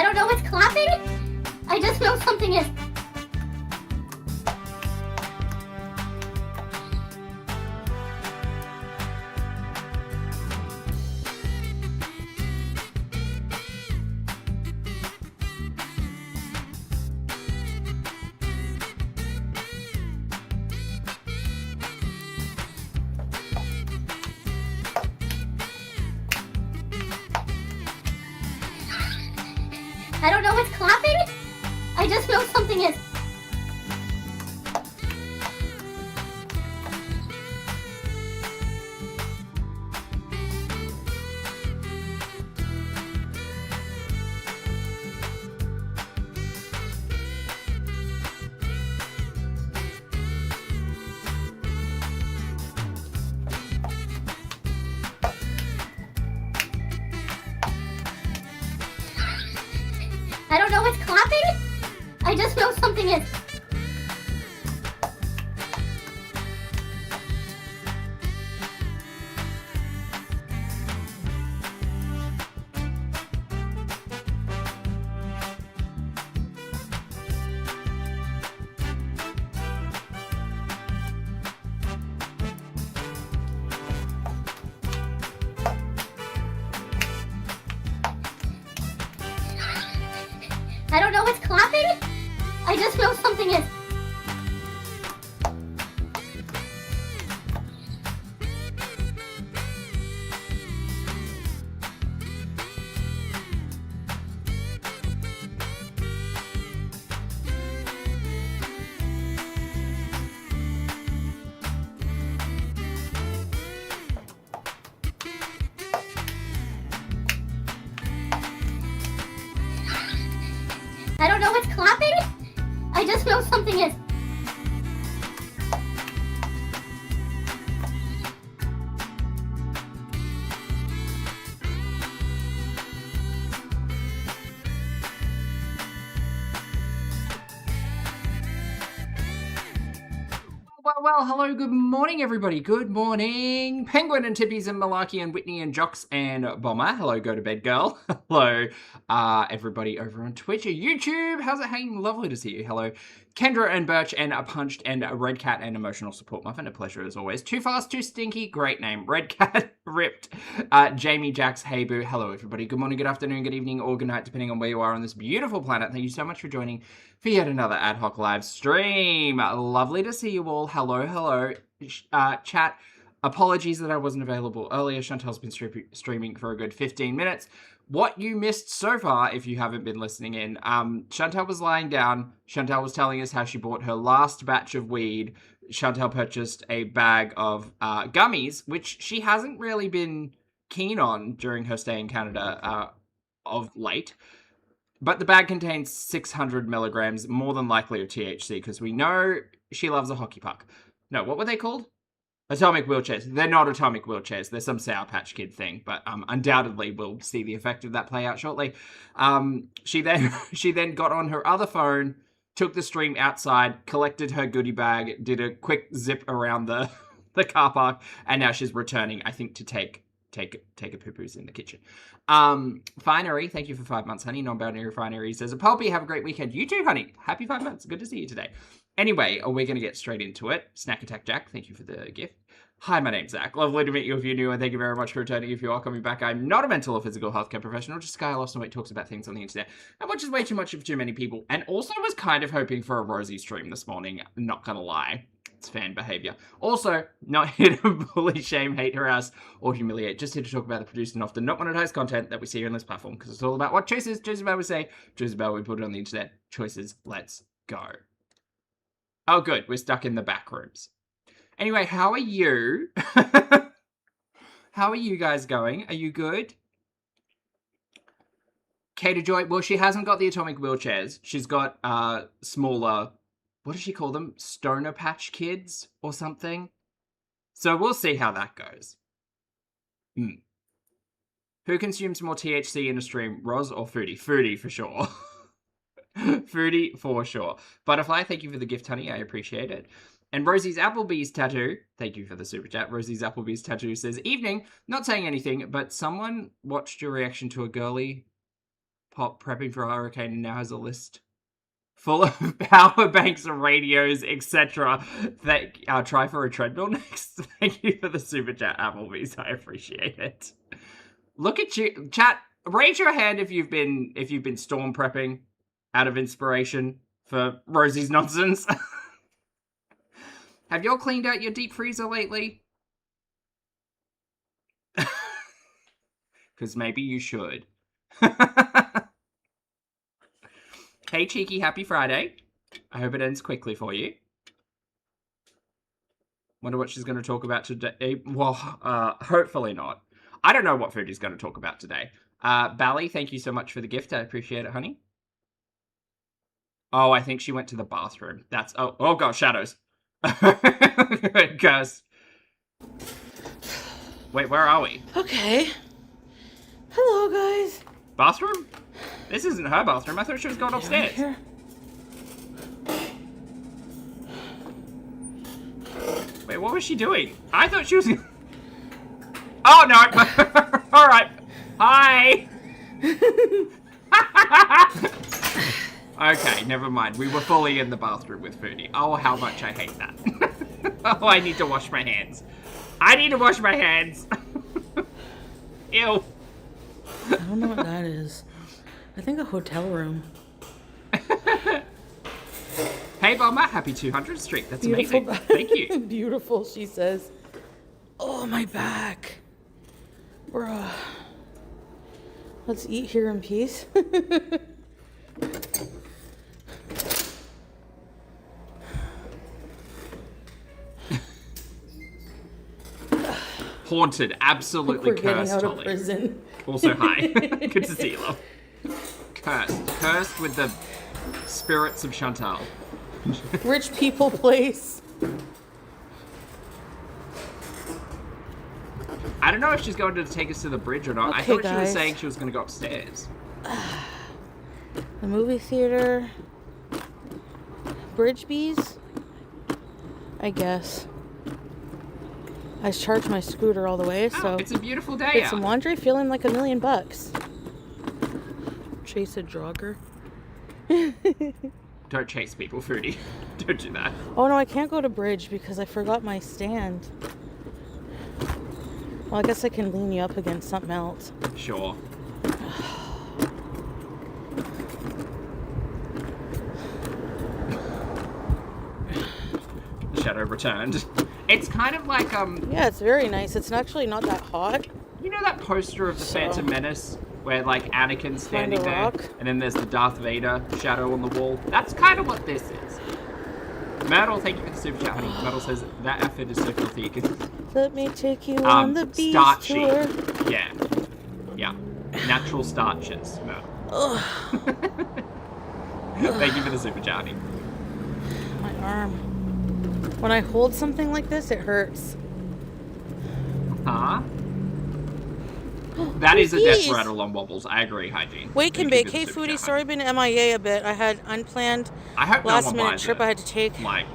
I don't know what's clapping. I just know something is. I don't know what's clapping. I just know something is. I don't know what's clapping. I just know something is. I don't know what's clapping. I just know something is. I don't know what's clapping. I just know something is. Well, hello, good morning, everybody. Good morning. Penguin and Tippies and Malarkey and Whitney and Jocks and Bomber. Hello, go to bed girl. Hello, everybody over on Twitch or YouTube. How's it hanging? Lovely to see you. Hello, Kendra and Birch and Punched and Red Cat and Emotional Support Muffin. A pleasure as always. Too Fast, Too Stinky. Great name. Red Cat, Ripped. Jamie, Jax, Hey Boo. Hello, everybody. Good morning, good afternoon, good evening, or good night, depending on where you are on this beautiful planet. Thank you so much for joining for yet another ad hoc live stream. Lovely to see you all. Hello, hello. Chat, apologies that I wasn't available earlier. Chantel's been streaming for a good 15 minutes. What you missed so far, if you haven't been listening in, Chantel was lying down. Chantel was telling us how she bought her last batch of weed. Chantel purchased a bag of gummies, which she hasn't really been keen on during her stay in Canada of late. But the bag contains 600 milligrams, more than likely of THC, because we know she loves a hockey puck. No, what were they called? Atomic wheelchairs. They're not atomic wheelchairs. They're some Sour Patch Kid thing, but undoubtedly we'll see the effect of that play out shortly. She then got on her other phone, took the stream outside, collected her goodie bag, did a quick zip around the car park, and now she's returning, I think, to take a poo-poos in the kitchen. Finery, thank you for 5 months, honey. Non-binary Finery says, a Pulpy, have a great weekend. You too, honey. Happy 5 months. Good to see you today. Anyway, we're going to get straight into it. Snack Attack Jack, thank you for the gift. Hi, my name's Zach. Lovely to meet you if you're new, and thank you very much for returning if you are coming back. I'm not a mental or physical healthcare professional, just a guy who loves to talks about things on the internet and watches way too much of too many people, and also was kind of hoping for a Rosie stream this morning, not gonna lie. It's fan behavior. Also, not here to bully, shame, hate, harass, or humiliate. Just here to talk about the produced and often not monetized content that we see here on this platform, because it's all about what choices about we say, choices about what we put on the internet. Choices, let's go. Oh, good. We're stuck in the back rooms. Anyway, how are you? How are you guys going? Are you good? Kater Joy, well, she hasn't got the atomic wheelchairs. She's got smaller, what does she call them? Stoner Patch Kids or something? So we'll see how that goes. Who consumes more THC in a stream, Roz or Foodie? Foodie for sure. Foodie for sure. Butterfly, thank you for the gift, honey. I appreciate it. And Rosie's Applebee's tattoo, thank you for the super chat. Rosie's Applebee's tattoo says, evening, not saying anything, but someone watched your reaction to a girly hot prepping for a hurricane and now has a list full of power banks and radios, etc. Try for a treadmill next. Thank you for the super chat, Applebee's. I appreciate it. Look at you, chat. Raise your hand if you've been storm prepping out of inspiration for Rosie's nonsense. Have y'all cleaned out your deep freezer lately? Because maybe you should. Hey, Cheeky, happy Friday. I hope it ends quickly for you. Wonder what she's going to talk about today. Well, hopefully not. I don't know what Foodie's going to talk about today. Bally, thank you so much for the gift. I appreciate it, honey. Oh, I think she went to the bathroom. That's... Oh God, shadows. Curse. Wait, where are we? Okay. Hello, guys. Bathroom? This isn't her bathroom. I thought she was going upstairs. Here. Wait, what was she doing? I thought she was... Oh, no. All right. Hi. Okay, never mind. We were fully in the bathroom with Foodie. Oh, how much I hate that. Oh, I need to wash my hands. I need to wash my hands. Ew. I don't know what that is. I think a hotel room. Hey, Bomber. Happy 200th streak. That's Beautiful amazing. Thank you. Beautiful, she says. Oh, my back. Bruh. Let's eat here in peace. Haunted. Absolutely We're getting cursed, out of Holly. prison. Also, hi. Good to see you, love. Cursed. Cursed with the spirits of Chantal. Rich people place. I don't know if she's going to take us to the bridge or not. Okay, I thought she was guys. saying she was going to go upstairs. The movie theater. Bridge bees? I guess. I charged my scooter all the way, so... It's a beautiful day Get out. some laundry, feeling like $1 million. Chase a jogger. Don't chase people, Foodie. Don't do that. Oh no, I can't go to bridge because I forgot my stand. Well, I guess I can lean you up against something else. Sure. Shadow returned. It's kind of like, Yeah, it's very nice. It's actually not that hot. you know that poster of the Phantom Menace where, like, Anakin's standing there, rock. and then there's the Darth Vader shadow on the wall? That's kind of what this is. Myrtle, thank you for the super chat, honey. Myrtle says, that effort is so filthy. You can... Let me take you on the beach starchy. tour. Yeah. Yeah. Natural starches, Myrtle. Thank you for the super chat, honey. My arm. When I hold something like this, it hurts. Huh? That is a death Jeez. rattle on wobbles. I agree, Hygiene. Wake and Thank you bake. for the Hey, super Foodie, chat, sorry I've been MIA a bit. I had unplanned I hope no last one minute buys trip it. I had to take Like,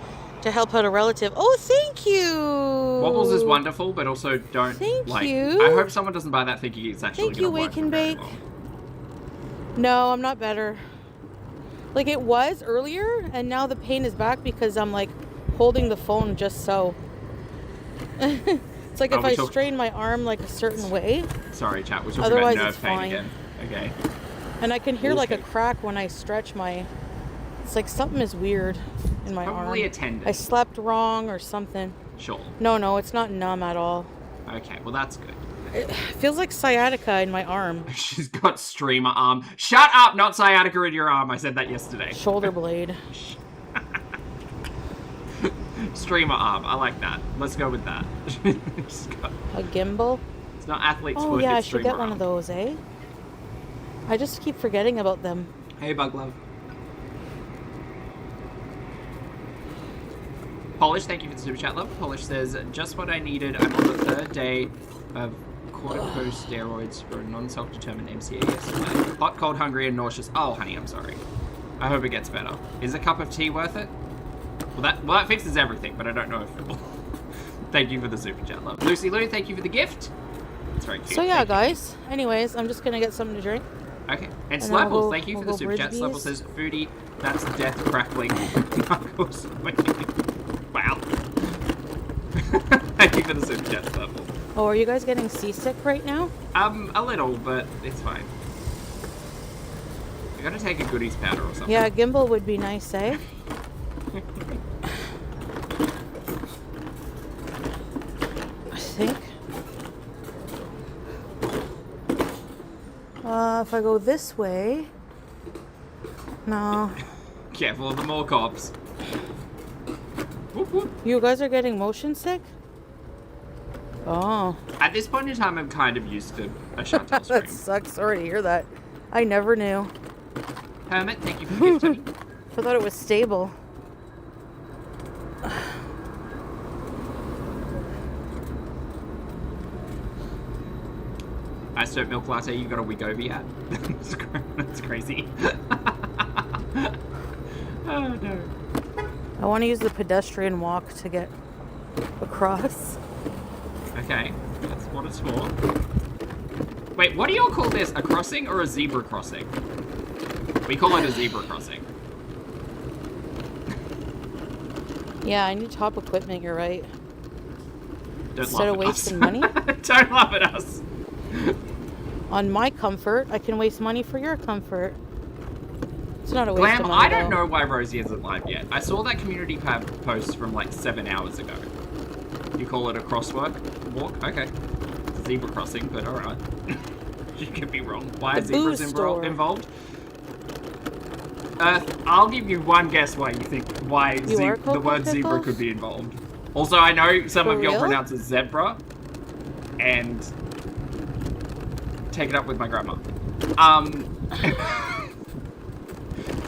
to help out a relative. Oh, thank you. wobbles is wonderful, but also don't. Thank like, you. I hope someone doesn't buy that thinking it's actually Thank you, going to work Wake and for very Bake. long. No, I'm not better. Like it was earlier, and now the pain is back because I'm like holding the phone just so. It's like if I strain my arm like a certain way, Sorry, chat. We're talking Otherwise, about it's nerve pain fine. again. Okay. and I can hear like a Okay. crack when I stretch my. It's like something is weird in my Probably a arm. tendon. I slept wrong or something. Sure. No, it's not numb at all. Okay, well that's good. It feels like sciatica in my arm. She's got streamer arm. Shut up! Not sciatica in your arm. I said that yesterday. Shoulder blade. Streamer arm. I like that. Let's go with that. She's got- A gimbal. it's not athlete's Oh foot. yeah, I it's should streamer get one arm. of those, eh? I just keep forgetting about them. Hey, Bug Love. Polish, thank you for the super chat, love. Polish says, just what I needed. I'm on the third day of corticosteroids for a non-self-determined MCA yesterday. Hot, cold, hungry, and nauseous. Oh, honey, I'm sorry. I hope it gets better. Is a cup of tea worth it? Well, that fixes everything, but I don't know if it will. Thank you for the super chat, love. Lucy Lou, thank you for the gift. It's very cute. So yeah, Thank you. guys. Anyways, I'm just gonna get something to drink. Okay. And And then we'll Slurple, go- thank you we'll for the go super chat. Slurple Brisbees. says, Foodie, that's death crackling. Knuckles. Wow. Thank you for the super chat, Slurple. Oh, are you guys getting seasick right now? A little, but it's fine. I gotta take a goodies powder or something. Yeah, gimbal would be nice, eh? I think. If I go this way. No. Careful of the more cops. Whoop, whoop. You guys are getting motion sick? Oh. At this point in time, I'm kind of used to a Chantel That stream. sucks. Sorry to hear that. I never knew. Hermit, thank you for the gift, honey. I thought it was stable. Iced oat milk latte, you got a Wegovy ad? That's crazy. Oh no. I want to use the pedestrian walk to get across. Okay, that's what it's for. Wait, what do y'all call this? A crossing or a zebra crossing? We call it a zebra crossing. Yeah, I need top equipment, you're right. Don't Instead of laugh at wasting us. money? Don't laugh at us. On my comfort, I can waste money for your comfort. It's not a waste Glam, of money, I don't though. know why Rosie isn't live yet. I saw that community tab post from like 7 hours ago. You call it a crosswalk? Walk? Okay. It's a zebra crossing, but alright. You could be wrong. Why are The zebras booze store. involved? I'll give you one guess why you think why You are the Coco word zebra Pickles? could be involved. Also, I know some For of y'all real? pronounce it zebra, and take it up with my grandma.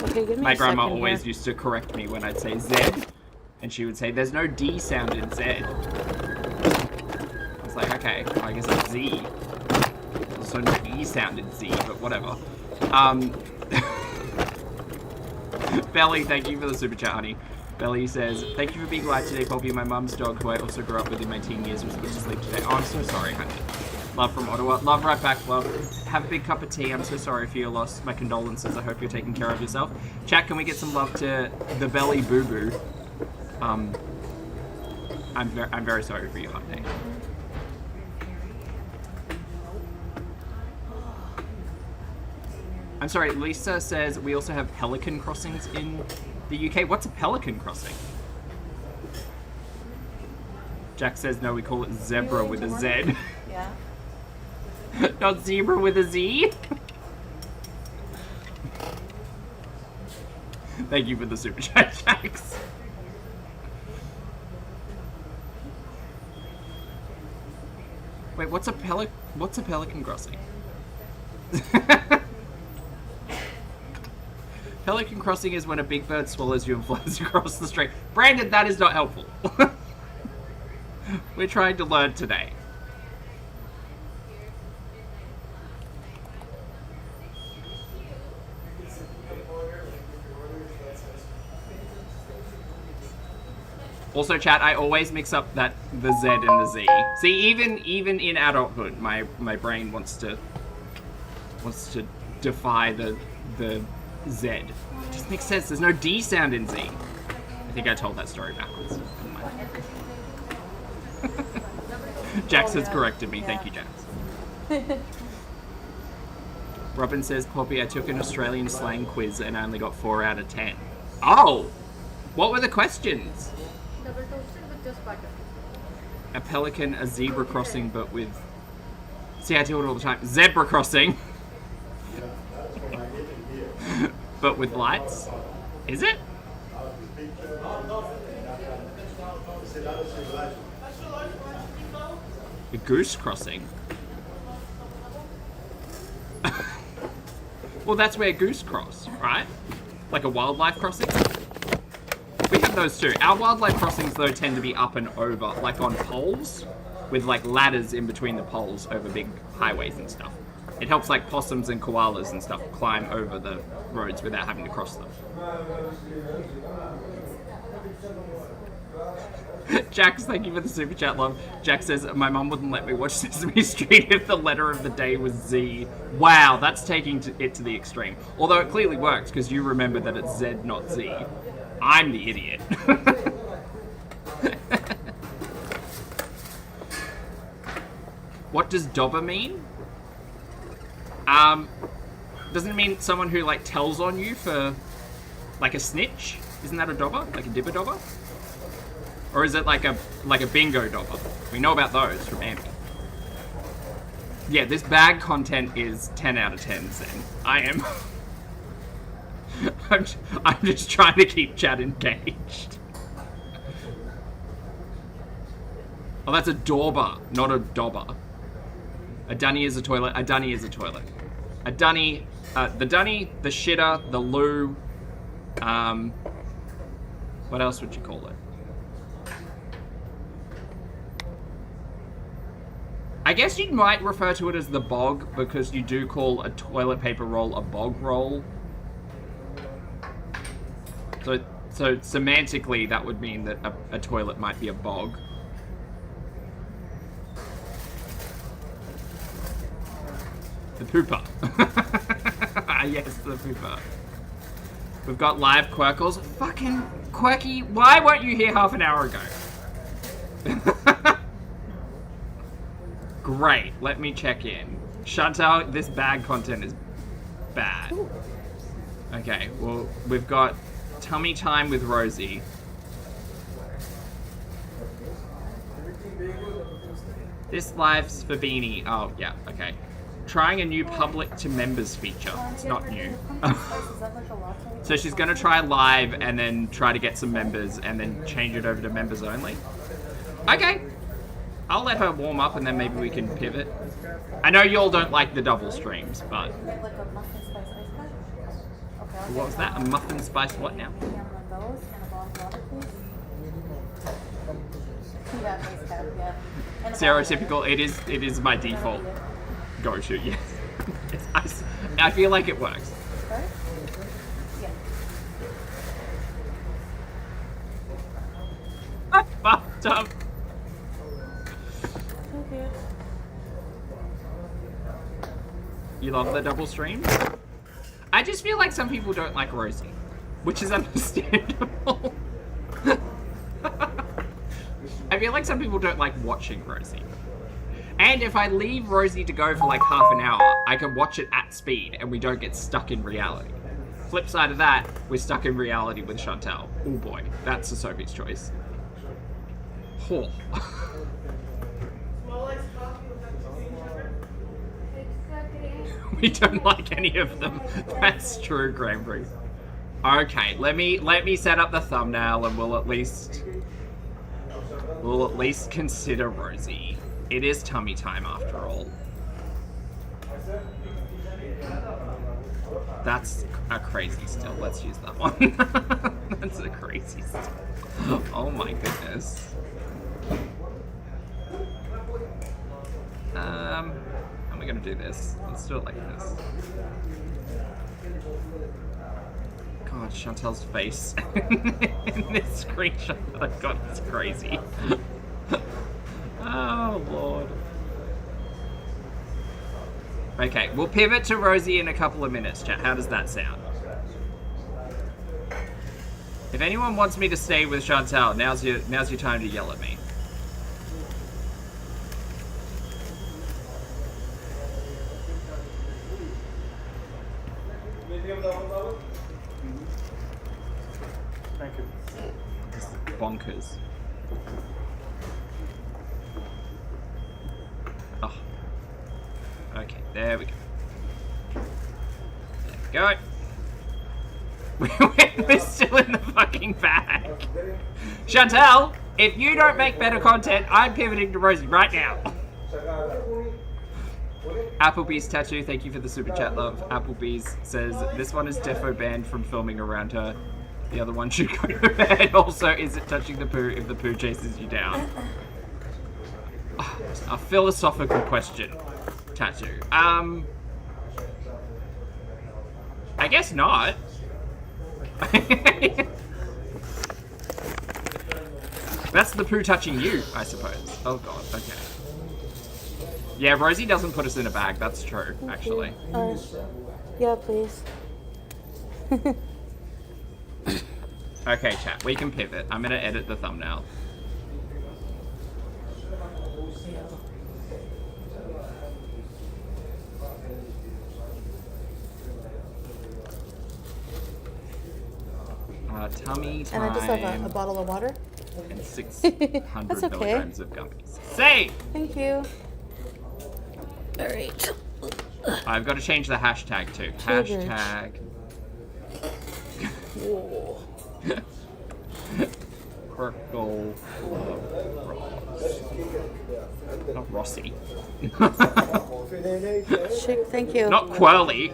Okay, give me My a grandma second always here. used to correct me when I'd say Z, and she would say, "There's no D sound in Z." I was like, "Okay, I guess it's Z." There's no E sound in Z, but whatever. Belly, thank you for the super chat, honey. Belly says, "Thank you for being live today, Poppy. My mum's dog, who I also grew up with in my teen years, was put to sleep today." Oh, I'm so sorry, honey. Love from Ottawa. Love right back, love. Have a big cup of tea. I'm so sorry for your loss. My condolences. I hope you're taking care of yourself. Chat, can we get some love to the Belly Boo Boo? I'm very sorry for your hot day. I'm sorry, Lisa says we also have pelican crossings in the UK. What's a pelican crossing? Jack says no, we call it zebra with a Z. Yeah. Not zebra with a Z. Thank you for the super chat, Jax. Wait, what's a pelican crossing? Pelican crossing is when a big bird swallows you and flies across the street. Brandon, that is not helpful. We're trying to learn today. Also, chat, I always mix up the Z and the Z. See, even in adulthood, my brain wants to defy the Z. It just makes sense. There's no D sound in Z. I think I told that story backwards. Never mind. Jax has corrected me. Thank you, Jax. Robin says, Poppy, I took an Australian slang quiz and I only got 4 out of 10. Oh! What were the questions? Double toasted with just butter. A pelican, a zebra crossing, but with... See, I do it all the time. Zebra crossing. But with lights? Is it? A goose crossing? Well, that's where goose cross, right? Like a wildlife crossing? We have those too. Our wildlife crossings, though, tend to be up and over, like on poles, with like ladders in between the poles over big highways and stuff. It helps like possums and koalas and stuff climb over the roads without having to cross them. Jax, thank you for the super chat, love. Jack says, my mum wouldn't let me watch Sesame Street if the letter of the day was Z. Wow, that's taking it to the extreme. Although it clearly works, because you remember that it's Z, not Z. I'm the idiot. What does dobber mean? Doesn't it mean someone who, like, tells on you for, like, a snitch? Isn't that a dobber? Like a dibber dobber? Or is it like a bingo dobber? We know about those from Ambi. Yeah, this bag content is 10 out of 10s then. I am... I'm just trying to keep chat engaged. Oh, that's a dauber, not a dobber. A dunny is a toilet. A dunny is a toilet. A dunny, the dunny, the shitter, the loo. What else would you call it? I guess you might refer to it as the bog because you do call a toilet paper roll a bog roll. So semantically, that would mean that a toilet might be a bog. The pooper. Yes, the pooper. We've got live Quirkles. Fucking Quirky, why weren't you here half an hour ago? Great, let me check in. Chantal, this bag content is bad. Okay, well, we've got tummy time with Rosie. This live's for Beanie. Oh, yeah, okay. Trying a new public to members feature. It's not new. So she's gonna try live and then try to get some members and then change it over to members only. Okay. I'll let her warm up and then maybe we can pivot. I know y'all don't like the double streams, but... What was that? A muffin spice what now? Stereotypical, it is my default go-to, yes. I feel like it works. I fucked up. You love the double stream? I just feel like some people don't like Rosie, which is understandable. I feel like some people don't like watching Rosie. And if I leave Rosie to go for like half an hour, I can watch it at speed and we don't get stuck in reality. Flip side of that, we're stuck in reality with Chantal. Oh boy, that's a Sophie's choice. Oh. We don't like any of them. That's true, Granbury. Okay, let me set up the thumbnail and we'll at least consider Rosie. It is tummy time after all. That's a crazy still. Let's use that one. That's a crazy still. Oh my goodness. How am I gonna do this? Let's do it like this. God, Chantal's face in this screenshot that I've got is crazy. Oh, Lord. Okay, we'll pivot to Rosie in a couple of minutes, chat. How does that sound? If anyone wants me to stay with Chantal, now's your time to yell at me. Thank you. This is bonkers. Oh. Okay, there we go. There we go. We're still in the fucking bag. Chantal, if you don't make better content, I'm pivoting to Rosie right now. Applebee's tattoo, thank you for the super chat, love. Applebee's says, this one is defo banned from filming around her. The other one should go to bed. Also, is it touching the poo if the poo chases you down? A philosophical question. Tattoo. I guess not. But That's the poo touching you, I suppose. Oh god, okay. Yeah, Rosie doesn't put us in a bag, that's true, actually. Yeah, please. Okay, chat, we can pivot. I'm gonna edit the thumbnail. Tummy time. And I just have a bottle of water. And 600 That's okay. milligrams of gummies. Say! Thank you. All right. I've got to change the hashtag too. Triggered. Hashtag. Whoa. Purple Ross. Not Rossi. Chick, thank you. Not Quirly.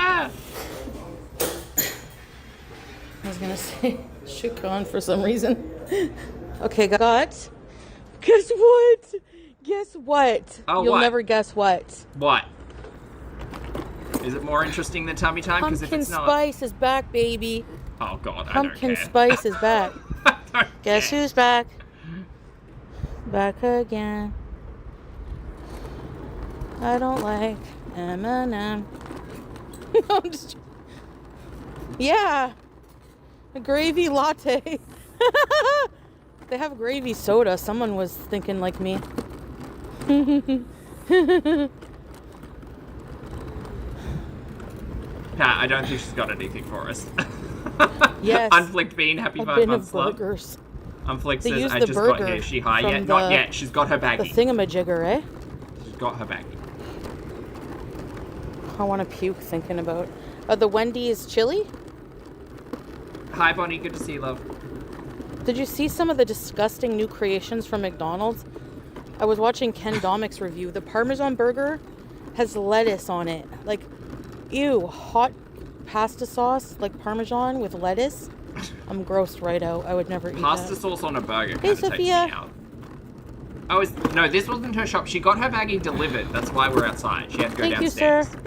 I was gonna say shook on for some reason. Okay, got. Guess what? Guess what? Oh, You'll what? never guess what. What? Is it more interesting than tummy time? Because if Pumpkin it's not, spice is back, baby. oh god, I don't Pumpkin care. spice is back. I don't Guess care. who's back? Back again. I don't like M&M. I'm just... Yeah. A gravy latte. They have gravy soda. Someone was thinking like me. Pat, I don't think she's got anything for us. Yes. Unflicked Bean, happy A 5 bin months of love. burgers. Unflicked They says, used I the just got burger here. Is she high from yet? Not the- yet. She's got her The baggie. thingamajigger, eh? She's got her baggie. I want to puke thinking about. The Wendy's chili? Hi, Bonnie. Good to see you, love. Did you see some of the disgusting new creations from McDonald's? I was watching Ken Domic's review. The Parmesan burger has lettuce on it. Like, ew, hot pasta sauce, like Parmesan with lettuce. I'm grossed right out. I would never eat Pasta that. sauce on a burger Hey, kind of takes me Sophia. out. Oh, no, this wasn't her shop. She got her baggie delivered. That's why we're outside. She had to go Thank you, downstairs. sir.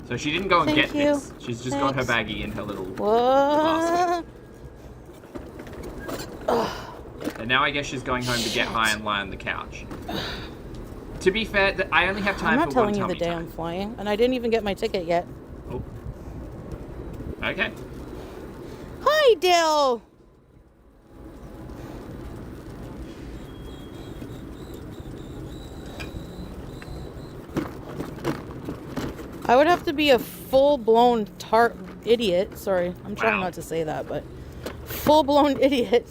So she didn't go and Thank get you. this. She's just got her Thanks. baggie in her little What? basket. And now I guess she's going home to get high and lie on the couch. To be fair, I only have time I'm not for one telling you the tummy day time. I'm flying, and I didn't even get my ticket yet. Oh. Okay. Hi, Dill. I would have to be a full-blown idiot. Sorry, I'm trying Wow. not to say that, but full-blown idiot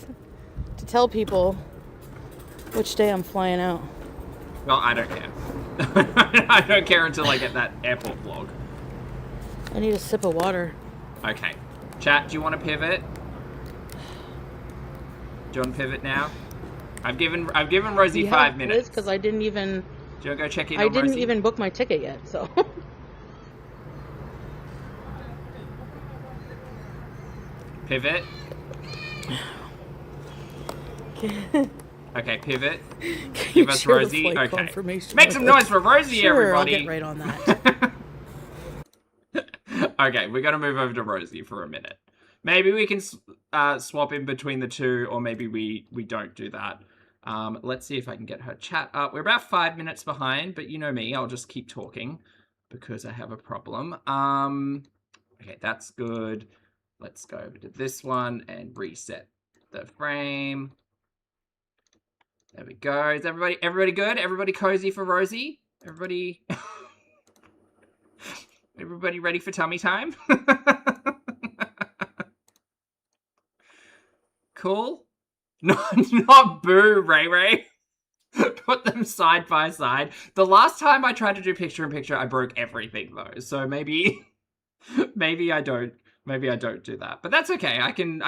to tell people which day I'm flying out. Well, I don't care. I don't care until I get that airport vlog. I need a sip of water. Okay. Chat, do you want to pivot? Do you want to pivot now? I've given Rosie 5 minutes. Because I didn't even. Do you want to go check in I on didn't Rosie? even book my ticket yet, so. Pivot. Okay, pivot. Give us Share the Rosie. flight Okay. confirmation Make with some us. noise for Rosie, Sure, everybody. I'll get right on that. Okay, we're gonna move over to Rosie for a minute. Maybe we can swap in between the two, or maybe we don't do that. Let's see if I can get her chat up. We're about 5 minutes behind, but you know me, I'll just keep talking because I have a problem. Okay, that's good. Let's go over to this one and reset the frame. There we go. Is everybody good? Everybody cozy for Rosie? Everybody everybody ready for tummy time? Cool. Not boo, Ray Ray. Put them side by side. The last time I tried to do picture in picture, I broke everything though. So maybe I don't do that. But that's okay. I can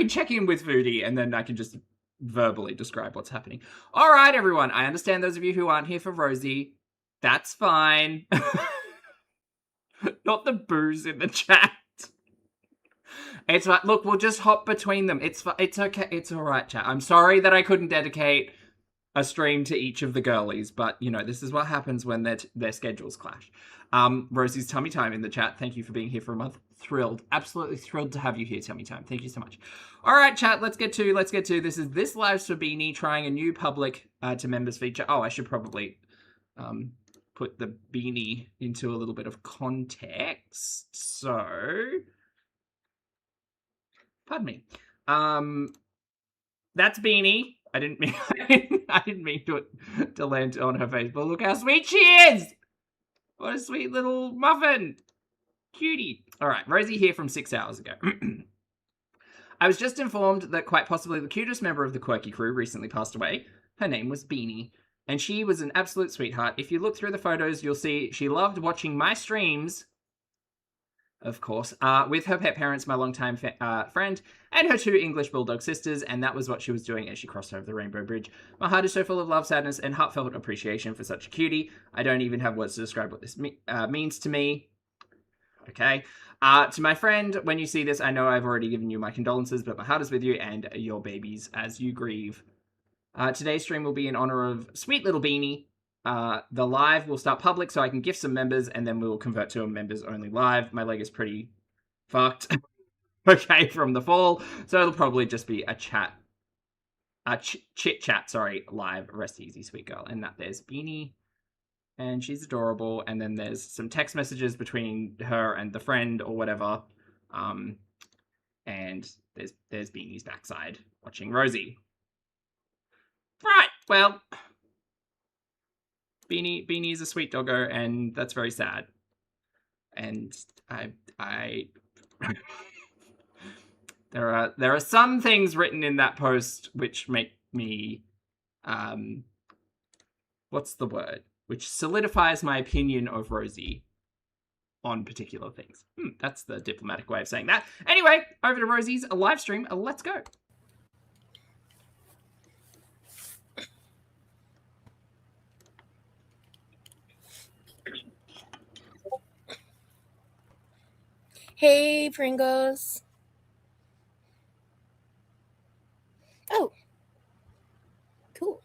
check in with Foodie and then I can just verbally describe what's happening. All right, everyone. I understand those of you who aren't here for Rosie. That's fine. Not the boos in the chat. It's like, look, we'll just hop between them. It's okay. It's all right, chat. I'm sorry that I couldn't dedicate a stream to each of the girlies, but you know, this is what happens when their schedules clash. Rosie's Tummy Time in the chat. Thank you for being here for a month. Thrilled, absolutely thrilled to have you here, Tummy Time. Thank you so much. All right, chat. Let's get to this live's for Beanie trying a new public to members feature. Oh, I should probably put the Beanie into a little bit of context. So, pardon me. That's Beanie. I didn't mean to land on her face, but look how sweet she is. What a sweet little muffin. Cutie. All right, Rosie here from 6 hours ago. I was just informed that quite possibly the cutest member of the quirky crew recently passed away. Her name was Beanie, and she was an absolute sweetheart. If you look through the photos, you'll see she loved watching my streams, of course, with her pet parents, my longtime friend, and her 2 English bulldog sisters, and that was what she was doing as she crossed over the Rainbow Bridge. My heart is so full of love, sadness, and heartfelt appreciation for such a cutie. I don't even have words to describe what this means to me. Okay. To my friend, when you see this, I know I've already given you my condolences, but my heart is with you and your babies as you grieve. Today's stream will be in honor of sweet little Beanie. The live will start public so I can gift some members, and then we will convert to a members-only live. My leg is pretty fucked, okay, from the fall, so it'll probably just be a chit-chat, live. Rest easy, sweet girl. And that there's Beanie, and she's adorable, and then there's some text messages between her and the friend or whatever, and there's Beanie's backside watching Rosie. Right, well, Beanie is a sweet doggo, and that's very sad. And I there are some things written in that post which make me what's the word? Which solidifies my opinion of Rosie on particular things. That's the diplomatic way of saying that. Anyway, over to Rosie's live stream. Let's go. Hey, Pringles. Oh. Cool.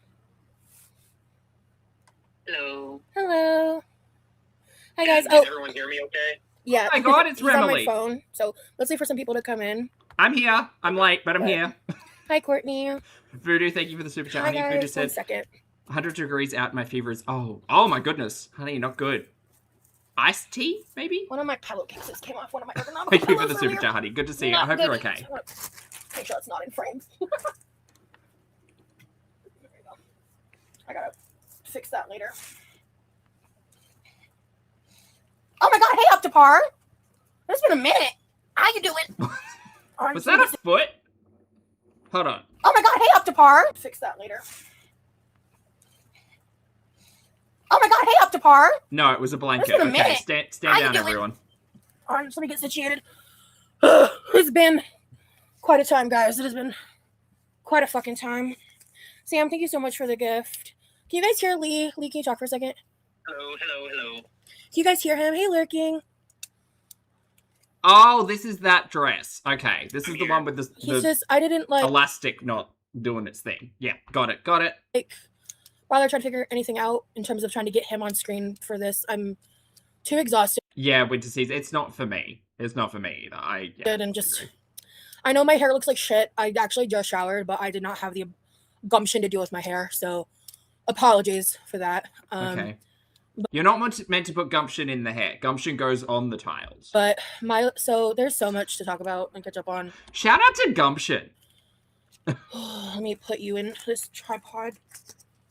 Hello. Hello. Hi, guys. Can everyone hear me okay? Yeah. Oh my god, it's He's on my Remily. phone, so let's wait for some people to come in. I'm here. I'm late, but I'm here. Hi, Courtney. Voodoo, thank you for the super chat, Hi, honey. guys. Voodoo 1 said, second. 100 degrees out, my fever is... Oh my goodness. Honey, not good. Iced tea, maybe? One of my pillowcases came off one of my ergonomic Thank you for pillows the super earlier. chat, honey. Good to see you. I Not hope good. you're okay. Make sure it's not in frame. There you go. I gotta fix that later. Oh my god, hey, up to par. It's been a minute. How you doing? Was that a foot? Hold on. Oh my god, hey, up to par. Fix that later. Oh my god, hey, up to par. No, it was a blanket. It's been a Okay, minute. stand How you down, doing? everyone. Alright, just let me get situated. It's been quite a time, guys. It has been quite a fucking time. Sam, thank you so much for the gift. Can you guys hear Lee? Lee, can you talk for a second? Hello. Can you guys hear him? Hey, Lurking. Oh, this is that dress. Okay, this is the one with He's the just, I didn't like elastic not doing its thing. Yeah, got it. bother trying to figure anything out in terms of trying to get him on screen for this. I'm too exhausted Yeah, winter season. It's not for me. It's not for me either. and just, I know my hair looks like shit. I actually just showered, but I did not have the gumption to deal with my hair, so apologies for that. Okay. You're not meant to put gumption in the hair. Gumption goes on the tiles. But so there's so much to talk about and catch up on. Shout out to gumption. Let me put you in this tripod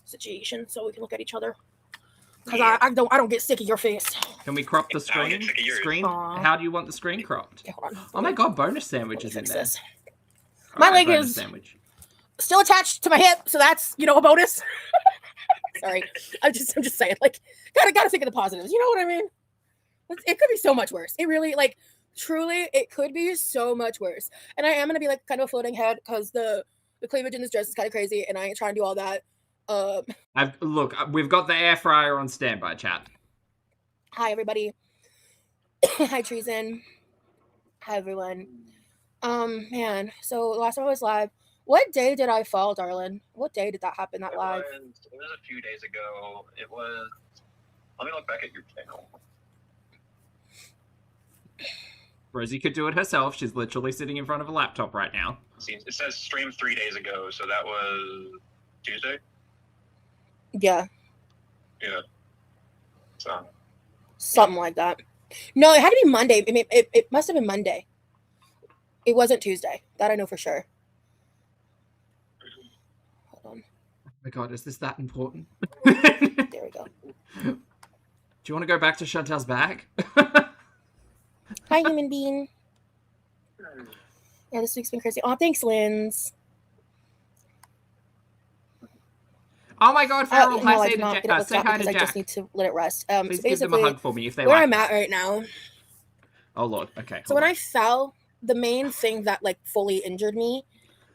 situation so we can look at each other. Because I don't get sick of your face. Can we crop the I'll get screen? sick of yours. Aw. How do you want the screen cropped? Okay, hold on. Oh my god, bonus Let sandwich me is in fix there. this. My leg bonus is sandwich. still attached to my hip, so that's a bonus. Sorry, I'm just saying, like, gotta think of the positives. You know what I mean? It could be so much worse. It really, like, truly, it could be so much worse. And I am gonna be like kind of a floating head because the cleavage in this dress is kind of crazy, and I ain't trying to do all that. Look, we've got the air fryer on standby, chat. Hi everybody. Hi Treason. Hi everyone. Man, so the last time I was live What day did I fall, darling? What day did that happen? That live? It was a few days ago. It was. Let me look back at your channel. Rosie could do it herself. She's literally sitting in front of a laptop right now. It says stream 3 days ago, so that was Tuesday. Yeah. Yeah. So. Something like that. No, it had to be Monday. I mean, it must have been Monday. It wasn't Tuesday. That I know for sure. Hold on. Oh my god, is this that important? There we go. Do you want to go back to Chantel's bag? Hi, human being. Yeah, this week's been crazy. Oh, thanks, Linz. Oh my god, Farrell, No, I say did not get it say hi to because I Jack. just need to let it rest. Please so give them a hug for me if they where like I'm at right now. Oh lord, okay. So when I fell, the main thing that like fully injured me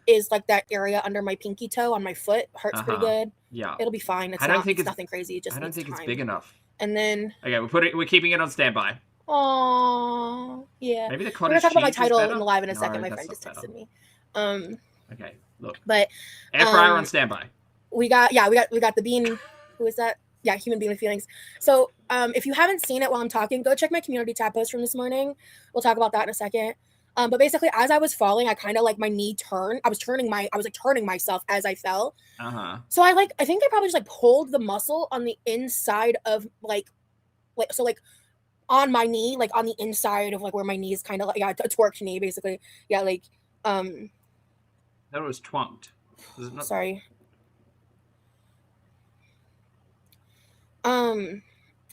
is like that area under my pinky toe on my foot. Hurts pretty good. Yeah. It'll be fine. It's nothing crazy. It just I don't needs think time. it's big enough. And then okay, we're keeping it on standby. Oh yeah. Maybe the We're cottage gonna talk about my cheese is title better? in the live in a No, second. My that's friend just not texted me. Okay, look. But Air fryer on standby. we got the bean. Who is that? Yeah, human being with feelings. So if you haven't seen it while I'm talking, go check my community tab post from this morning. We'll talk about that in a second. But basically, as I was falling, I kind of like my knee turned. I was turning myself as I fell. So I think I probably just like pulled the muscle on the inside of like on my knee, like on the inside of like where my knee is kind of like a twerked knee, basically. Yeah, like That was twonked. Was it not? Sorry.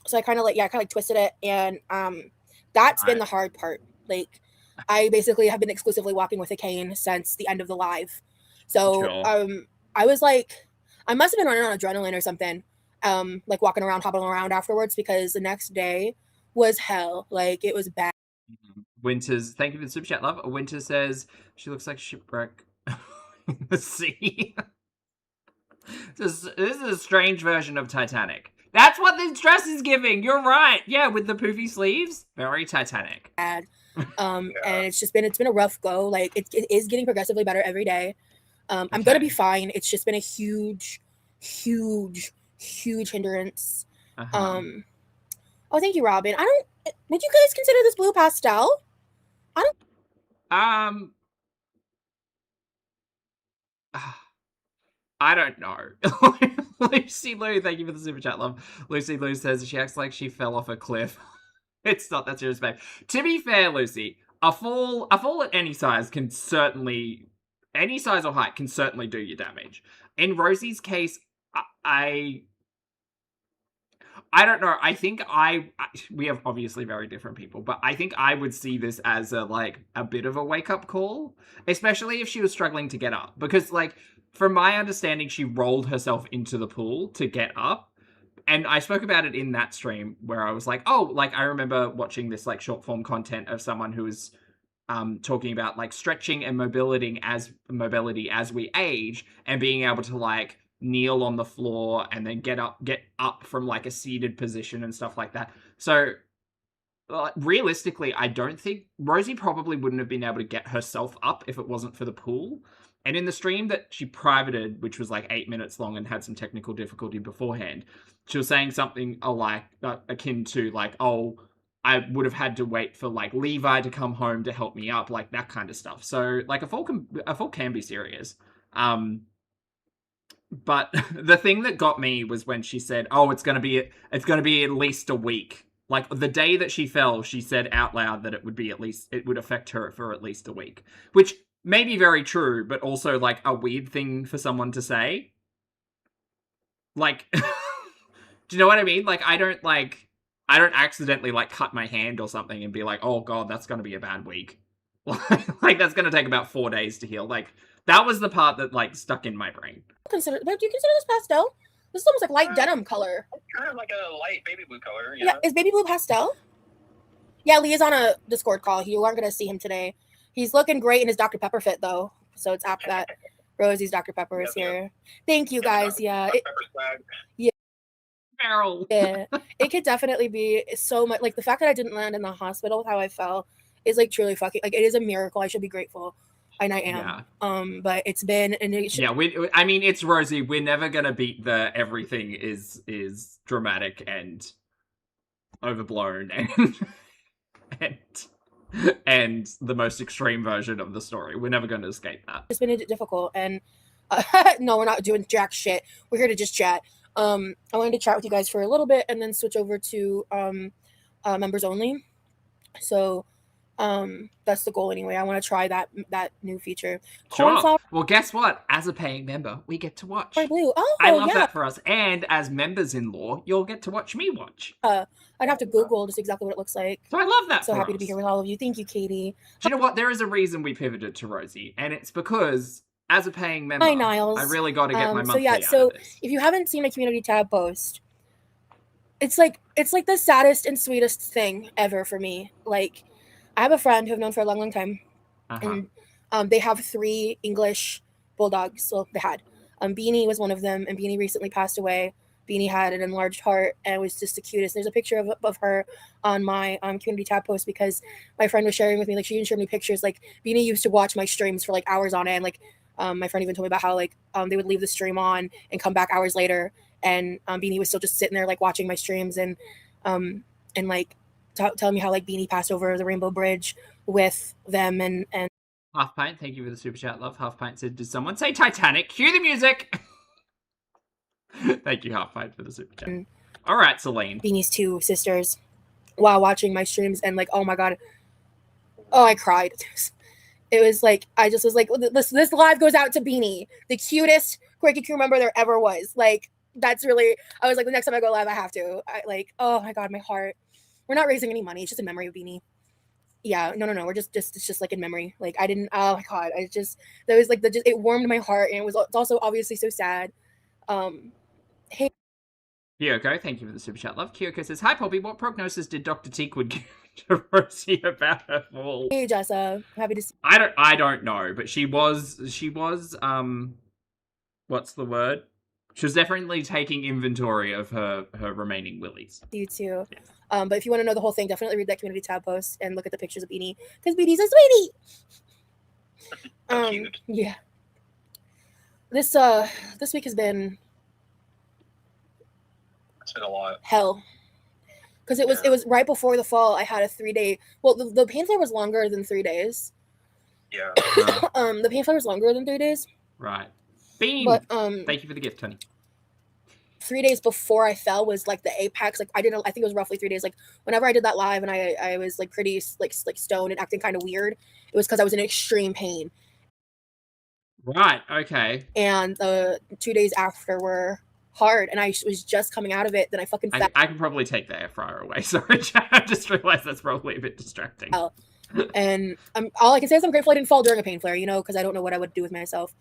So I kind of twisted it, and that's been the hard part. Like, I basically have been exclusively walking with a cane since the end of the live. So I was like, I must have been running on adrenaline or something. Like walking around, hopping around afterwards, because the next day was hell. Like, it was bad. Winters, thank you for the super chat, love. Winter says she looks like a shipwreck in the sea. This is a strange version of Titanic. That's what this dress is giving. You're right. Yeah, with the poofy sleeves, very Titanic. And it's been a rough go. Like it is getting progressively better every day. I'm gonna be fine. It's just been a huge hindrance. Oh, thank you, Robin. Would you guys consider this blue pastel? I don't know. Lucy Lou, thank you for the super chat, love. Lucy Lou says she acts like she fell off a cliff. It's not that serious, babe. To be fair, Lucy, a fall at any size can certainly, any size or height can certainly do you damage. In Rosie's case, I don't know. I think we have obviously very different people, but I think I would see this as a bit of a wake-up call, especially if she was struggling to get up. Because, from my understanding, she rolled herself into the pool to get up. And I spoke about it in that stream where I was like, I remember watching this, short form content of someone who was talking about, stretching and mobility as we age and being able to, kneel on the floor and then get up from a seated position and stuff like that. So realistically, I don't think Rosie probably wouldn't have been able to get herself up if it wasn't for the pool. And in the stream that she privated, which was 8 minutes long and had some technical difficulty beforehand, she was saying something akin to I would have had to wait for Levi to come home to help me up, that kind of stuff. So a fall can be serious. But the thing that got me was when she said, it's going to be at least a week. The day that she fell, she said out loud that it would affect her for at least a week, which may be very true, but also a weird thing for someone to say. Do you know what I mean? I don't accidentally cut my hand or something and be oh god, that's going to be a bad week. That's going to take about 4 days to heal. That was the part that stuck in my brain. Do you consider this pastel? This is almost light denim color. Kind of like a light baby blue color. Yeah, is baby blue pastel? Yeah, Lee is on a Discord call. You aren't gonna see him today. He's looking great in his Dr. Pepper fit though. So it's apt that Rosie's Dr. Pepper is here. Thank you guys. Yeah. Farrell. Yeah. It could definitely be so much the fact that I didn't land in the hospital with how I fell is truly fucking it is a miracle. I should be grateful. and I am. Yeah. But it's been an issue. Yeah, I mean, it's Rosie. We're never gonna beat the everything is dramatic and overblown and the most extreme version of the story. We're never going to escape that. It's been difficult, and no, we're not doing jack shit. We're here to just chat. I wanted to chat with you guys for a little bit and then switch over to members only. So that's the goal anyway. I want to try that new feature. Sure. Well, guess what? As a paying member, we get to watch. Blue. Oh, I love that for us. And as members-in-law, you'll get to watch me watch. I'd have to Google just exactly what it looks like. So I love that. So happy to be here with all of you. Thank you, Katie. Do you know what? There is a reason we pivoted to Rosie, and it's because as a paying member, hi, Niles. I really got to get my monthly out of this. If you haven't seen my community tab post, it's like the saddest and sweetest thing ever for me. Like, I have a friend who I've known for a long, long time, and they have 3 English bulldogs. Well, they had. Beanie was one of them, and Beanie recently passed away. Beanie had an enlarged heart and was just the cutest. There's a picture of her on my community tab post because my friend was sharing with me, like, she even showed me pictures. Like, Beanie used to watch my streams for like hours on end. Like, my friend even told me about how like they would leave the stream on and come back hours later, and Beanie was still just sitting there like watching my streams and like telling me how like Beanie passed over the Rainbow Bridge with them and Half Pint, thank you for the super chat, love. Half Pint said, did someone say Titanic? Cue the music. Thank you, Half Pint, for the super chat. All right, Celine. Beanie's 2 sisters while watching my streams, and like, oh my god, oh, I cried. It was like, I just was like, this live goes out to Beanie, the cutest quirky crew member there ever was. Like, that's really, I was like, the next time I go live, I have to. Oh my god, my heart. We're not raising any money. It's just in memory of Beanie. Yeah, no. We're it's just like in memory. Like, I didn't, oh my god, that was like, it warmed my heart, and it's also obviously so sad. Hey. Kyoko, thank you for the super chat, love. Kyoko says, hi, Poppy, what prognosis did Dr. Teakwood give to Rosie about her fall? Hey, Jessa, happy to see you. I don't know, but she was, what's the word? She was definitely taking inventory of her remaining willies. You too. Yeah. But if you want to know the whole thing, definitely read that community tab post and look at the pictures of Beanie, because Beanie's a sweetie. Yeah. This week has been, it's been a lot. Hell. Because it was right before the fall. I had a 3-day. Well, the pain flare was longer than 3 days. Yeah. The pain flare was longer than 3 days. Right. Bean. But thank you for the gift, Tony. 3 days before I fell was like the apex. Like, I think it was roughly 3 days. Like, whenever I did that live and I was like pretty like stoned and acting kind of weird, it was because I was in extreme pain. Right. Okay. And the 2 days after were hard, and I was just coming out of it. Then I fucking fell. I can probably take the air fryer away. Sorry, I just realized that's probably a bit distracting. And all I can say is I'm grateful I didn't fall during a pain flare, because I don't know what I would do with myself.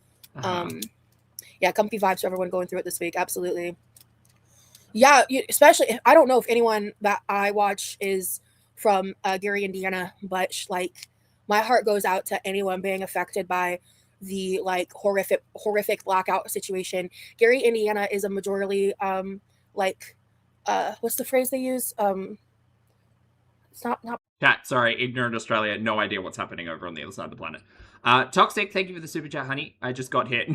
Yeah, comfy vibes for everyone going through it this week. Absolutely. Yeah, especially, I don't know if anyone that I watch is from Gary, Indiana, but like, my heart goes out to anyone being affected by the like horrific blackout situation. Gary, Indiana is a majority what's the phrase they use? It's not chat, sorry, ignorant Australia, no idea what's happening over on the other side of the planet. Toxic, thank you for the super chat, honey. I just got hit.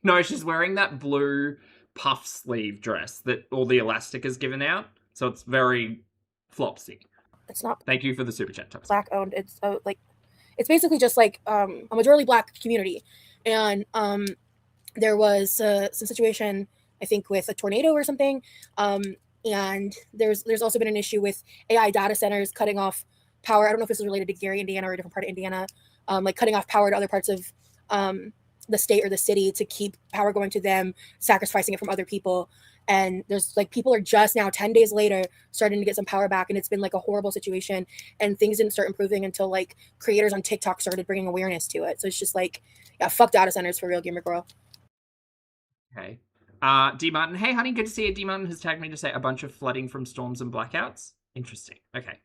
No, she's wearing that blue puff sleeve dress that all the elastic is given out, so it's very flopsy. It's not. Thank you for the super chat, Toxic. Black owned. It's it's basically just like a majority black community, and there was some situation, I think, with a tornado or something, and there's also been an issue with AI data centers cutting off power. I don't know if this is related to Gary, Indiana, or a different part of Indiana, like cutting off power to other parts of the state or the city to keep power going to them, sacrificing it from other people. And there's like, people are just now 10 days later starting to get some power back, and it's been like a horrible situation, and things didn't start improving until like creators on TikTok started bringing awareness to it. So it's just like, yeah, fuck data centers for real, gamer girl. Okay. D Martin, hey honey, good to see you. D Martin has tagged me to say a bunch of flooding from storms and blackouts. Interesting. Okay.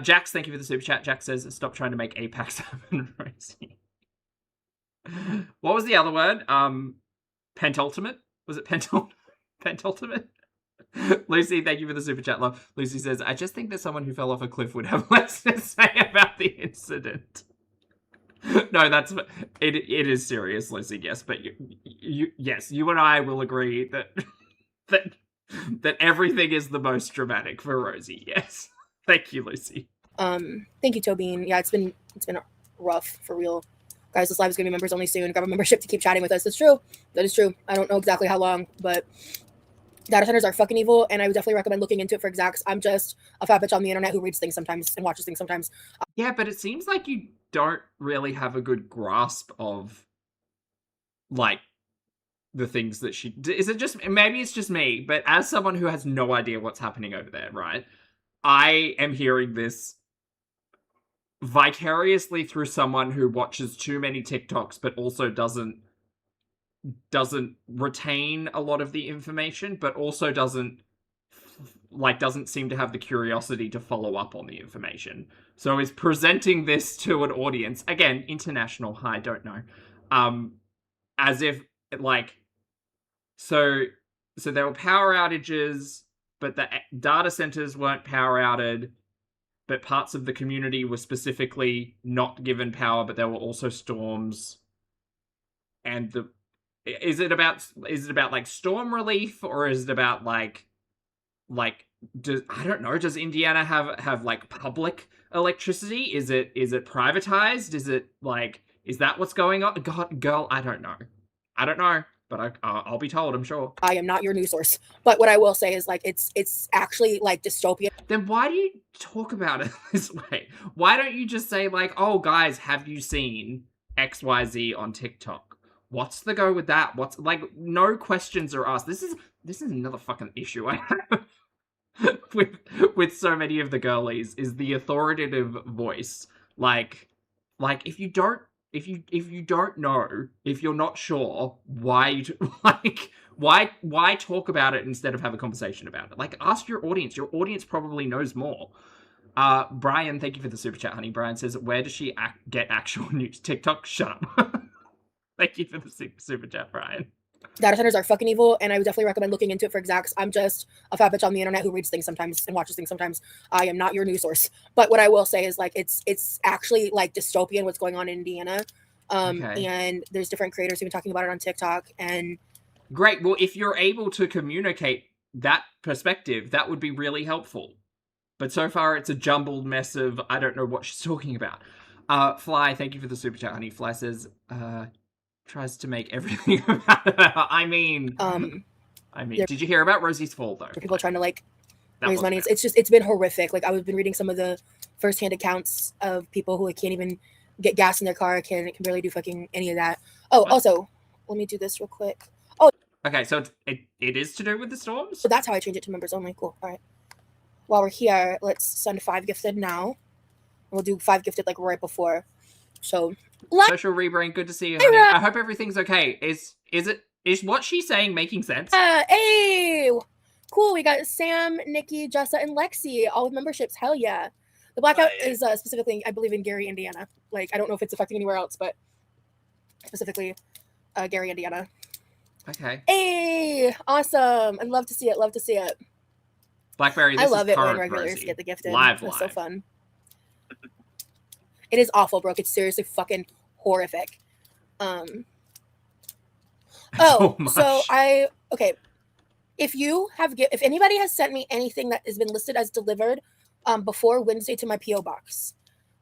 Jax, thank you for the super chat. Jax says, stop trying to make Apex happen, Rosie. What was the other word? Pentultimate? Was it Pentultimate? Lucy, thank you for the super chat, love. Lucy says, I just think that someone who fell off a cliff would have less to say about the incident. No, that's it. It is serious, Lucy. Yes, but yes, you and I will agree that that that everything is the most dramatic for Rosie. Yes, thank you, Lucy. Thank you, Tobin. Yeah, it's been rough for real. Guys, this live is gonna be members only soon. Grab a membership to keep chatting with us. That's true. That is true. I don't know exactly how long, but data centers are fucking evil, and I would definitely recommend looking into it for exacts. I'm just a fat bitch on the internet who reads things sometimes and watches things sometimes. Yeah, but it seems like you don't really have a good grasp of, like, the things that she... Is it just... Maybe it's just me, but as someone who has no idea what's happening over there, right? I am hearing this vicariously through someone who watches too many TikToks, but also doesn't retain a lot of the information, but also doesn't seem to have the curiosity to follow up on the information. So is presenting this to an audience, again, international, I don't know, as if, like, so there were power outages, but the data centers weren't power outed, but parts of the community were specifically not given power, but there were also storms. And is it about like storm relief, or is it about like I don't know, does Indiana have like public electricity? Is it privatized? Is it like, is that what's going on? God, girl, I don't know, but I'll be told, I'm sure. I am not your news source, but what I will say is, like, it's actually like dystopian. Then why do you talk about it this way? Why don't you just say, like, oh guys, have you seen XYZ on TikTok? What's the go with that? What's, like, no questions are asked. This is another fucking issue I have with so many of the girlies, is the authoritative voice. Like if you don't know, if you're not sure, why why talk about it instead of have a conversation about it? Like, ask your audience. Your audience probably knows more. Brian, thank you for the super chat, honey. Brian says, where does she get actual news? TikTok? Shut up. Thank you for the super chat, Brian. Data centers are fucking evil, and I would definitely recommend looking into it for exacts. I'm just a fat bitch on the internet who reads things sometimes and watches things sometimes. I am not your news source, but what I will say is, like, it's actually like dystopian what's going on in Indiana. Okay. And there's different creators who've been talking about it on TikTok. And great. Well, if you're able to communicate that perspective, that would be really helpful. But so far, it's a jumbled mess of I don't know what she's talking about. Fly, thank you for the super chat, honey. Fly says, tries to make everything about it. I mean, did you hear about Rosie's fall, though? People trying to, like, raise money. It's been horrific. Like, I've been reading some of the firsthand accounts of people who, like, can't even get gas in their car, can barely do fucking any of that. Oh, also, let me do this real quick. Oh, okay, so it is to do with the storms? So that's how I change it to members only. Cool. All right. While we're here, let's send 5 gifted now. We'll do 5 gifted, like, right before. So, Social Rebrain, good to see you, honey. I hope everything's okay. Is what she's saying making sense? Hey, cool. We got Sam, Nikki, Jessa, and Lexi, all with memberships. Hell yeah. The blackout is specifically, I believe, in Gary, Indiana. Like, I don't know if it's affecting anywhere else, but specifically Gary, Indiana. Okay. Hey, awesome. I'd love to see it. Love to see it. Blackberry, this I love is it when current regulars Rosie. get the gifted. Live. It's so fun. It is awful, Brooke. It's seriously fucking horrific. So okay. If anybody has sent me anything that has been listed as delivered before Wednesday to my PO box,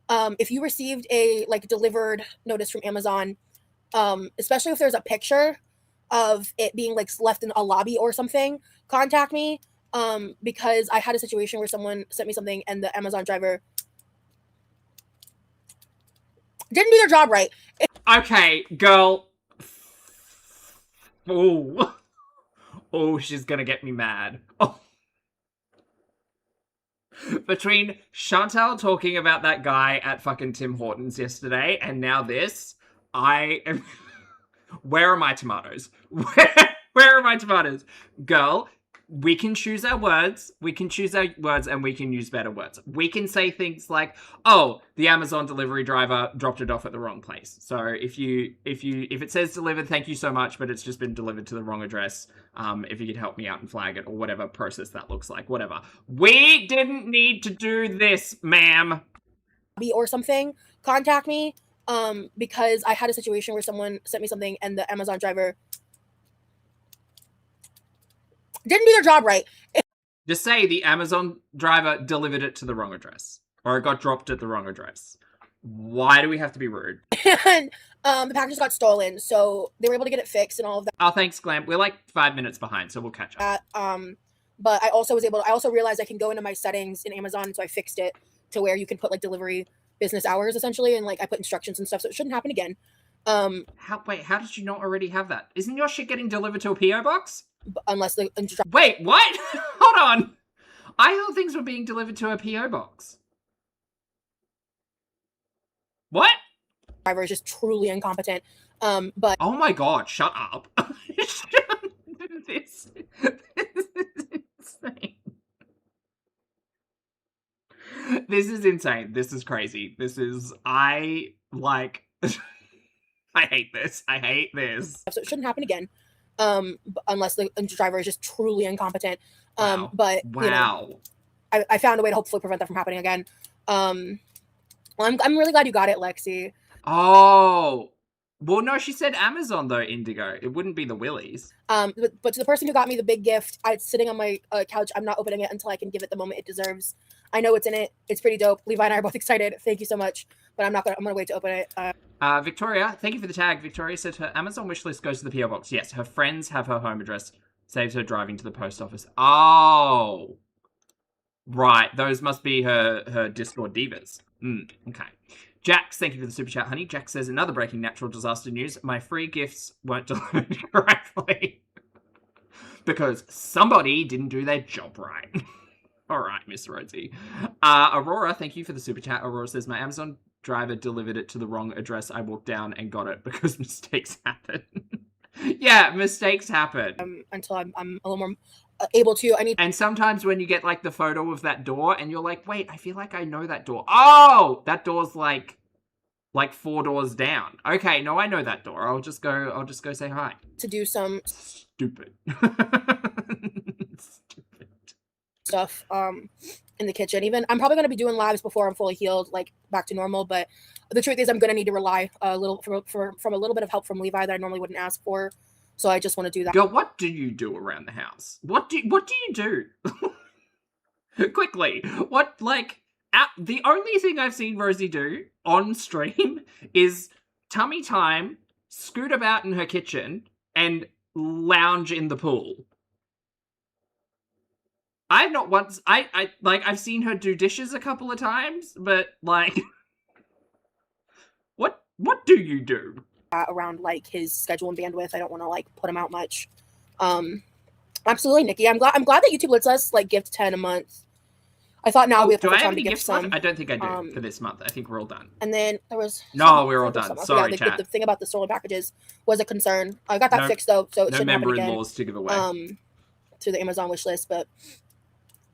if you received a, like, delivered notice from Amazon, especially if there's a picture of it being, like, left in a lobby or something, contact me, because I had a situation where someone sent me something and the Amazon driver didn't do their job right. Okay, girl. Oh, she's gonna get me mad. Oh. Between Chantal talking about that guy at fucking Tim Hortons yesterday and now this, I am... Where are my tomatoes? Where are my tomatoes? Girl, we can choose our words. We can choose our words and we can use better words. We can say things like, oh, the Amazon delivery driver dropped it off at the wrong place. So if it says delivered, thank you so much, but it's just been delivered to the wrong address. If you could help me out and flag it, or whatever process that looks like, whatever. We didn't need to do this, ma'am. Or something, contact me, because I had a situation where someone sent me something and the Amazon driver didn't do their job right. Just say the Amazon driver delivered it to the wrong address, or it got dropped at the wrong address. Why do we have to be rude? And the package got stolen, so they were able to get it fixed and all of that. Oh, thanks, Glam. We're like 5 minutes behind, so we'll catch up. But I also realized I can go into my settings in Amazon, so I fixed it to where you can put like delivery business hours essentially, and like I put instructions and stuff, so it shouldn't happen again. How did you not already have that? Isn't your shit getting delivered to a PO box? Unless the Wait, what? Hold on. I thought things were being delivered to a PO box. What? driver is just truly incompetent. But oh my god, shut up. This is insane. This is insane. This is crazy. I hate this. I hate this. So it shouldn't happen again. Unless the driver is just truly incompetent. Wow. But wow. You know, I found a way to hopefully prevent that from happening again. Well, I'm really glad you got it, Lexi. Oh. Well, no, she said Amazon, though, Indigo. It wouldn't be the Willies. But to the person who got me the big gift, it's sitting on my couch. I'm not opening it until I can give it the moment it deserves. I know it's in it. It's pretty dope. Levi and I are both excited. Thank you so much. But I'm gonna wait to open it. Victoria, thank you for the tag. Victoria said her Amazon wishlist goes to the PO box. Yes, her friends have her home address. Saves her driving to the post office. Oh. Right. Those must be her Discord divas. Okay. Jax, thank you for the super chat, honey. Jax says, another breaking natural disaster news. My free gifts weren't delivered correctly. Because somebody didn't do their job right. All right, Miss Rosie. Aurora, thank you for the super chat. Aurora says, my Amazon driver delivered it to the wrong address. I walked down and got it because mistakes happen. Yeah, mistakes happen. Until I'm a little more able to. And sometimes when you get like the photo of that door and you're like, wait, I feel like I know that door. Oh, that door's like 4 doors down. Okay, no, I know that door. I'll just go say hi. To do some stupid stuff in the kitchen. Even I'm probably gonna be doing lives before I'm fully healed, like back to normal. But the truth is, I'm gonna need to rely a little from a little bit of help from Levi that I normally wouldn't ask for. So I just want to do that. Girl, what do you do around the house? What do you do? Quickly, what the only thing I've seen Rosie do on stream is tummy time, scoot about in her kitchen, and lounge in the pool. I've not once I've seen her do dishes a couple of times, but like what do you do? Around like his schedule and bandwidth. I don't want to like put him out much. Absolutely, Nikki. I'm glad that YouTube lets us like gift 10 a month. I thought now we have time to gift some. I don't think I do for this month. I think we're all done. And then there was we're all done. Sorry, chat. The thing about the stolen packages was a concern. I got that fixed though, so it shouldn't happen again. Member-in-laws to give away. To the Amazon wish list, but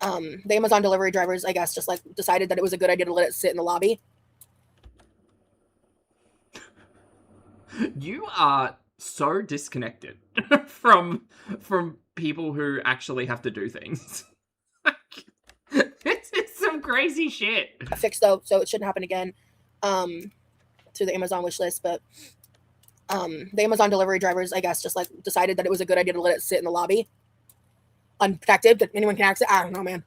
the Amazon delivery drivers, I guess, just like decided that it was a good idea to let it sit in the lobby. You are so disconnected from people who actually have to do things. This is some crazy shit. Fixed though, so it shouldn't happen again. To the Amazon wish list, but the Amazon delivery drivers, I guess, just like decided that it was a good idea to let it sit in the lobby, unprotected, that anyone can access. I don't know, man.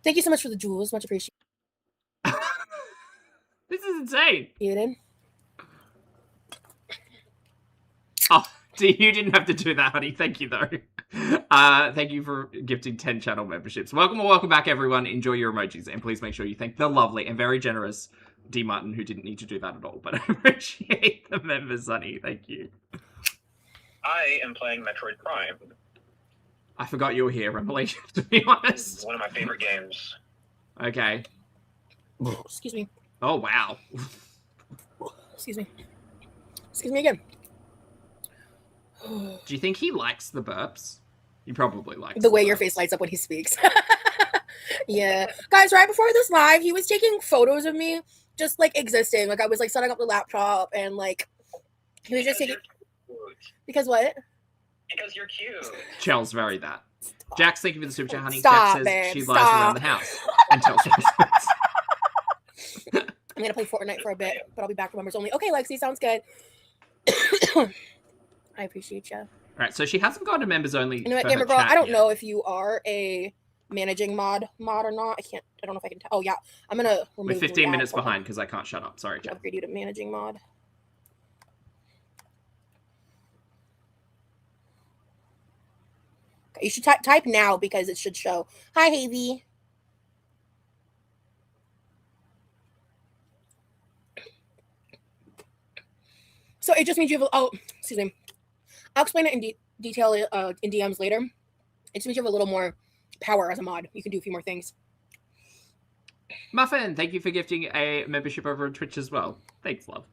Thank you so much for the jewels, much appreciated. This is insane. You did? Oh, you didn't have to do that, honey. Thank you, though. Thank you for gifting 10 channel memberships. Welcome back, everyone. Enjoy your emojis, and please make sure you thank the lovely and very generous D. Martin, who didn't need to do that at all, but I appreciate the members, honey. Thank you. I am playing Metroid Prime. I forgot you were here, Emily, to be honest. One of my favorite games. Okay. Excuse me. Oh, wow. Excuse me. Excuse me again. Do you think he likes the burps? He probably likes the way your face lights up when he speaks. Yeah. Guys, right before this live, he was taking photos of me just like existing. Like I was like setting up the laptop and like he was just taking because what? Because you're cute. Chell's very that. Jax, thank you for the super chat, honey. Stop, Jax says babe, she lies around the house and tells us. I'm gonna play Fortnite for a bit, but I'll be back for members only. Okay, Lexi, sounds good. I appreciate you. All right, so she hasn't gone to members only. You know what, for Gamer her Girl? chat I don't yet. know if you are a managing mod or not. I don't know if I can tell. Oh yeah, I'm gonna remove. We're 15 minutes Hold on. behind because I can't shut up. Sorry, chat. Upgrade you to managing mod. Okay, you should type now because it should show. Hi, Havy. So it just means you have. Oh, excuse me. I'll explain it in detail in DMs later. It just means you have a little more power as a mod. You can do a few more things. Muffin, thank you for gifting a membership over on Twitch as well. Thanks, love.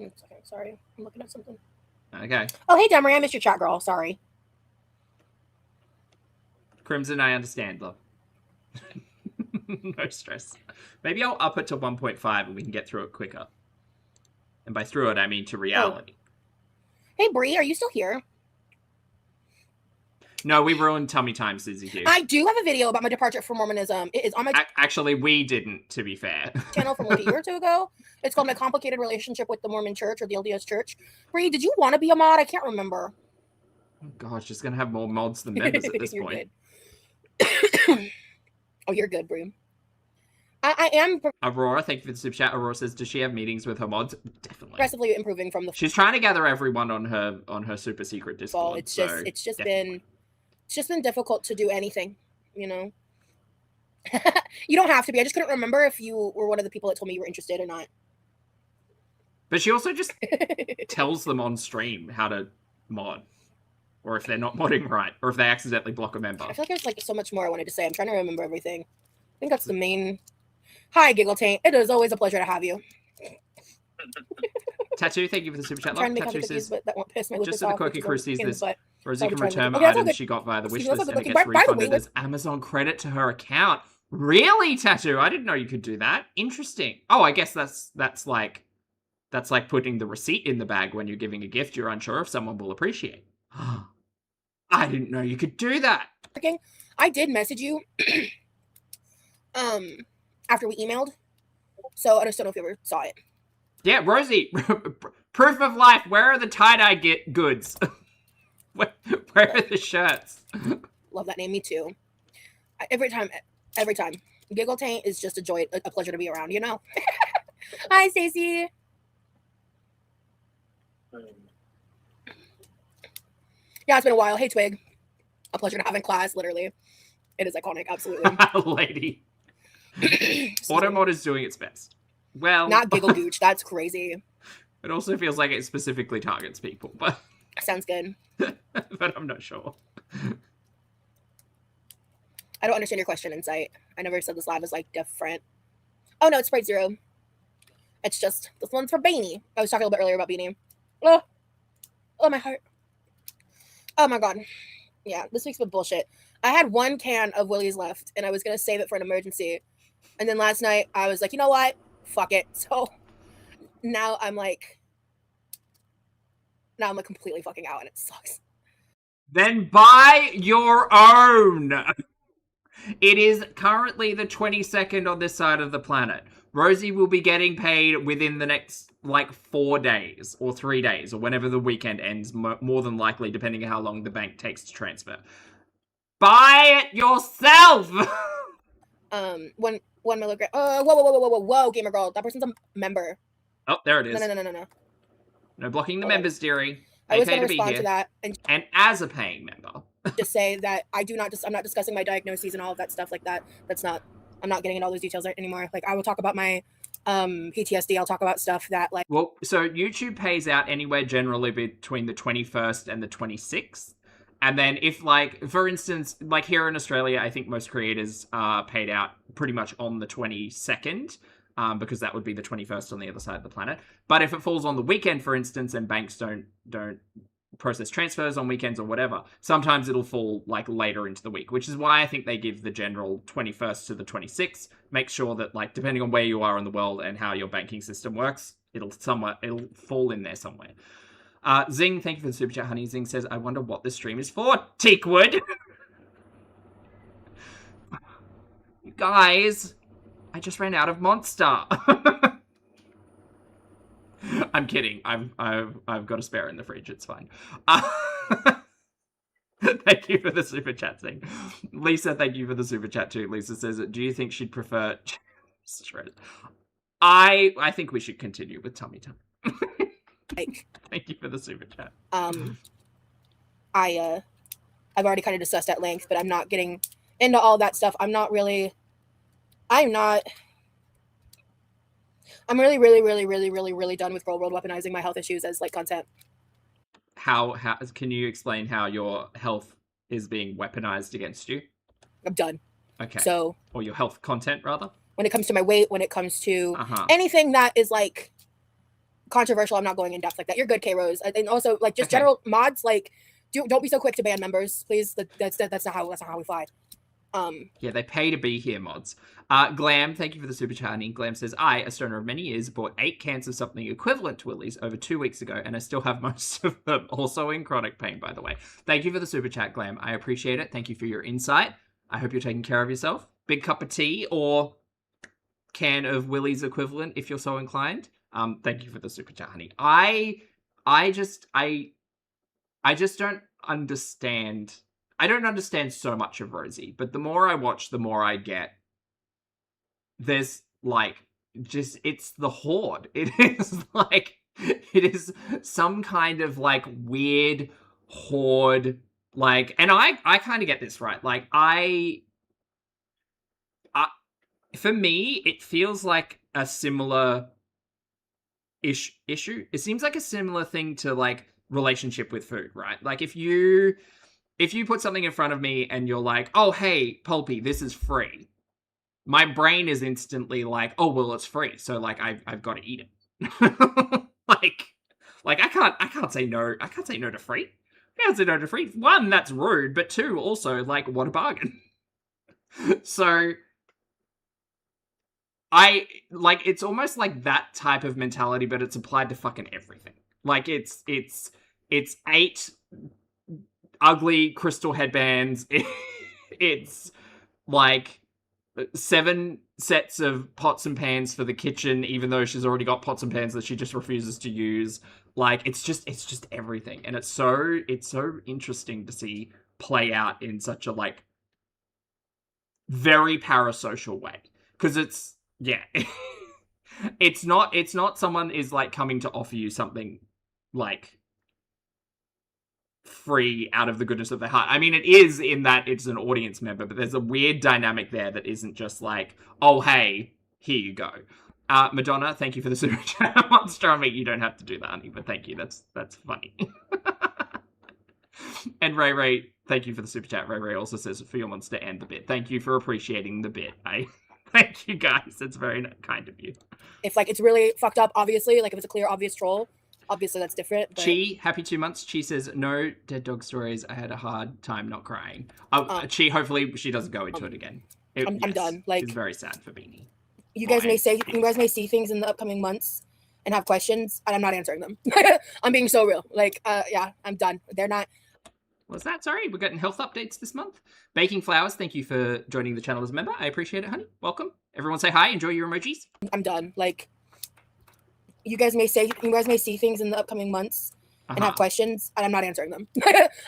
Okay, sorry, I'm looking at something. Okay. Oh, hey, Demery, I missed your chat, girl. Sorry. Crimson, I understand, love. No stress. Maybe I'll up it to 1.5 and we can get through it quicker. And by through it, I mean to reality. Oh. Hey, Bree, are you still here? No, we ruined tummy time, Susie Q. I do have a video about my departure from Mormonism. It is on my Actually, we didn't, to be fair. channel from like a year or two ago. It's called My Complicated Relationship with the Mormon Church or the LDS Church. Bree, did you want to be a mod? I can't remember. Oh, gosh, just gonna have more mods than members at this You're point. Good. Oh, you're good, Bree. I am Aurora, thank you for the super chat. Aurora says, does she have meetings with her mods? Definitely. progressively improving from the She's trying to gather everyone on her super secret Discord. fall. It's just been difficult to do anything, you know. You don't have to be. I just couldn't remember if you were one of the people that told me you were interested or not. But she also just tells them on stream how to mod. Or if they're not modding right. Or if they accidentally block a member. I feel like there's like so much more I wanted to say. I'm trying to remember everything. I think that's the main. Hi, Giggle Taint. It is always a pleasure to have you. Tattoo, thank you for the super chat. I'm trying to make Tattoo cookies, says, but that won't piss my just so the off, quirky which is crew a sees pain in this, the butt. Rosie I'll can be trying to return make- Okay, that's all items good. she got via the wish Excuse me, list and it that's gets all good. By the way, refunded as Amazon credit to her account. Really, Tattoo? I didn't know you could do that. Interesting. Oh, I guess that's like putting the receipt in the bag when you're giving a gift you're unsure if someone will appreciate. I didn't know you could do that. I did message you after we emailed, so I just don't know if you ever saw it. Yeah, Rosie, proof of life. Where are the tie-dye goods? Where are the shirts? Love that name. Me too. Every time. Giggle Taint is just a joy, a pleasure to be around, you know? Hi, Stacey. Yeah, it's been a while. Hey, Twig. A pleasure to have in class, literally. It is iconic, absolutely. Lady. Automod is doing its best. Well, Not Giggle Gooch. That's crazy. It also feels like it specifically targets people, but Sounds good. but I'm not sure. I don't understand your question, Insight. I never said this live is like different. Oh no, it's Sprite Zero. It's just this one's for Beanie. I was talking a little bit earlier about Beanie. Oh, my heart. Oh my god. Yeah, this week's been bullshit. I had one can of Willie's left, and I was gonna save it for an emergency. And then last night I was like, you know what? Fuck it. So now I'm like completely fucking out, and it sucks. Then buy your own. It is currently the 22nd on this side of the planet. Rosie will be getting paid within the next, 4 days or 3 days or whenever the weekend ends, more than likely, depending on how long the bank takes to transfer. Buy it yourself! 1 milligram. Whoa, Gamer Girl. That person's a member. Oh, there it is. No. No blocking the Okay. members, dearie. I They was pay going to to be respond here. to that and And as a paying member. just say that I'm not discussing my diagnoses and all of that stuff like that. I'm not getting into all those details anymore. Like, I will talk about my PTSD. I'll talk about stuff that Well, so YouTube pays out anywhere generally between the 21st and the 26th. And then if, for instance, here in Australia, I think most creators are paid out pretty much on the 22nd. Because that would be the 21st on the other side of the planet. But if it falls on the weekend, for instance, and banks don't process transfers on weekends or whatever, sometimes it'll fall later into the week, which is why I think they give the general 21st to the 26th. Make sure that depending on where you are in the world and how your banking system works, it'll fall in there somewhere. Zing, thank you for the super chat, honey. Zing says, I wonder what this stream is for. Teakwood. Guys, I just ran out of Monster. I'm kidding. I've got a spare in the fridge. It's fine. Thank you for the super chat, Zing. Lisa, thank you for the super chat too. Lisa says, do you think she'd prefer shredded? I think we should continue with tummy time. Like, thank you for the super chat. I've already kind of discussed at length, but I'm not getting into all that stuff. I'm really, really done with Girl World weaponizing my health issues as like content. How can you explain how your health is being weaponized against you? I'm done. Okay. So, or your health content rather? When it comes to my weight, when it comes to anything that is like controversial, I'm not going in depth like that. You're good, K-Rose. And also like just general mods, like don't be so quick to ban members, please. That's not how we fly. Yeah, they pay to be here, mods. Glam, thank you for the super chat. Glam says, I, a stoner of many years, bought 8 cans of something equivalent to Willie's over 2 weeks ago, and I still have most of them, also in chronic pain, by the way. Thank you for the super chat, Glam. I appreciate it. Thank you for your insight. I hope you're taking care of yourself. Big cup of tea or can of Willie's equivalent, if you're so inclined. Thank you for the super chat, honey. I just don't understand. I don't understand so much of Rosie, but the more I watch, the more I get. There's like, just, it's the Horde. It is some kind of like weird Horde, like, and I kind of get this, right? Like, for me, it feels like a similar issue. It seems like a similar thing to like relationship with food, right? Like if you put something in front of me and you're like, oh, hey, Pulpy, this is free. My brain is instantly like, oh, well, it's free. So like, I've got to eat it. like I can't say no. I can't say no to free. I can't say no to free. 1, that's rude. But 2, also like, what a bargain. So it's almost like that type of mentality, but it's applied to fucking everything. Like it's 8 ugly crystal headbands. It's like 7 sets of pots and pans for the kitchen, even though she's already got pots and pans that she just refuses to use. Like it's just everything, and it's so interesting to see play out in such a like very parasocial way, because it's it's not someone is like coming to offer you something like free out of the goodness of their heart. I mean, it is in that it's an audience member, but there's a weird dynamic there that isn't just like, oh, hey, here you go. Madonna, thank you for the super chat. Monster on me, you don't have to do that, honey, but thank you. That's funny. And Ray, thank you for the super chat. Ray also says, for your monster and the bit. Thank you for appreciating the bit. Thank you, guys. It's very kind of you. If like it's really fucked up, obviously, like if it's a clear, obvious troll, obviously that's different. But... Chi, happy 2 months. Chi says, no dead dog stories. I had a hard time not crying. Chi, hopefully she doesn't go into it again. I'm done. Like, it's very sad for Beanie. You guys may see things in the upcoming months and have questions, and I'm not answering them. I'm being so real. Like, yeah, I'm done. They're not. What's that? Sorry, we're getting health updates this month. Baking Flowers, thank you for joining the channel as a member. I appreciate it, honey. Welcome. Everyone say hi. Enjoy your emojis. I'm done. Like, you guys may see things in the upcoming months and have questions, and I'm not answering them.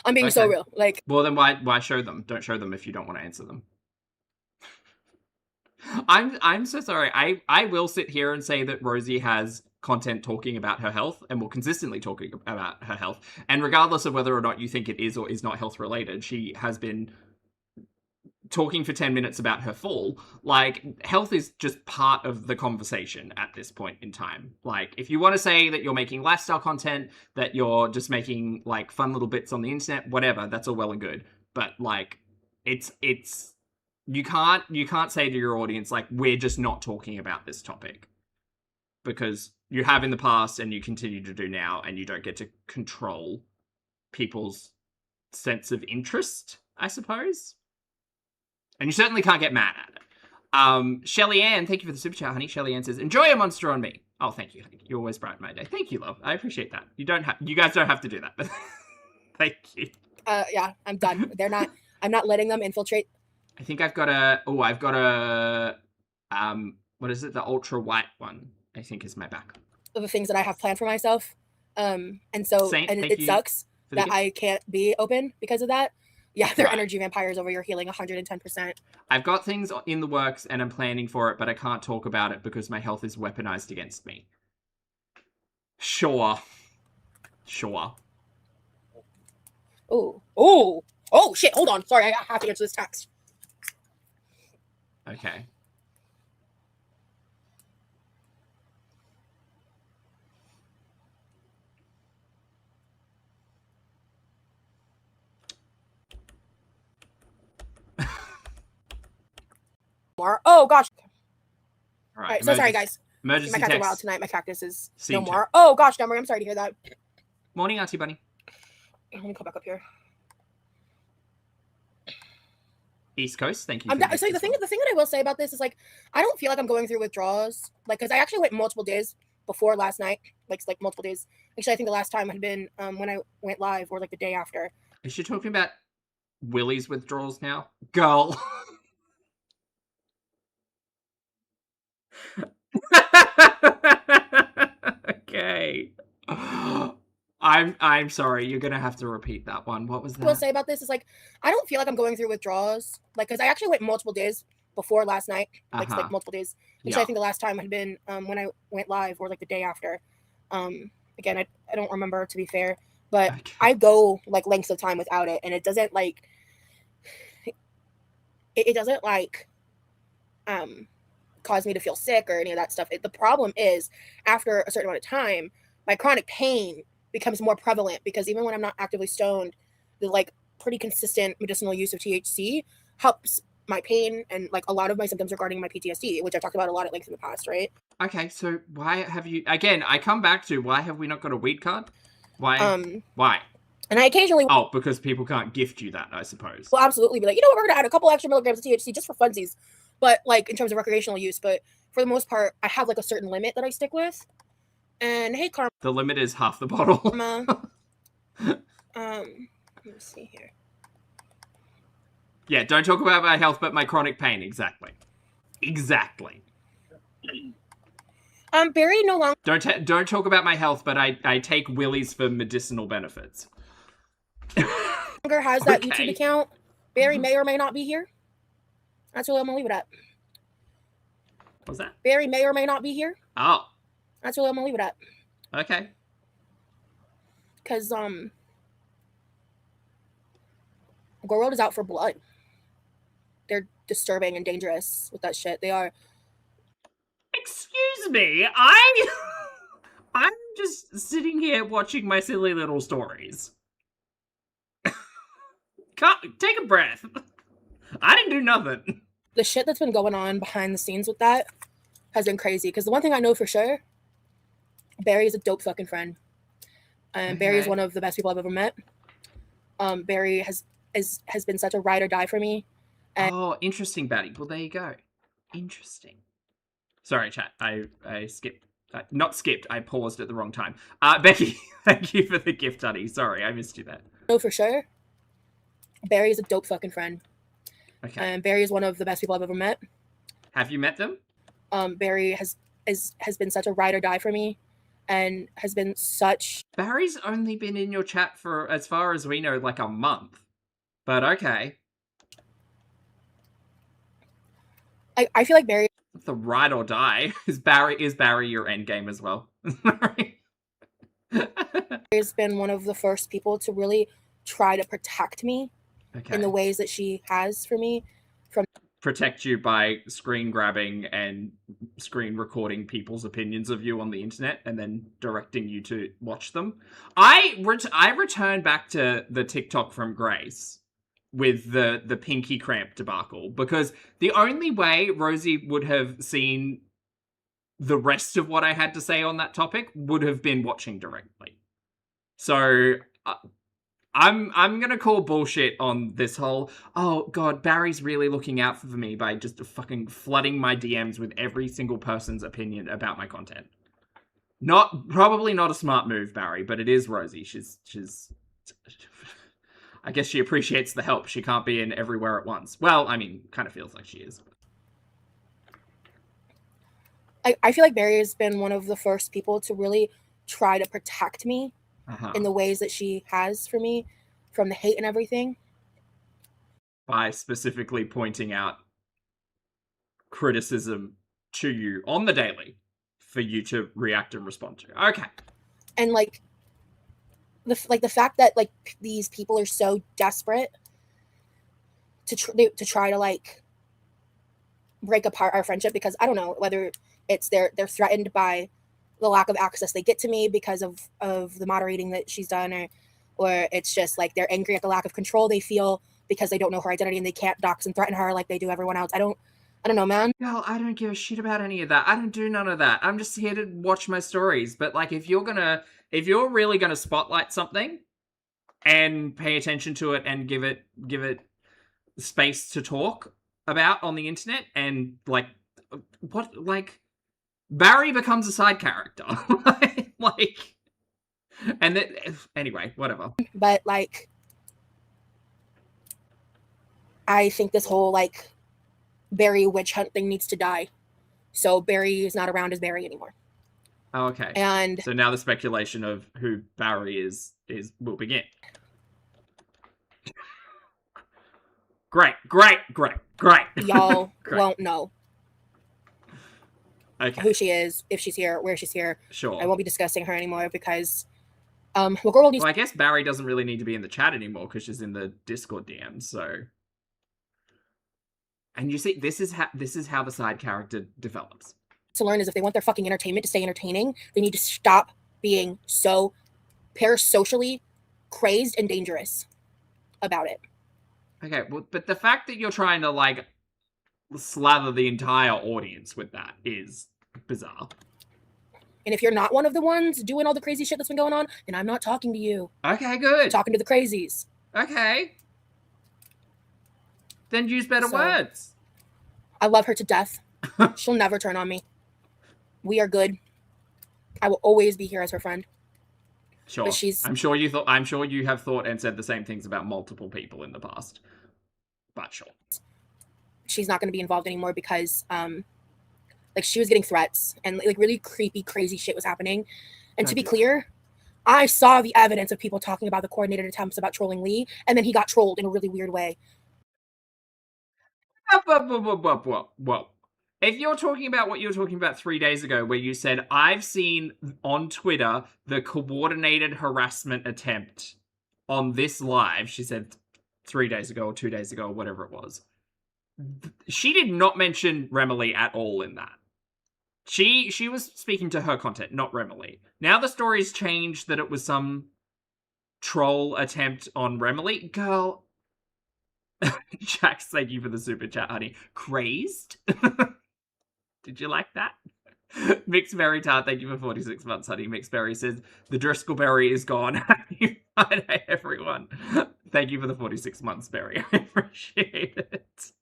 I'm being so real. Like, well, then why show them? Don't show them if you don't want to answer them. I'm so sorry. I will sit here and say that Rosie has content talking about her health and will consistently talking about her health. And regardless of whether or not you think it is or is not health related, she has been talking for 10 minutes about her fall. Like, health is just part of the conversation at this point in time. Like, if you want to say that you're making lifestyle content, that you're just making like fun little bits on the internet, whatever, that's all well and good. But like, it's you can't say to your audience, like, we're just not talking about this topic. Because you have in the past and you continue to do now, and you don't get to control people's sense of interest, I suppose. And you certainly can't get mad at it. Shelly Ann, thank you for the super chat, honey. Shelly Ann says, enjoy a monster on me. Oh, thank you. You always brighten my day. Thank you, love. I appreciate that. You guys don't have to do that. But thank you. Yeah, I'm done. I'm not letting them infiltrate. I think I've got what is it? The ultra white one, I think, is my back. The things that I have planned for myself. And so, Saint, and thank it you sucks for the that gift. I can't be open because of that. Yeah, they're Right. energy vampires over here healing 110%. I've got things in the works and I'm planning for it, but I can't talk about it because my health is weaponized against me. Sure. Oh, shit, hold on. Sorry, I have to answer this text. Okay. More. Oh, gosh. All All right, so sorry, guys. Emergency My cats are text. wild tonight. My cactus is Scene no check. more. Oh, gosh, Demery, I'm sorry to hear that. Morning, Auntie Bunny. Let me come back up here. East Coast, thank you. So for the thing that I will say about this is, like, I don't feel like I'm going through withdrawals, like, because I actually went multiple days before last night, like multiple days. Actually, I think the last time had been when I went live, or like the day after. Is she talking about Willie's withdrawals now? Girl. Okay. I'm sorry. You're gonna have to repeat that one. What was that? What I will say about this is, like, I don't feel like I'm going through withdrawals, like, because I actually went multiple days before last night, like multiple days. Actually, I think the last time had been when I went live, or like the day after. Again, I don't remember, to be fair, but Okay. I go like lengths of time without it, and it doesn't like it doesn't like cause me to feel sick or any of that stuff. The problem is, after a certain amount of time, my chronic pain becomes more prevalent, because even when I'm not actively stoned, the like pretty consistent medicinal use of THC helps my pain and like a lot of my symptoms regarding my PTSD, which I've talked about a lot at length in the past, right? Okay, so why have you... Again, I come back to, why have we not got a weed card? Why? Why? And I occasionally... Oh, because people can't gift you that, I suppose. Well, absolutely. Be like, you know what, we're going to add a couple extra milligrams of THC just for funsies. But, like, in terms of recreational use. But for the most part, I have, like, a certain limit that I stick with. And, hey, Karma. The limit is half the bottle. Let me see here. Yeah, don't talk about my health, but my chronic pain. Exactly. Barry no longer... Don't talk about my health, but I take willies for medicinal benefits. has that YouTube account. Barry may or may not be here. That's what I'm gonna leave it at. What's that? Barry may or may not be here. Oh. That's what I'm gonna leave it at. Okay. Because World is out for blood. They're disturbing and dangerous with that shit. They are. Excuse me, I'm just sitting here watching my silly little stories. Take a breath. I didn't do nothing. The shit that's been going on behind the scenes with that has been crazy. Because the one thing I know for sure, Barry is a dope fucking friend. And Barry is one of the best people I've ever met. Barry has been such a ride or die for me. And oh, interesting, Batty. Well, there you go. Interesting. Sorry, chat. I skipped. Not skipped. I paused at the wrong time. Becky, thank you for the gift, honey. Sorry, I missed you there. No, for sure. Barry is a dope fucking friend. Okay. And Barry is one of the best people I've ever met. Have you met them? Barry has been such a ride or die for me, and has been such... Barry's only been in your chat for, as far as we know, like a month. But okay. I feel like Barry... The ride or die. Is Barry your endgame as well? has been one of the first people to really try to protect me in the ways that she has for me. Protect you by screen grabbing and screen recording people's opinions of you on the internet and then directing you to watch them. I returned back to the TikTok from Grace with the pinky cramp debacle, because the only way Rosie would have seen the rest of what I had to say on that topic would have been watching directly. So I'm gonna call bullshit on this whole, oh god, Barry's really looking out for me by just fucking flooding my DMs with every single person's opinion about my content. Probably not a smart move, Barry, but it is Rosie. She's I guess she appreciates the help. She can't be in everywhere at once. Well, I mean, kind of feels like she is. I feel like Barry has been one of the first people to really try to protect me in the ways that she has for me from the hate and everything. By specifically pointing out criticism to you on the daily for you to react and respond to. Okay. And like the fact that like these people are so desperate to try to like break apart our friendship, because I don't know whether it's they're threatened by the lack of access they get to me because of the moderating that she's done, or it's just like they're angry at the lack of control they feel because they don't know her identity and they can't dox and threaten her like they do everyone else. I don't know, man. Girl, I don't give a shit about any of that. I don't do none of that. I'm just here to watch my stories. But like, if you're really gonna spotlight something and pay attention to it and give it space to talk about on the internet, and like, what, like, Barry becomes a side character. Like, and then, anyway, whatever. But like, I think this whole like Barry witch hunt thing needs to die. So Barry is not around as Barry anymore. Oh, okay. And so now the speculation of who Barry is will begin. Great. Y'all Great. won't know Okay. who she is, if she's here, where she's here. Sure. I won't be discussing her anymore because girl needs. Well, I guess Barry doesn't really need to be in the chat anymore because she's in the Discord DM. So, and you see, this is how the side character develops. To learn is if they want their fucking entertainment to stay entertaining, they need to stop being so parasocially crazed and dangerous about it. Okay, well, but the fact that you're trying to like slather the entire audience with that is bizarre. And if you're not one of the ones doing all the crazy shit that's been going on, then I'm not talking to you. Okay, good. I'm talking to the crazies. Okay. Then use better words. I love her to death. She'll never turn on me. We are good. I will always be here as her friend. Sure. But I'm sure you have thought and said the same things about multiple people in the past. But sure. She's not going to be involved anymore because like she was getting threats and like really creepy, crazy shit was happening. And to be clear, I saw the evidence of people talking about the coordinated attempts about trolling Lee, and then he got trolled in a really weird way. Whoa. If you're talking about what you were talking about 3 days ago, where you said, I've seen on Twitter the coordinated harassment attempt on this live, she said 3 days ago or 2 days ago or whatever it was. She did not mention Remily at all in that. She was speaking to her content, not Remily. Now the story's changed that it was some troll attempt on Remily. Girl. Jax, thank you for the super chat, honey. Crazed? Did you like that? Mixed Berry Tart, thank you for 46 months, honey. Mixed Berry says, the Driscollberry is gone. Happy Friday, everyone. Thank you for the 46 months, Berry. I appreciate it.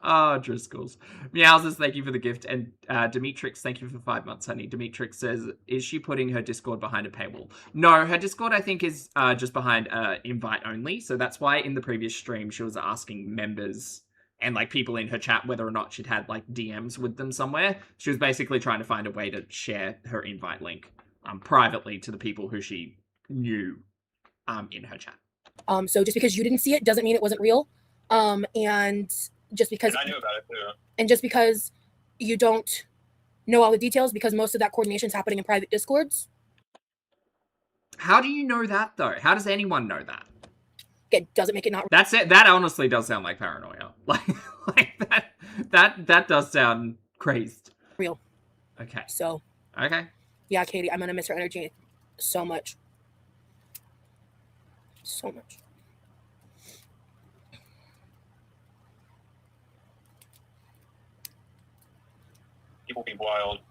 Oh, Driscolls. Meowsers, thank you for the gift. And Demetrix, thank you for 5 months, honey. Demetrix says, is she putting her Discord behind a paywall? No, her Discord, I think, is just behind invite only. So that's why in the previous stream, she was asking members and like people in her chat whether or not she'd had like DMs with them somewhere. She was basically trying to find a way to share her invite link privately to the people who she knew in her chat. So just because you didn't see it doesn't mean it wasn't real. And just because I knew about it too. And just because you don't know all the details, because most of that coordination is happening in private Discords. How do you know that though? How does anyone know that? It doesn't make it not. That's it. That honestly does sound like paranoia. Like that does sound crazed. Real. Okay. So. Okay. Yeah, Katie, I'm gonna miss her energy so much. So much. People be wild.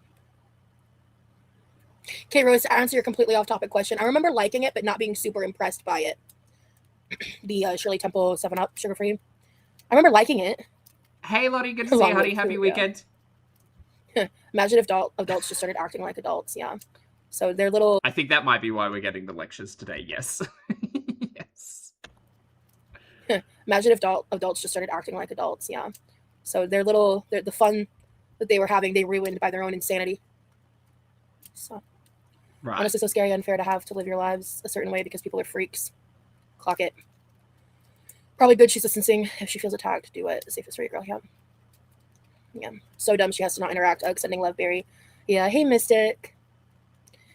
Okay, Rose, to answer your completely off-topic question, I remember liking it, but not being super impressed by it. The Shirley Temple 7-Up sugar-free. I remember liking it. Hey, Lottie, good to see you, honey. Happy weekend. Imagine if adults just started acting like adults. Yeah. So they're little. I think that might be why we're getting the lectures today. Yes. Yes. Imagine if adults just started acting like adults. Yeah. So they're the fun that they were having, they ruined by their own insanity. So Right. honestly, so scary, unfair to have to live your lives a certain way because people are freaks. Clock it. Probably good she's distancing. If she feels attacked, do it. Safest for your girl. Yeah. Yeah. So dumb she has to not interact. Sending love, Barry. Yeah. Hey, Mystic.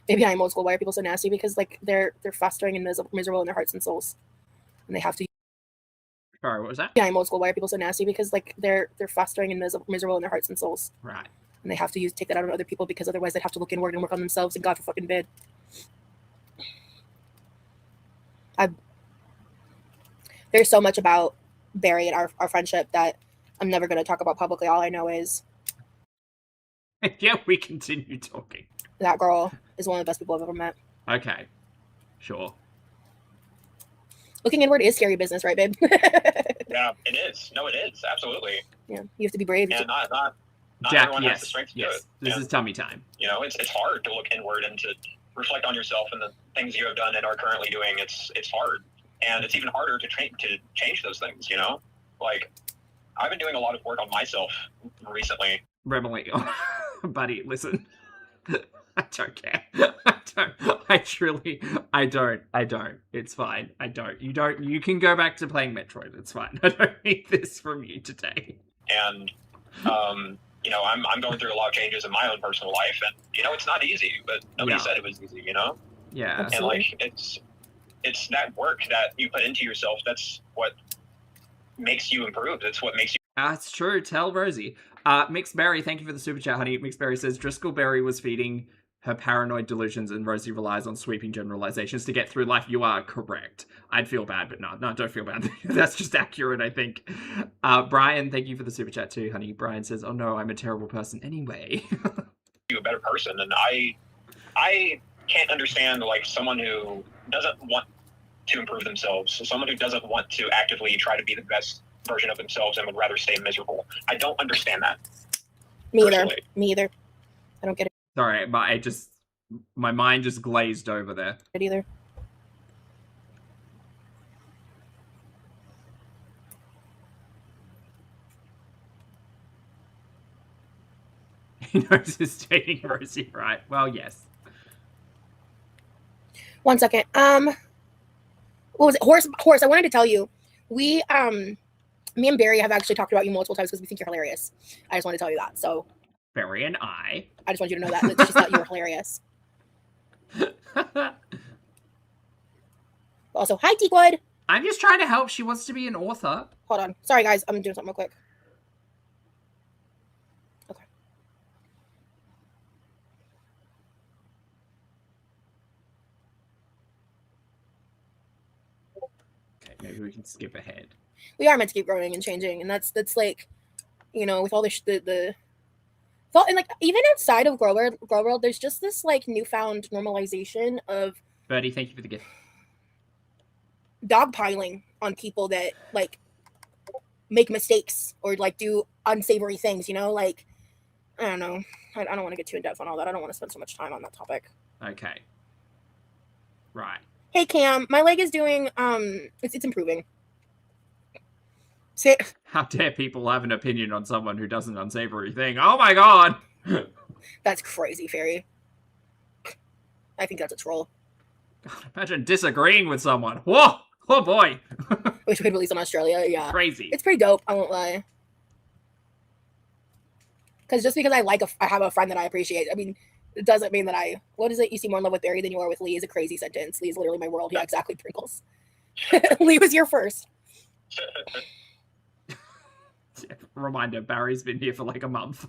Maybe I'm old school. Why are people so nasty? Because like they're festering and miserable in their hearts and souls, and they have to. Sorry, what was that? Yeah, I'm old school. Why are people so nasty? Because like they're festering and miserable in their hearts and souls. Right. And they have to take that out on other people because otherwise they'd have to look inward and work on themselves. And God for fucking bid. There's so much about Barry and our friendship that I'm never going to talk about publicly. All I know is Yeah, we continue talking. that girl is one of the best people I've ever met. Okay. Sure. Looking inward is scary business, right, babe? Yeah, it is. No, it is. Absolutely. Yeah, you have to be brave. And not Jack, everyone has yes. the strength to do Yes. it. This And, is tummy time. you know, it's hard to look inward and to reflect on yourself and the things you have done and are currently doing. It's hard. And it's even harder to change those things, you know? Like, I've been doing a lot of work on myself recently. Remily, buddy, listen. I don't care. I don't. It's fine. I don't. You can go back to playing Metroid. It's fine. I don't need this from you today. And, you know, I'm going through a lot of changes in my own personal life. And, you know, it's not easy, but nobody said it was easy, you know? Yeah. Absolutely. And, like, it's that work that you put into yourself. That's what makes you improve. That's what makes you. That's true. Tell Rosie. Mixed Berry, thank you for the super chat, honey. Mixed Berry says Driscoll Berry was feeding her paranoid delusions and Rosie relies on sweeping generalizations to get through life. You are correct. I'd feel bad, but no, don't feel bad. That's just accurate, I think. Brian, thank you for the super chat too, honey. Brian says, oh no, I'm a terrible person anyway. You a better person. And I can't understand, like, someone who doesn't want to improve themselves. So someone who doesn't want to actively try to be the best version of themselves and would rather stay miserable. I don't understand that. Me either. Personally. Me either. I don't get Sorry, but my mind just glazed over there. it either. He knows he's dating Rosie, right? Well, yes. 1 second. What was it? Horse, I wanted to tell you. Me and Barry have actually talked about you multiple times because we think you're hilarious. I just want to tell you that. So Barry and I. I just want you to know that she thought you were hilarious. Also, hi, Teakwood. I'm just trying to help. She wants to be an author. Hold on. Sorry, guys. I'm doing something real quick. Okay. Okay, maybe we can skip ahead. We are meant to keep growing and changing, and that's like, you know, with all the thought, and like even outside of Grow World, there's just this like newfound normalization of Birdie, thank you for the gift. dogpiling on people that like make mistakes or like do unsavory things, you know, like I don't know. I don't want to get too in depth on all that. I don't want to spend so much time on that topic. Okay. Right. Hey Cam, my leg is doing it's improving. How dare people have an opinion on someone who does an unsavory thing? Oh my god! That's crazy, Fairy. I think that's a troll. God, imagine disagreeing with someone. Whoa! Oh boy! Wish we could release on Australia. Yeah, Crazy. it's pretty dope. I won't lie. Because just because I have a friend that I appreciate, I mean, it doesn't mean that what is it? You see more in love with Barry than you are with Lee is a crazy sentence. Lee is literally my world. Yeah, exactly, Pringles. Lee was your first. Reminder, Barry's been here for like a month.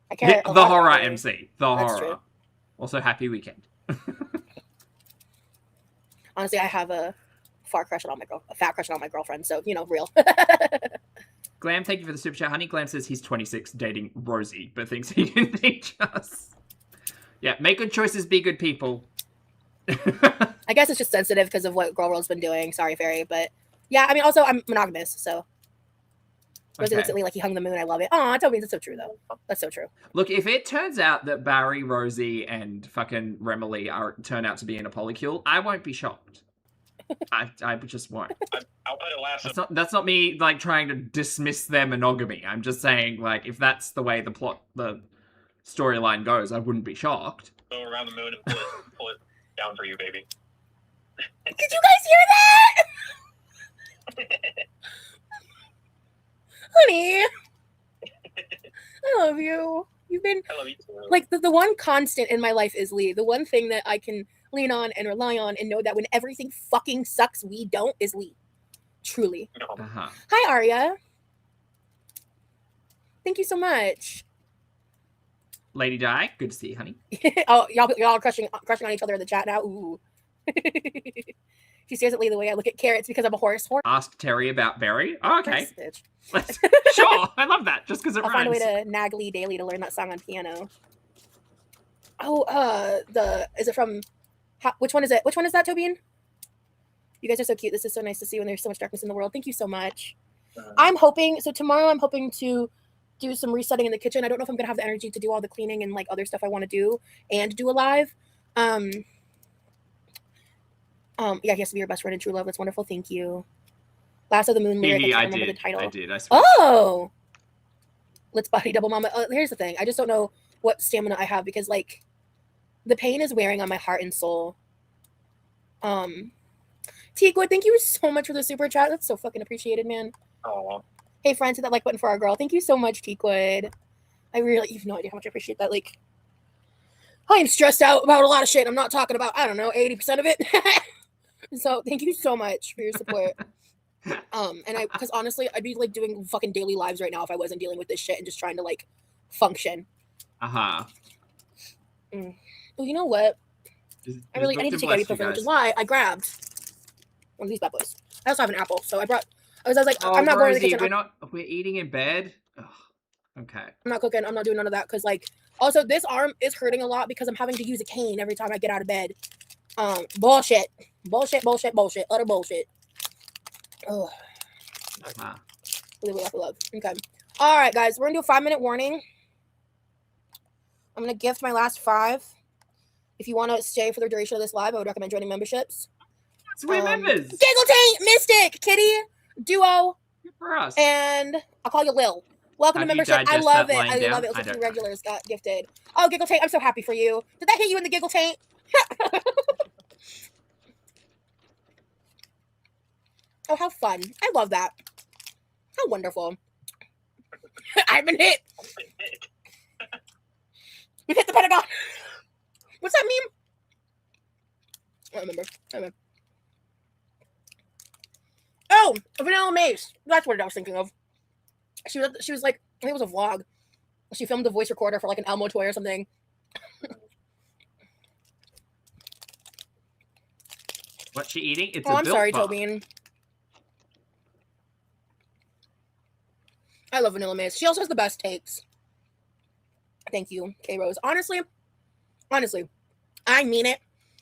I care. Yeah, the horror MC. The That's horror. true. Also, happy weekend. Honestly, I have a fat crush on my girlfriend. So, you know, real. Glam, thank you for the super chat. Honey Glam says he's 26 dating Rosie, but thinks he can teach us. Yeah, make good choices, be good people. I guess it's just sensitive because of what Girl World's been doing. Sorry, Fairy. But yeah, I mean, also, I'm monogamous. So Rosie looks Okay. at me like he hung the moon. I love it. Aw, Toby, that's so true though. That's so true. Look, if it turns out that Barry, Rosie, and fucking Remily turn out to be in a polycule, I won't be shocked. I just won't. I'll put it last. That's not me like trying to dismiss their monogamy. I'm just saying, like, if that's the way the storyline goes, I wouldn't be shocked. Go around the moon and pull it down for you, baby. Did you guys hear that? Honey, I love you. You've been I love you too. like the one constant in my life is Lee. The one thing that I can lean on and rely on and know that when everything fucking sucks, we don't is Lee. Truly. No. Uh-huh. Hi, Arya. Thank you so much. Lady Di, good to see you, honey. Oh, y'all are crushing on each other in the chat now. Ooh. She stares at Lee the way I look at carrots because I'm a horse. Ask Terry about Barry. Oh, okay. Bitch. Sure, I love that. Just because it I'll rhymes. find a way to nag Lee daily to learn that song on piano. Oh, is it from? Which one is it? Which one is that, Tobin? You guys are so cute. This is so nice to see when there's so much darkness in the world. Thank you so much. I'm hoping tomorrow I'm hoping to do some resetting in the kitchen. I don't know if I'm gonna have the energy to do all the cleaning and like other stuff I want to do and do a live. Yeah, he has to be your best friend in true love. That's wonderful. Thank you. Last of the Moon lyric. I can't remember the title. I did. I swear. Oh, let's body double mama. Here's the thing. I just don't know what stamina I have because like the pain is wearing on my heart and soul. Teakwood, thank you so much for the super chat. That's so fucking appreciated, man. Oh, Hey, friends, hit that like button for our girl. Thank you so much, Teakwood. I really, you have no idea how much I appreciate that. Like, I am stressed out about a lot of shit. I'm not talking about, I don't know, 80% of it. So thank you so much for your support. And because honestly, I'd be like doing fucking daily lives right now if I wasn't dealing with this shit and just trying to like function. Uh-huh. Well, you know what? I need to take ibuprofen, which is why I grabbed one of these bad boys. I also have an apple, so I was like, Oh, I'm not going to the Rosie, kitchen. we're eating in bed? Ugh. Okay. I'm not cooking. I'm not doing none of that because like also this arm is hurting a lot because I'm having to use a cane every time I get out of bed. Bullshit. Utter bullshit. Oh. Uh-huh. Love. Okay. All right, guys. We're gonna do a 5-minute warning. I'm gonna gift my last 5. If you want to stay for the duration of this live, I would recommend joining memberships. Sweet members. Giggle Taint, Mystic, Kitty, Duo, Good for us. and I'll call you Lil. Welcome to Have you membership. I digest love that it. lying I down? love it. It I was like 2 don't. regulars got gifted. Oh, Giggle Taint, I'm so happy for you. Did that hit you in the Giggle Taint? Oh, how fun. I love that. How wonderful. I've been hit. We hit the Pentagon. What's that meme? I remember. Oh, Vanilla Mace. That's what I was thinking of. She was like, I think it was a vlog. She filmed a voice recorder for like an Elmo toy or something. What's she eating? It's Oh, a I'm Built sorry, Bar. Tobin. I love Vanilla Mace. She also has the best takes. Thank you, K-Rose. Honestly, I mean it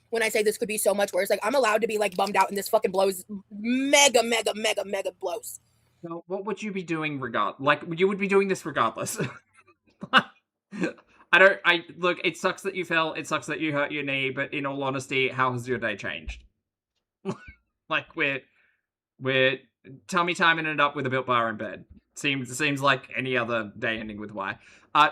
when I say this could be so much worse. Like, I'm allowed to be, like, bummed out and this fucking blows mega blows. So what would you be doing you would be doing this regardless. Look, it sucks that you fell, it sucks that you hurt your knee, but in all honesty, how has your day changed? Like, we're tummy timing it up with a Built Bar in bed. Seems like any other day ending with Y.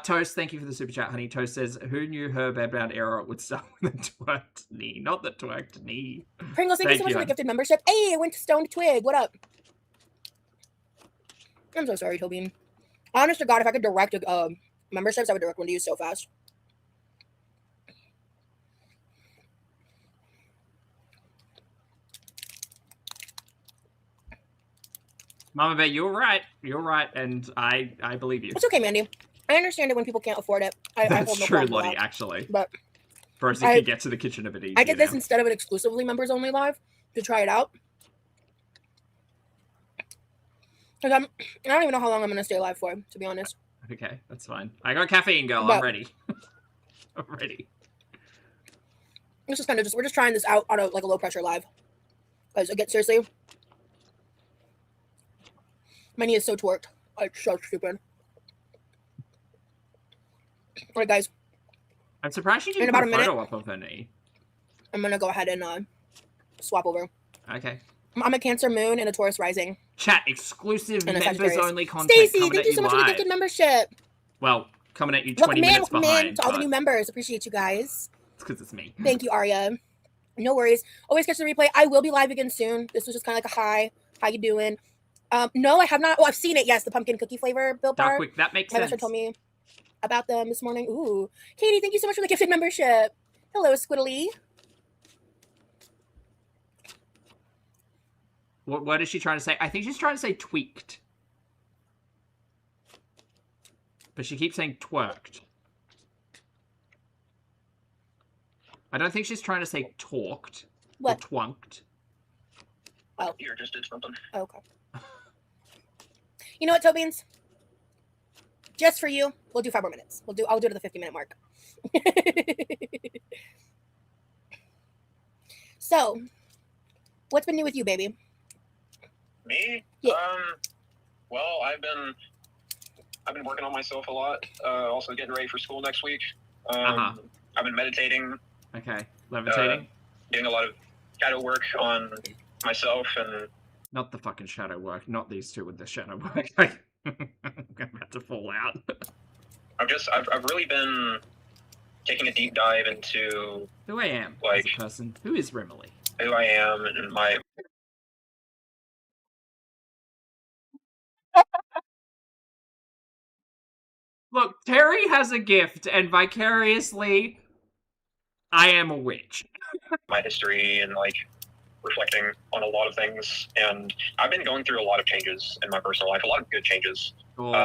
Toast, thank you for the super chat, honey. Toast says, who knew her bedbound era would start with a twerked knee? Not the twerked knee. Pringles, thank you so much for the gifted membership. Hey, I went to Stoned Twig. What up? I'm so sorry, Tobin. Honest to God, if I could direct memberships, I would direct one to you so fast. Mama Bear, you're right, and I believe you. It's okay, Mandy. I understand it when people can't afford it. I That's hold no true, problem with Lottie, that. actually. But for us, you can get to the kitchen a bit easier. I did this instead of an exclusively members only live to try it out. Because I don't even know how long I'm going to stay alive for, to be honest. Okay, that's fine. I got caffeine, girl. I'm ready. I'm ready. This is kind of we're just trying this out on a low pressure live. Because, again, seriously, my knee is so twerked. It's so stupid. All right, guys. I'm surprised she In didn't about put a a minute. photo up of her knee. I'm gonna go ahead and swap over. Okay. I'm a Cancer Moon and a Taurus Rising. Chat, exclusive And a members Sagittarius. only content Stacy, coming thank at you so much for the live. gifted membership. Well, coming at you 20 Welcome in, minutes welcome in behind. to all the but new members. Appreciate you guys. It's because it's me. Thank you, Arya. No worries. Always catch the replay. I will be live again soon. This was just kind of like a hi. How you doing? No, I have not. Oh, I've seen it. Yes, the pumpkin cookie flavor Built Bar. Quick, that makes My sense. best friend told me about them this morning. Ooh, Katie, thank you so much for the gifted membership. Hello, Squiddly. What is she trying to say? I think she's trying to say tweaked. But she keeps saying twerked. I don't think she's trying to say talked. What? Or twonked. Oh. Here, just did something. Okay. You know what, Tobeans? Just for you, we'll do 5 more minutes. I'll do it at the 50-minute mark. So, what's been new with you, baby? Me? Yeah. Well, I've been working on myself a lot. Also getting ready for school next week. I've been meditating. Okay. Levitating? Doing a lot of shadow work on myself and Not the fucking shadow work. Not these two with the shadow work. I'm about to fall out. I've really been taking a deep dive into Who I am like as a person. Who is Rimley? who I am and my Look, Terry has a gift, and vicariously, I am a witch. my history and like reflecting on a lot of things. And I've been going through a lot of changes in my personal life, a lot of good changes. Or,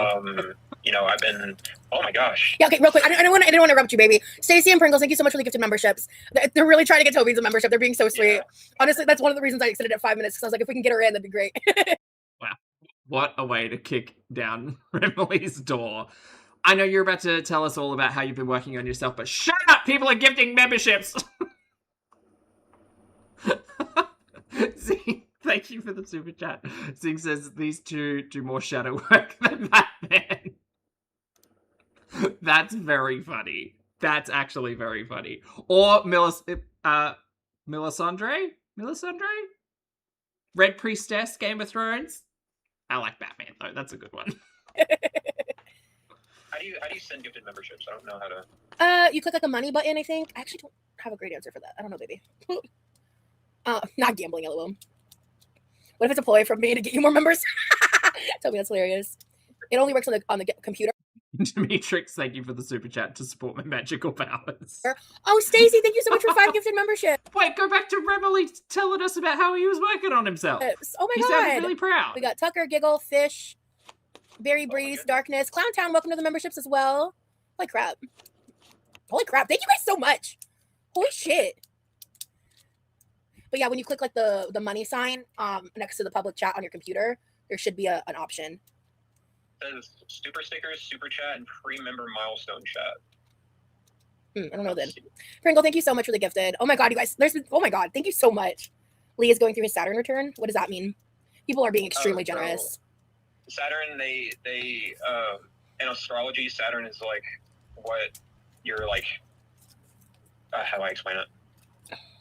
You know, I've been, oh my gosh. Yeah, okay, real quick. I didn't want to interrupt you, baby. Stacey and Pringles, thank you so much for the gifted memberships. They're really trying to get Toby's a membership. They're being so sweet. Yeah. Honestly, that's one of the reasons I extended it 5 minutes, because I was like, if we can get her in, that'd be great. what a way to kick down Rimley's door. I know you're about to tell us all about how you've been working on yourself, but shut up! People are gifting memberships! Zing, thank you for the super chat. Zing says these two do more shadow work than Batman. That's very funny. That's actually very funny. Or Melisandre? Red Priestess, Game of Thrones? I like Batman, though. That's a good one. How do you send gifted memberships? I don't know how to. You click like a money button, I think. I actually don't have a great answer for that. I don't know, baby. Not gambling, LOL. What if it's a ploy from me to get you more members? Tell me that's hilarious. It only works on the computer. Demetrix, thank you for the super chat to support my magical powers. Oh, Stacey, thank you so much for 5 gifted memberships. Wait, go back to Remily telling us about how he was working on himself. Oh my He god. sounded really proud. We got Tucker, Giggle, Fish, Berry Breeze, Darkness, Clowntown, welcome to the memberships as well. Holy crap. Holy crap. Thank you guys so much. Holy shit. But yeah, when you click like the money sign next to the public chat on your computer, there should be an option. It says super stickers, super chat, and free member milestone chat. I don't know then. Pringle, thank you so much for the gifted. Oh my god, you guys. Oh my god, thank you so much. Lee is going through his Saturn return. What does that mean? People are being extremely So, generous. Saturn, they in astrology, Saturn is like what you're like. How do I explain it?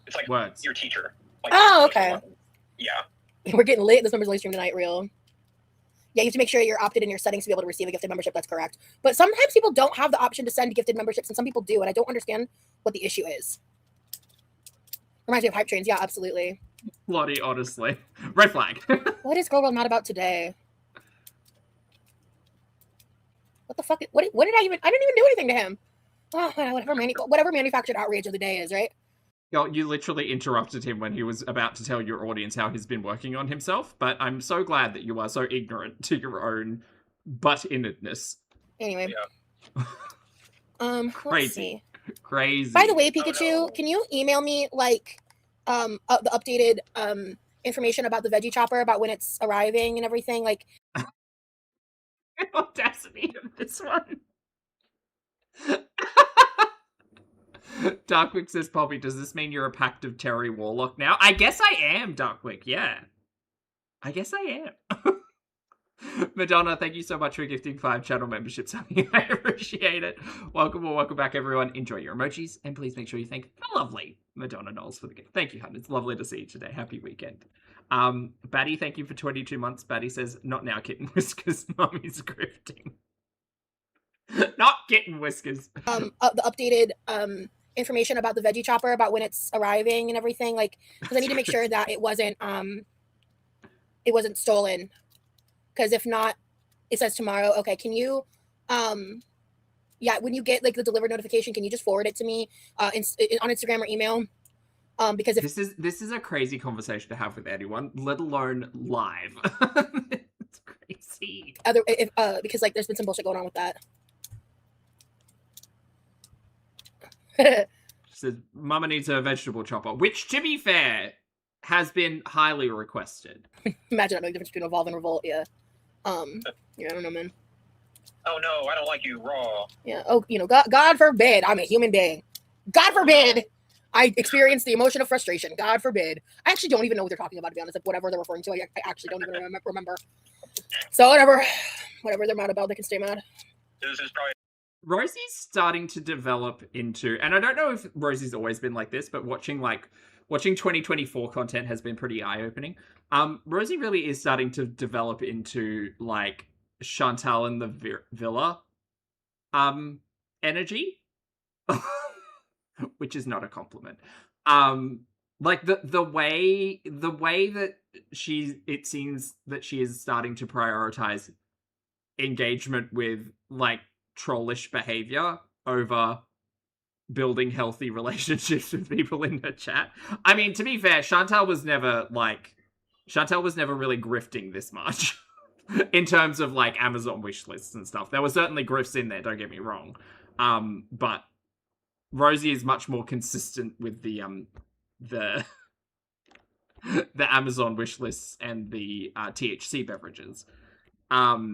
It's like Words. your teacher. Like, Oh, okay. Yeah. We're getting lit. This member's live stream tonight, real. Yeah, you have to make sure you're opted in your settings to be able to receive a gifted membership. That's correct. But sometimes people don't have the option to send gifted memberships, and some people do, and I don't understand what the issue is. Reminds me of hype trains. Yeah, absolutely. Bloody, honestly. Red flag. What is Girl World mad about today? What the fuck? What did I even? I didn't even do anything to him. Oh, whatever manufactured outrage of the day is, right? Yo, you literally interrupted him when he was about to tell your audience how he's been working on himself, but I'm so glad that you are so ignorant to your own butt-innedness. Anyway. Yeah. Let's Crazy. see. Crazy. By the way, Pikachu, no. can you email me like the updated information about the veggie chopper, about when it's arriving and everything? Like, audacity of this one. Darkwick says, Poppy, does this mean you're a pact of Terry Warlock now? I guess I am, Darkwick, yeah. I guess I am. Madonna, thank you so much for gifting 5 channel memberships, honey. I appreciate it. Welcome or welcome back, everyone. Enjoy your emojis, and please make sure you thank the lovely Madonna Knowles for the gift. Thank you, hun. It's lovely to see you today. Happy weekend. Batty, thank you for 22 months. Batty says, not now, kitten whiskers. Mummy's grifting. Not kitten whiskers. The updated information about the veggie chopper, about when it's arriving and everything, like, because I need to make sure that it wasn't stolen, because if not, it says tomorrow. Okay, can you yeah, when you get like the delivered notification, can you just forward it to me on Instagram or email? Because if this is a crazy conversation to have with anyone, let alone live. It's crazy. Because like there's been some bullshit going on with that. She says, Mama needs a vegetable chopper, which, to be fair, has been highly requested. Imagine not knowing the difference between evolve and revolt. Yeah. Yeah, I don't know, man. Oh no, I don't like you raw. Yeah. Oh, you know, God forbid I'm a human being. God forbid I experience the emotion of frustration. God forbid. I actually don't even know what they're talking about, to be honest. Like, whatever they're referring to, I actually don't even remember. So whatever they're mad about, they can stay mad. This is probably Rosie's starting to develop into, and I don't know if Rosie's always been like this, but watching 2024 content has been pretty eye-opening. Rosie really is starting to develop into like Chantal in the Villa energy, which is not a compliment. Like the way that it seems that she is starting to prioritize engagement with like trollish behavior over building healthy relationships with people in her chat. I mean, to be fair, Chantal was never really grifting this much in terms of like Amazon wish lists and stuff. There were certainly grifts in there, don't get me wrong. But Rosie is much more consistent with the Amazon wish lists and the THC beverages. But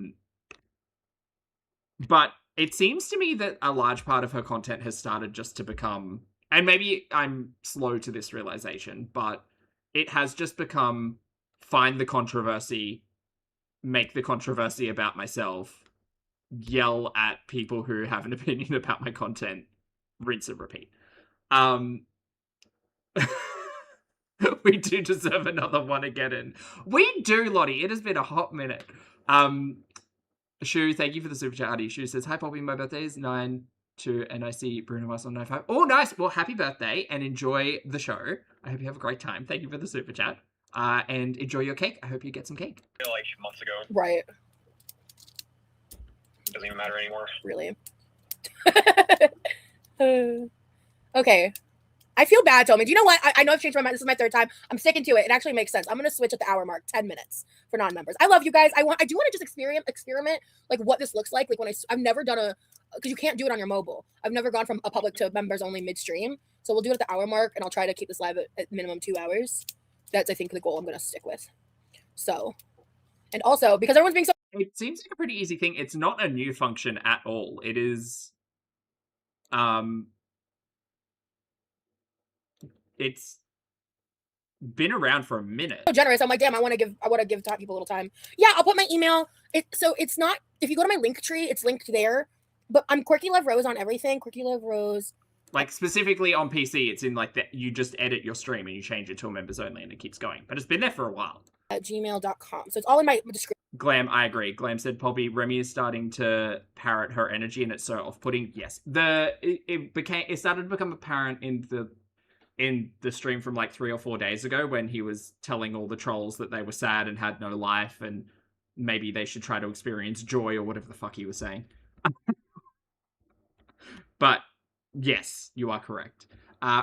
it seems to me that a large part of her content has started just to become, and maybe I'm slow to this realization, but it has just become find the controversy, make the controversy about myself, yell at people who have an opinion about my content, rinse and repeat. We do deserve another one again, and we do, Lottie. It has been a hot minute. Shu, thank you for the super chat, Adi. Shu says, hi, Poppy, my birthday is 9-2, and I see Bruno Mars on 9-5. Oh, nice. Well, happy birthday, and enjoy the show. I hope you have a great time. Thank you for the super chat. And enjoy your cake. I hope you get some cake. like months ago. Right. Doesn't even matter anymore. Really. Okay. I feel bad, Tommy. Do you know what? I know I've changed my mind. This is my 3rd time. I'm sticking to it. It actually makes sense. I'm going to switch at the hour mark, 10 minutes for non-members. I love you guys. I do want to just experiment like what this looks like. Like when I've never done because you can't do it on your mobile. I've never gone from a public to members only midstream. So we'll do it at the hour mark, and I'll try to keep this live at minimum 2 hours. That's, I think, the goal I'm going to stick with. So, and also because everyone's being so. It seems like a pretty easy thing. It's not a new function at all. It is, it's been around for a minute. So generous. I'm like, damn, I want to give people a little time. Yeah, I'll put my email. So it's not, if you go to my link tree, it's linked there. But I'm Quirky Love Rose on everything. Quirky Love Rose. Like specifically on PC, it's in like that you just edit your stream and you change it to a members only and it keeps going. But it's been there for a while. At gmail.com. So it's all in my description. Glam, I agree. Glam said, Poppy, Remy is starting to parrot her energy and it's so off-putting. Yes. It started to become apparent in the stream from like 3 or 4 days ago when he was telling all the trolls that they were sad and had no life and maybe they should try to experience joy or whatever the fuck he was saying. But yes, you are correct.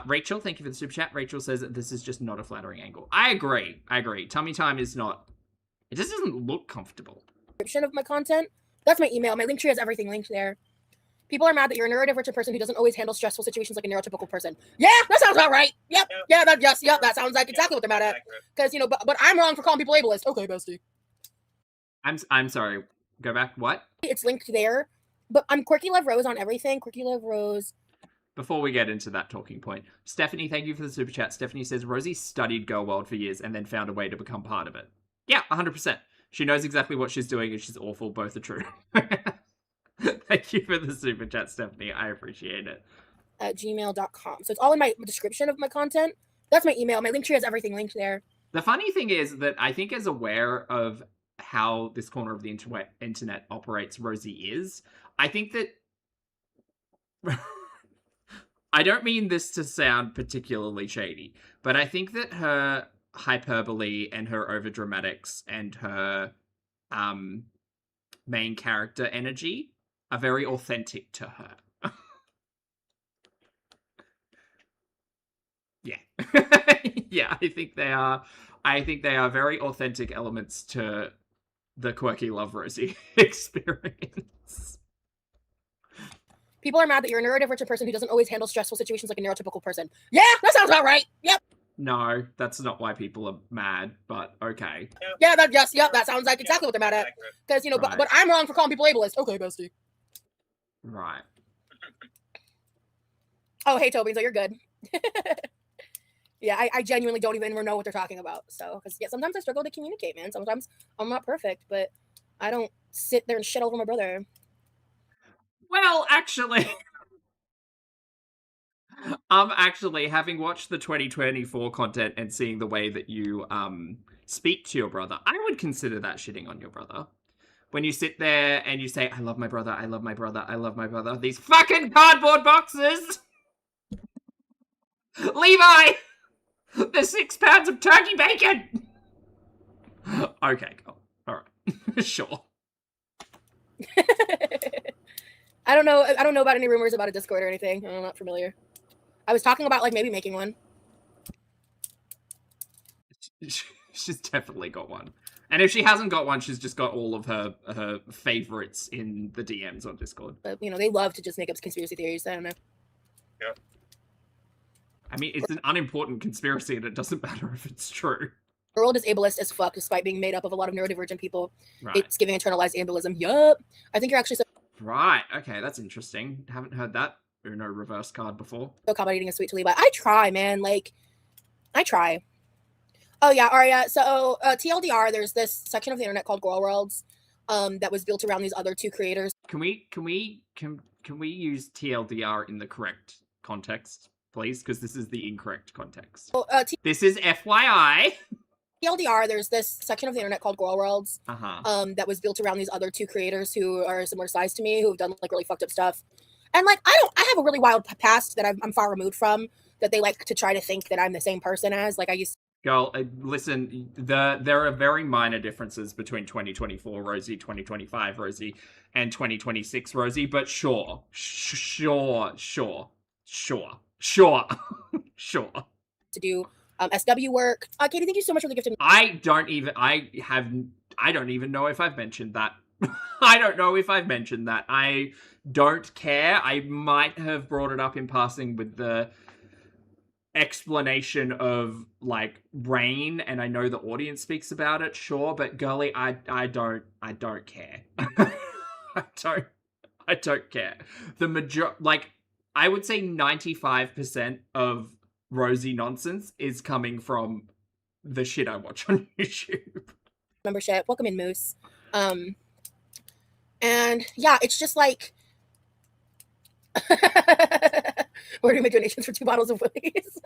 Rachel, thank you for the super chat. Rachel says that this is just not a flattering angle. I agree. Tummy time is not. It just doesn't look comfortable. Description of my content. That's my email. My link tree has everything linked there. People are mad that you're a neurodivergent person who doesn't always handle stressful situations like a neurotypical person. Yeah, that sounds about right. Yep. Yeah, that sounds like exactly what they're mad at. Because but I'm wrong for calling people ableist. Okay, bestie. I'm sorry. Go back. What? It's linked there. But I'm Quirky Love Rose on everything. Quirky Love Rose. Before we get into that talking point, Stephanie, thank you for the super chat. Stephanie says, Rosie studied Girl World for years and then found a way to become part of it. Yeah, 100%. She knows exactly what she's doing and she's awful. Both are true. Thank you for the super chat, Stephanie. I appreciate it. At gmail.com. So it's all in my description of my content. That's my email. My link tree has everything linked there. The funny thing is that I think as aware of how this corner of the internet operates Rosie is, I think that... I don't mean this to sound particularly shady, but I think that her hyperbole and her overdramatics and her main character energy are very authentic to her. Yeah. Yeah, I think they are very authentic elements to the quirky Love Rosie experience. People are mad that you're a neurodivergent person who doesn't always handle stressful situations like a neurotypical person. Yeah, that sounds about right. Yep. No, that's not why people are mad, but okay. Yeah, that sounds like exactly what they're mad at. Because, you know, Right. but I'm wrong for calling people ableist. Okay, bestie. Right. Oh, hey, Toby, so you're good. Yeah, I genuinely don't even know what they're talking about. So, because, yeah, sometimes I struggle to communicate, man. Sometimes I'm not perfect, but I don't sit there and shit over my brother. Well, actually, having watched the 2024 content and seeing the way that you speak to your brother, I would consider that shitting on your brother. When you sit there and you say, I love my brother, I love my brother, I love my brother, these fucking cardboard boxes! Levi! There's 6 pounds of turkey bacon! Okay, cool. Alright. Sure. I don't know about any rumors about a Discord or anything. I'm not familiar. I was talking about, like, maybe making one. She's definitely got one. And if she hasn't got one, she's just got all of her favorites in the DMs on Discord. But, you know, they love to just make up conspiracy theories. I don't know. Yeah. I mean, it's an unimportant conspiracy and it doesn't matter if it's true. The world is ableist as fuck, despite being made up of a lot of neurodivergent people. Right. It's giving internalized ableism. Yup. I think you're actually Right. Okay, that's interesting. Haven't heard that Uno reverse card before. so accommodating and sweet to Levi. I try, man. Like, I try. Oh, yeah, Aria. So, TLDR, there's this section of the internet called Girl Worlds that was built around these other 2 creators. Can we use TLDR in the correct context, please? Because this is the incorrect context. So, This is FYI. TLDR, there's this section of the internet called Girl Worlds Uh-huh. that was built around these other 2 creators who are similar size to me, who've done, like, really fucked up stuff. And, like, I have a really wild past that I'm far removed from, that they like to try to think that I'm the same person as. Like, I used Girl, listen, there are very minor differences between 2024 Rosie, 2025 Rosie, and 2026 Rosie, but sure. Sure. to do SW work. Katie, thank you so much for the gift. I don't even know if I've mentioned that. I don't know if I've mentioned that. I don't care. I might have brought it up in passing with the explanation of, like, rain, and I know the audience speaks about it, sure, but girly, I don't care. I don't care. I would say 95% of Rosie nonsense is coming from the shit I watch on YouTube. Membership. Welcome in, Moose. And yeah, it's just like we're doing my donations for 2 bottles of Willie's.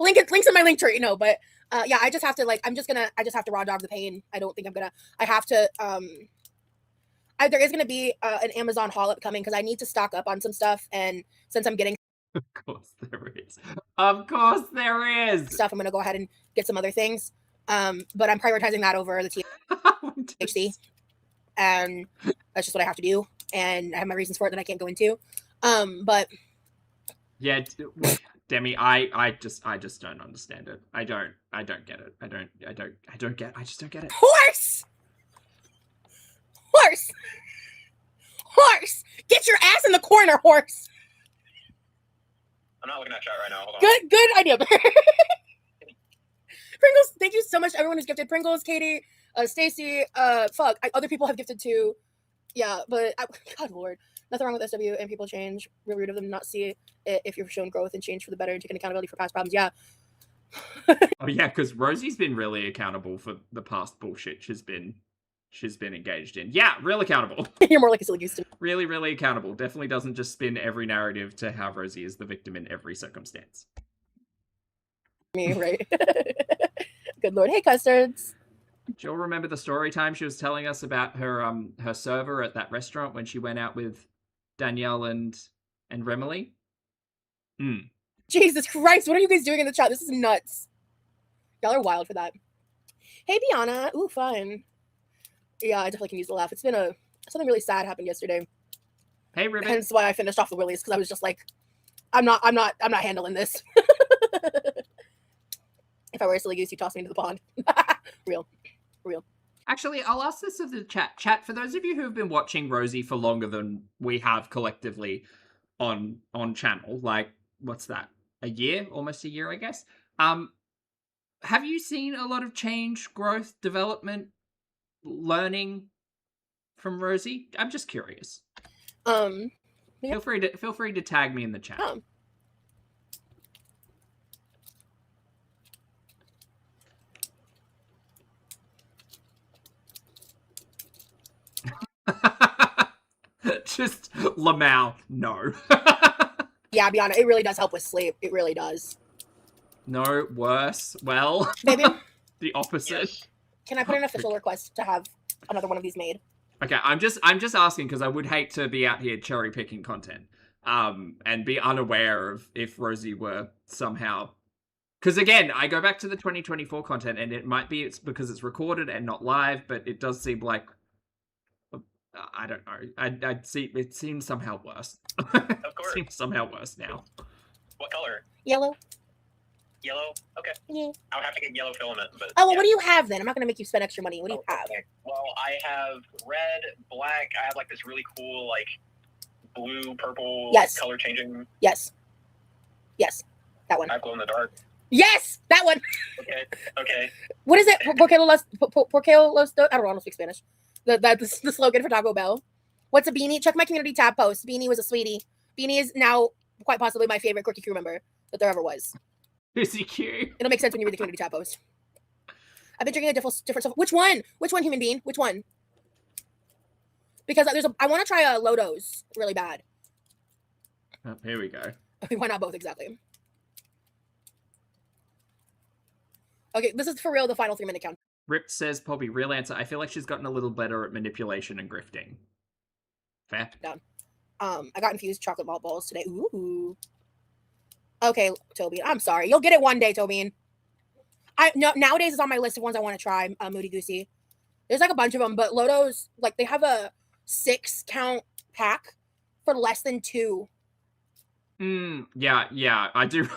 Links in my link tree. No, but yeah, I just have to I just have to raw dog the pain. I don't think I have to there is gonna be an Amazon haul upcoming because I need to stock up on some stuff, and since I'm getting Of course there is. Of course there is. stuff, I'm gonna go ahead and get some other things. But I'm prioritizing that over the THC. And that's just what I have to do, and I have my reasons for it that I can't go into. But yeah, Demi, I just don't understand it. I don't get it. I just don't get it. Horse, get your ass in the corner, horse. I'm not looking at chat right now. Hold on. Good idea. Pringles, thank you so much, everyone who's gifted. Pringles, Katie, Stacy, other people have gifted too. Yeah, but God Lord, nothing wrong with SW, and people change. Real rude of them to not see it if you've shown growth and change for the better and taking accountability for past problems. Yeah, Oh yeah, because Rosie's been really accountable for the past bullshit she's been engaged in. Yeah, real accountable. You're more like a silly goose to Really, really accountable. Definitely doesn't just spin every narrative to how Rosie is the victim in every circumstance. me, right? Good Lord. Hey, custards. Do you all remember the story time she was telling us about her server at that restaurant when she went out with Danielle and Remily? Jesus Christ, what are you guys doing in the chat? This is nuts. Y'all are wild for that. Hey, Biana. Ooh, fun. Yeah, I definitely can use the laugh. It's been something really sad happened yesterday. Hey, Ribbon. Hence why I finished off the Willies, because I was just like, I'm not handling this. If I were a silly goose, you toss me into the pond. Real. Actually, I'll ask this of the chat. Chat, for those of you who have been watching Rosie for longer than we have collectively on channel, like, what's that? A year? Almost a year, I guess. Have you seen a lot of change, growth, development, learning from Rosie? I'm just curious. Yeah. Feel free to tag me in the chat. Just Lamau, no. Yeah, Biana, it really does help with sleep. It really does. No, worse. Well, Baby, the opposite. Yes. can I put an official request to have another one of these made? Okay, I'm just asking because I would hate to be out here cherry picking content, and be unaware of if Rosie were somehow. Because again, I go back to the 2024 content, and it might be it's because it's recorded and not live, but it does seem like I don't know. I'd see it seems somehow worse. Of course. It seems somehow worse now. What color? Yellow. Yellow? Okay. Yeah. I'll have to get yellow filament. But Oh, well, yeah. what do you have then? I'm not going to make you spend extra money. What do you have? Okay. Well, I have red, black. I have like this really cool, like blue, purple, Yes. color changing. Yes. That one. I have glow in the dark. Yes, that one. Okay. What is it? Porque lo los, I don't know. I don't speak Spanish. The slogan for Taco Bell. What's a beanie? Check my community tab post. Beanie was a sweetie. Beanie is now quite possibly my favorite Quirky Crew member that there ever was. Is he cute? It'll make sense when you read the community tab post. I've been drinking a different stuff. Which one? Which one, human being? Which one? Because I want to try a Lodo's really bad. Oh, here we go. Why not both exactly? Okay, this is for real. The final 3-minute count. Ripped says, Poppy, real answer. I feel like she's gotten a little better at manipulation and grifting. Fair. I got infused chocolate malt balls today. Ooh. Okay, Tobin. I'm sorry. You'll get it one day, Tobin. Nowadays it's on my list of ones I want to try. Moody Goosey. There's like a bunch of them, but Lodo's, like, they have a 6-count pack for less than 2. Yeah. I do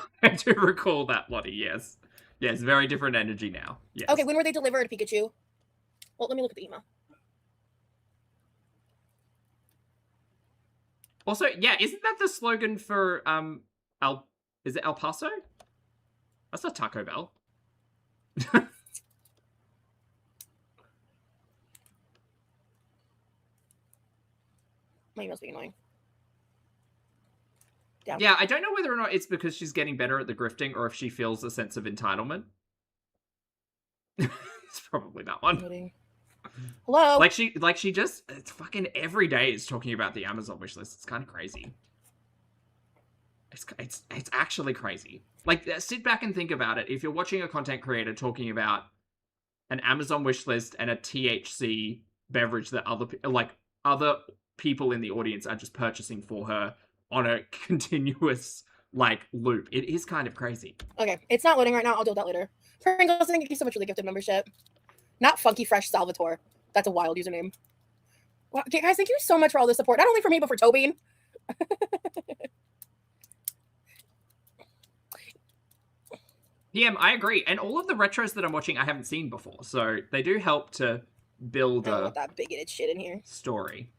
recall that, Lottie, yes. Yes, very different energy now. Yes. Okay, when were they delivered, Pikachu? Well, let me look at the email. Also, yeah, isn't that the slogan for is it El Paso? That's not Taco Bell. My email's being annoying. Yeah, I don't know whether or not it's because she's getting better at the grifting or if she feels a sense of entitlement. It's probably that one. Loading. Hello? Like she just, it's fucking every day is talking about the Amazon wish list. It's kind of crazy. It's actually crazy. Like, sit back and think about it. If you're watching a content creator talking about an Amazon wish list and a THC beverage that other people in the audience are just purchasing for her on a continuous, like, loop. It is kind of crazy. Okay, it's not loading right now. I'll deal with that later. Pringles, thank you so much for the gifted membership. Not Funky Fresh Salvatore. That's a wild username. Well, okay, guys, thank you so much for all the support. Not only for me, but for Tobin. PM, I agree. And all of the retros that I'm watching, I haven't seen before. So they do help to build I don't want that bigoted shit in here. Story.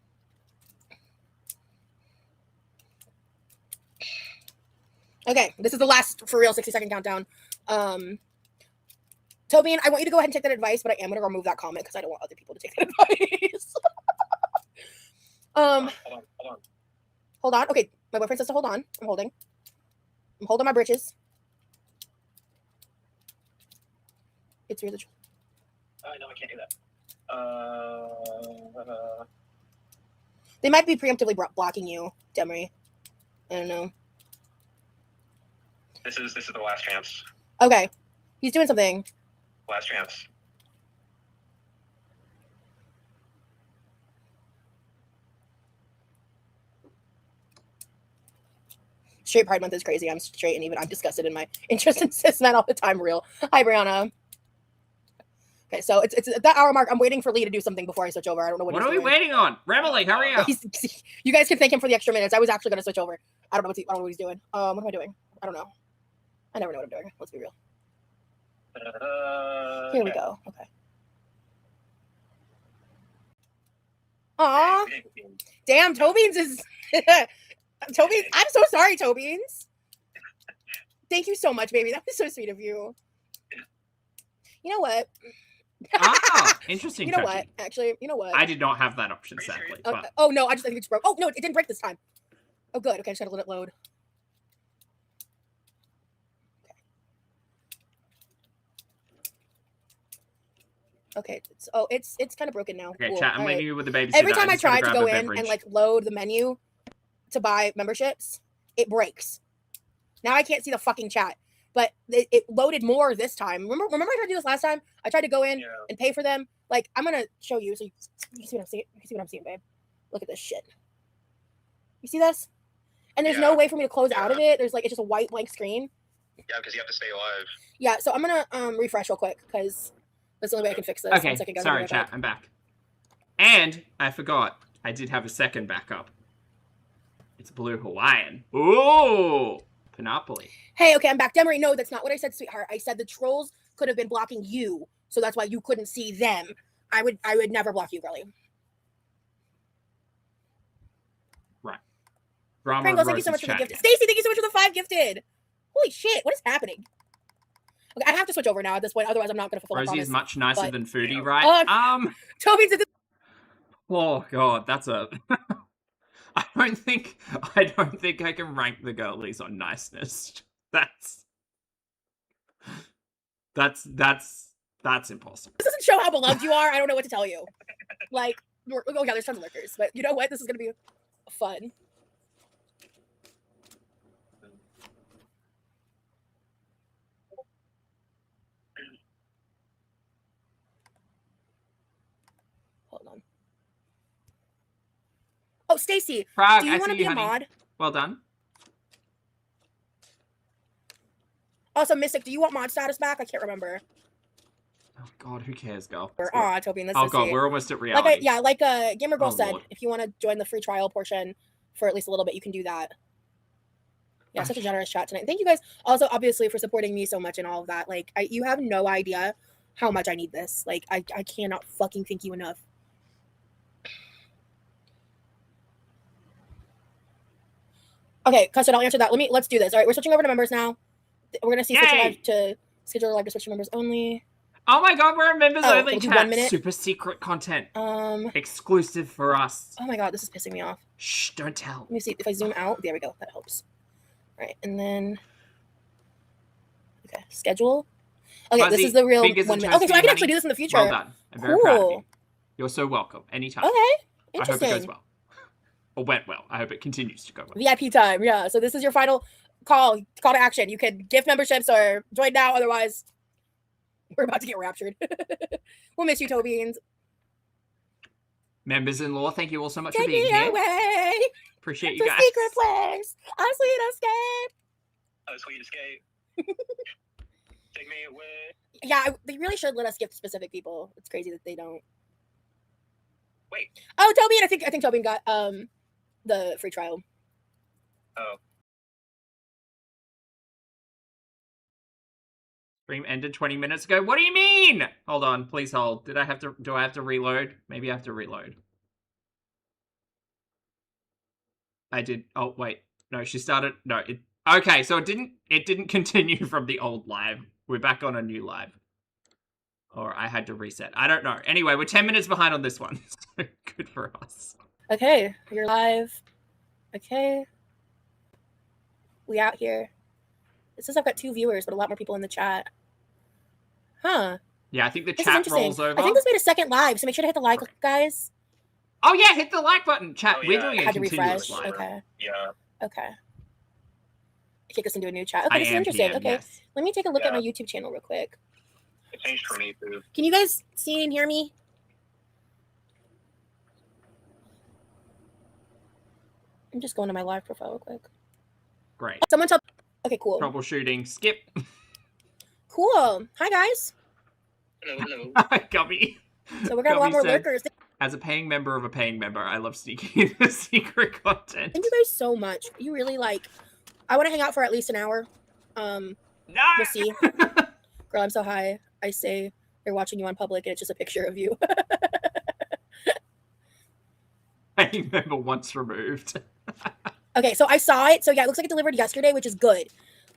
Okay, this is the last, for real, 60-second countdown. Tobin, I want you to go ahead and take that advice, but I am going to remove that comment because I don't want other people to take that advice. Hold on. Okay, my boyfriend says to hold on. I'm holding my britches. It's weird. No, I can't do that. They might be preemptively blocking you, Demery. I don't know. This is the last chance. Okay. He's doing something. Last chance. Straight Pride Month is crazy. I'm straight and even I'm disgusted in my interest in cis men all the time. Real. Hi, Brianna. Okay, so it's at that hour mark. I'm waiting for Lee to do something before I switch over. I don't know what What he's are we doing. waiting on? Reveille, hurry up. You guys can thank him for the extra minutes. I was actually going to switch over. I don't know what he's doing. What am I doing? I don't know. I never know what I'm doing. Let's be real. Here we go. Okay. Aw. Damn, Tobeans is... Tobeans, I'm so sorry, Tobeans. Thank you so much, baby. That was so sweet of you. You know what? Interesting. You know what? Actually, you know what? I did not have that option, sadly. Oh, But... oh no, I think it just broke. Oh no, it didn't break this time. Oh good. Okay, I just gotta let it load. Okay. It's kind of broken now. Okay, cool. chat. I'm All leaving right. you with the babysitter. Every time I just gotta try to grab go a in beverage. and like load the menu to buy memberships, it breaks. Now I can't see the fucking chat. But it loaded more this time. Remember I tried to do this last time? I tried to go in and pay for them. Like, I'm gonna show you so you can see what I'm seeing. You can see what I'm seeing, babe. Look at this shit. You see this? And there's no way for me to close out of it. There's like, it's just a white blank screen. Yeah, because you have to stay alive. Yeah, so I'm gonna refresh real quick because that's the only way I can fix this. Okay, 1 second, guys. sorry, chat. I'm back. And I forgot. I did have a second backup. It's Blue Hawaiian. Ooh! Panoply. Hey, okay, I'm back. Demery, no, that's not what I said, sweetheart. I said the trolls could have been blocking you, so that's why you couldn't see them. I would never block you, girlie. Right. Drama Pringles, thank you so much for the chat. gift. Stacy, thank you so much for the 5 gifted. Holy shit, what is happening? Okay, I have to switch over now at this point, otherwise I'm not gonna fulfill my Rosie promise. is much nicer but- than Foodie, right? Toby said this. Oh god, that's a I don't think I can rank the girlies on niceness. That's impossible. This doesn't show how beloved you are. I don't know what to tell you. Like, oh yeah, there's tons of lurkers, but you know what? This is gonna be fun. Hold on. Oh, Stacy, Frog, do you I want to see be you, a honey. mod? Well done. Also, Mystic, do you want mod status back? I can't remember. Oh god, who cares, girl? Aw, Toby, this Oh is god, sweet. we're almost at reality. Like Gamer Girl said, Lord. if you want to join the free trial portion for at least a little bit, you can do that. Yeah, such a generous chat tonight. Thank you guys also, obviously, for supporting me so much and all of that. Like, you have no idea how much I need this. Like, I cannot fucking thank you enough. Okay, Custard, I'll answer that. Let's do this. All right, we're switching over to members now. We're gonna see switch live to schedule live to switch to members only. Oh my god, we're a members only it'll be chat. 1 minute. Super secret content. Exclusive for us. Oh my god, this is pissing me off. Shh, don't tell. Let me see if I zoom out. There we go. That helps. All right, and then okay, schedule. Okay, Fuzzy, this is the real 1 fingers and minute. toes Okay, for so I you, can actually honey. do this in the future. Well done. I'm very proud of Cool. you. You're so welcome. Anytime. Okay, I hope interesting. it goes well. Or went well. I hope it continues to go well. VIP time, yeah. So this is your final call to action. You can gift memberships or join now. Otherwise, we're about to get raptured. We'll miss you, Tobeans. Members-in-law, thank you all so much for Take being me here. away Appreciate to you guys. secret place. A sweet escape. A sweet escape. Take me away. Yeah, they really should let us gift specific people. It's crazy that they don't. Wait. Oh, Tobean, I think Tobean got the free trial. Oh. Stream ended 20 minutes ago. What do you mean? Hold on, please hold. Do I have to reload? Maybe I have to reload. I did. Oh, wait. No, she started. No, okay, so it didn't continue from the old live. We're back on a new live. Or I had to reset. I don't know. Anyway, we're 10 minutes behind on this one. So good for us. Okay, you're live. Okay. We out here. It says I've got 2 viewers, but a lot more people in the chat. Huh. Yeah, I think the This is chat interesting. rolls over. I think this made a second live, so make sure to hit the like, guys. Oh yeah, hit the like button, chat. Oh, We're yeah. doing I a had to continuous refresh. live. Okay. Yeah. Okay. Kick us into a new chat. Okay, I this is am interesting. PM, Okay, yes. let me take a look at Yeah. my YouTube channel real quick. It changed for me too. Can you guys see and hear me? I'm just going to my live profile real quick. Great. Someone tell. Okay, cool. Troubleshooting. Skip. Cool. Hi guys. Hello. Gummy. So we're gonna have a lot Gummy more said, lurkers. as a paying member of a paying member, I love sneaking into secret content. Thank you guys so much. You really like. I want to hang out for at least an hour. No! We'll see. Girl, I'm so high. I say they're watching you on public, and it's just a picture of you. Paying member once removed. Okay, so I saw it. So yeah, it looks like it delivered yesterday, which is good.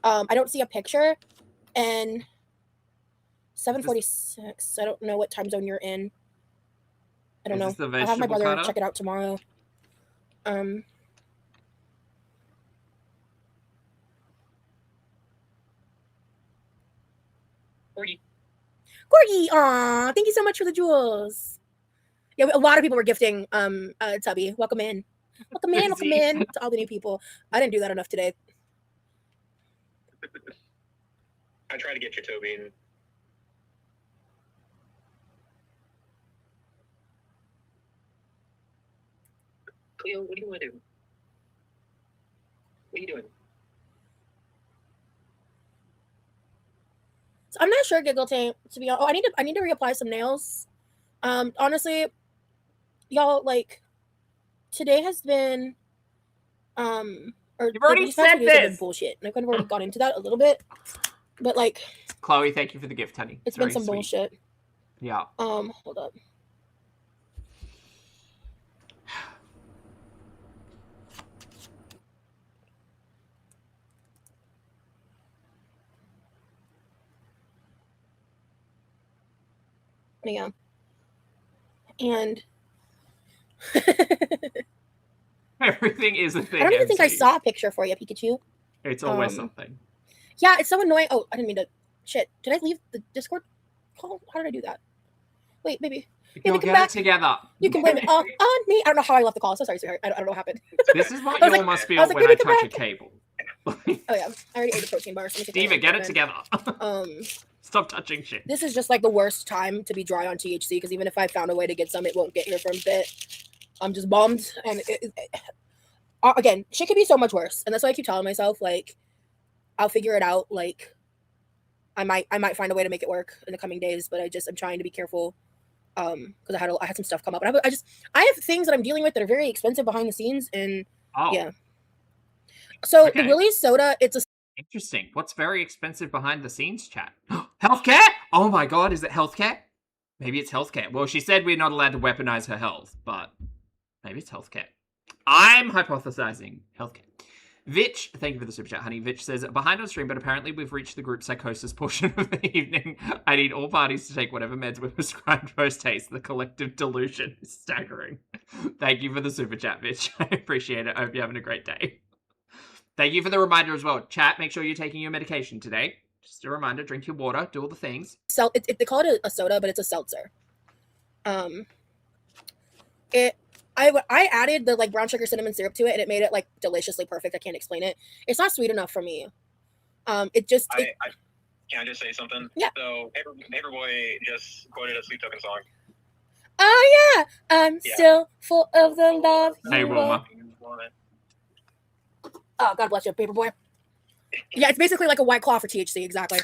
I don't see a picture, and 7:46. I don't know what time zone you're in. I don't Is know. this the I'll have my vegetable brother cutter? check it out tomorrow. Corgi, aw, thank you so much for the jewels. Yeah, a lot of people were gifting Tubby. Welcome in. Welcome in, welcome in to all the new people. I didn't do that enough today. I tried to get you, Toby. And... Cleo, what do you want to do? What are you doing? So I'm not sure, Giggle Tank, to be honest. Oh, I need to reapply some nails. Honestly, y'all, like, today has been or You've already these past said few days have been this! bullshit. And I kind of already got into that a little bit. But like Chloe, thank you for the gift, honey. it's been Very some sweet. bullshit. Yeah. Hold up. Yeah. And Everything is a thing. I don't even think I MC. saw a picture for you, Pikachu. It's always something. Yeah, it's so annoying. Oh, I didn't mean to. Shit. Did I leave the Discord call? How did I do that? Wait, maybe. You'll come get back. it together. You can blame it on me. I don't know how I left the call. So sorry, sweetheart. I don't know what happened. This is what I was you like- must I feel was like, when I maybe come touch a back. cable. Oh yeah, I already ate a protein bar. So let me take Diva, that get it then. together. Stop touching shit. This is just like the worst time to be dry on THC because even if I found a way to get some, it won't get here for a bit. I'm just bummed, and again, shit could be so much worse, and that's why I keep telling myself like, I'll figure it out. Like, I might find a way to make it work in the coming days, but I'm trying to be careful, because I had some stuff come up, and I have things that I'm dealing with that are very expensive behind the scenes, and Oh, yeah. So Okay. the Willie's soda, it's a interesting. What's very expensive behind the scenes, chat? Healthcare? Oh my god, is it healthcare? Maybe it's healthcare. Well, she said we're not allowed to weaponize her health, but maybe it's healthcare. I'm hypothesizing healthcare. Vitch, thank you for the super chat, honey. Vitch says, behind on stream, but apparently we've reached the group psychosis portion of the evening. I need all parties to take whatever meds we're prescribed post-haste. The collective delusion is staggering. Thank you for the super chat, Vitch. I appreciate it. I hope you're having a great day. Thank you for the reminder as well. Chat, make sure you're taking your medication today. Just a reminder, drink your water, do all the things. they call it a soda, but it's a seltzer. I added the like brown sugar cinnamon syrup to it, and it made it like deliciously perfect. I can't explain it. It's not sweet enough for me. Can I just say something? Yeah. So Neighbor Boy just quoted a Sweet Token song. Oh yeah, I'm still full of the love. Hey, you Wilma. want. Oh, God bless you, Paperboy. Yeah, it's basically like a White Claw for THC, exactly.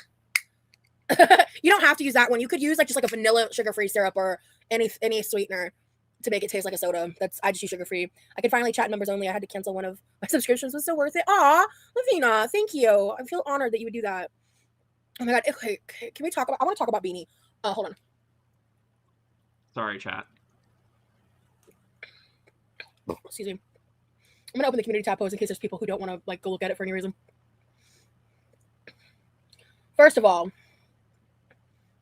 You don't have to use that one. You could use like just like a vanilla sugar-free syrup or any sweetener to make it taste like a soda. I just use sugar-free. I can finally chat members only. I had to cancel one of my subscriptions. It was so worth it. Aw, Lavina, thank you. I feel honored that you would do that. Oh my God. Okay, can we talk about? I want to talk about Beanie. Hold on. Sorry, chat. Excuse me. I'm gonna open the community tab post in case there's people who don't want to like go look at it for any reason. First of all,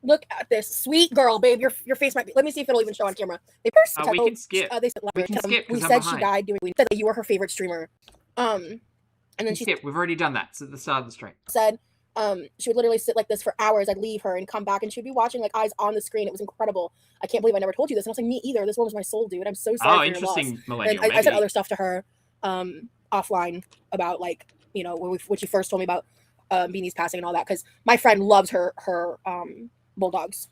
look at this sweet girl, babe. Your face might be. Let me see if it'll even show on camera. They We can skip. They said, We can skip, 'cause we I'm said she behind. died doing. We said that you were her favorite streamer. And then she Skip. We've already done that. It's at the start of the stream. said, She would literally sit like this for hours. I'd leave her and come back, and she'd be watching like eyes on the screen. It was incredible. I can't believe I never told you this. And I was like, me either. This one was my soul, dude. I'm so sorry for your loss. Interesting millennial. And I said other stuff to her offline about like, you know, when she first told me about Beanie's passing and all that, because my friend loves her bulldogs.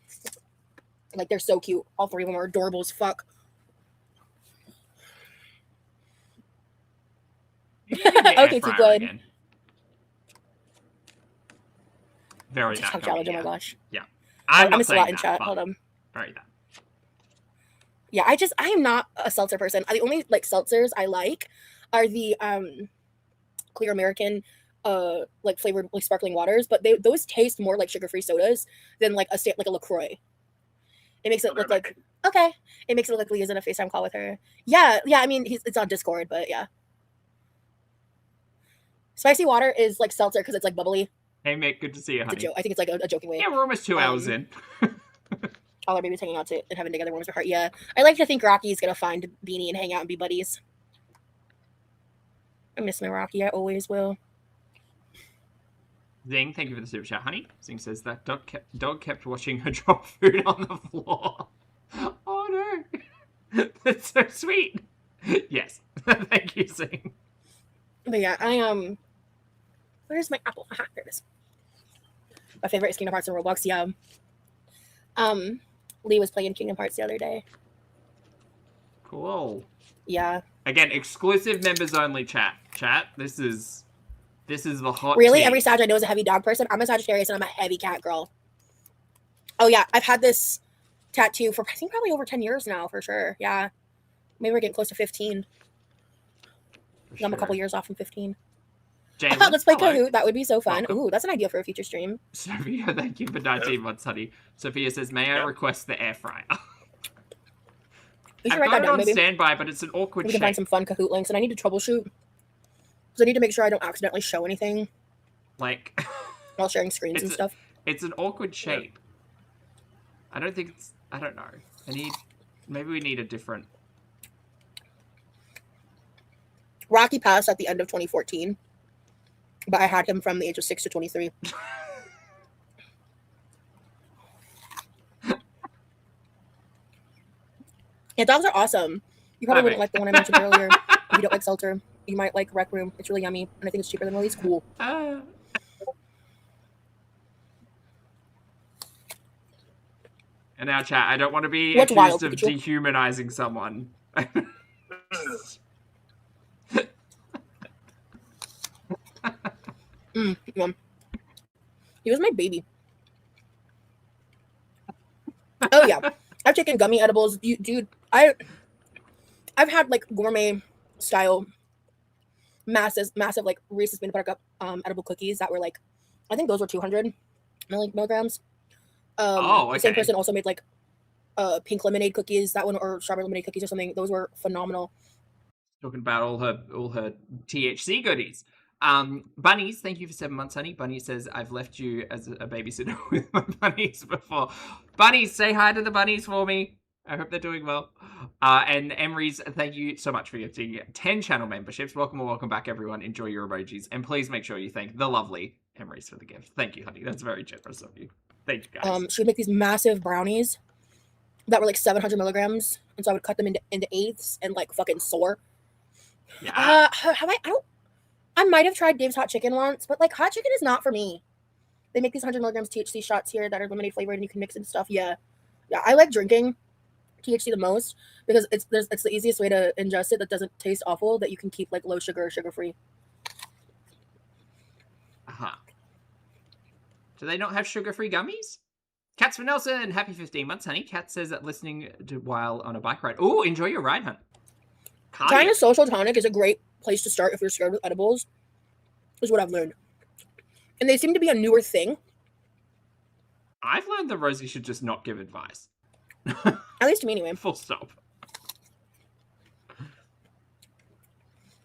Like, they're so cute. All three of them are adorable as fuck. Okay, too good. Again. Very Just that challenge. going, Oh my gosh. Yeah. I missed a lot in chat. Hold on. Very that. Yeah, I am not a seltzer person. The only like seltzers I like are the clear American like flavored like sparkling waters, but those taste more like sugar-free sodas than like a LaCroix. It makes it look like okay. It makes it look like Leah's in a FaceTime call with her. Yeah. I mean, it's on Discord, but yeah. Spicy water is like seltzer because it's like bubbly. Hey Mick, good to see you, honey. It's a joke. I think it's like a joking way. Yeah, we're almost 2 hours in. All our babies hanging out and having together warms my heart. Yeah, I like to think Rocky's gonna find Beanie and hang out and be buddies. I miss my Rocky. I always will. Zing, thank you for the super chat, honey. Zing says that dog kept watching her drop food on the floor. Oh no, that's so sweet. Yes, thank you, Zing. But yeah, where's my apple? Aha, there it is. My favorite is Kingdom Hearts and Roblox. Yeah. Lee was playing Kingdom Hearts the other day. Cool. Yeah. Again, exclusive members only chat. This is the hot Really? tea. Every Sag I know is a heavy dog person. I'm a Sagittarius and I'm a heavy cat girl. Oh yeah, I've had this tattoo for I think probably over 10 years now for sure. Yeah. Maybe we're getting close to 15. I'm a couple years off from 15. Jalen, Let's play hello. Kahoot. That would be so fun. Welcome. Ooh, that's an idea for a future stream. Sophia, thank you for 19 months, honey. Sophia says, may I request the air fryer? You should I've write got that it down, on maybe. standby, but it's an awkward We shape. can find some fun Kahoot links, and I need to troubleshoot. Because I need to make sure I don't accidentally show anything Like, while sharing screens and stuff. It's an awkward shape. I don't think it's... I don't know. Maybe we need a different... Rocky passed at the end of 2014, but I had him from the age of 6 to 23. Yeah, dogs are awesome. You probably wouldn't like the one I mentioned earlier. If you don't like seltzer, you might like Rec Room. It's really yummy, and I think it's cheaper than Lily's. Cool. And now, chat, I don't want to be What's accused wild, of Pikachu? dehumanizing someone. Yeah. He was my baby. Oh yeah, I've taken gummy edibles, dude. I've had like gourmet style, massive like Reese's peanut butter cup edible cookies that were like, I think those were 200 milligrams. The same person also made like pink lemonade cookies, that one, or strawberry lemonade cookies or something. Those were phenomenal. Talking about all her THC goodies. Bunnies, thank you for 7 months, honey. Bunny says, I've left you as a babysitter with my bunnies before. Bunnies, say hi to the bunnies for me. I hope they're doing well. And Emery's, thank you so much for gifting 10 channel memberships. Welcome back, everyone. Enjoy your emojis. And please make sure you thank the lovely Emery's for the gift. Thank you, honey. That's very generous of you. Thank you, guys. She would make these massive brownies that were like 700 milligrams. And so I would cut them into eighths and like fucking soar. Yeah. I might have tried Dave's hot chicken once, but like hot chicken is not for me. They make these 100 milligrams THC shots here that are lemonade flavored, and you can mix in stuff. Yeah, I like drinking THC the most because it's the easiest way to ingest it that doesn't taste awful, that you can keep like low sugar or sugar free. Do they not have sugar-free gummies? Cats for Nelson, happy 15 months, honey. Cat says that listening to while on a bike ride. Oh, enjoy your ride, hun. Trying a social tonic is a great place to start if you're scared with edibles, is what I've learned. And they seem to be a newer thing. I've learned that Rosie should just not give advice. At least to me anyway. Full stop.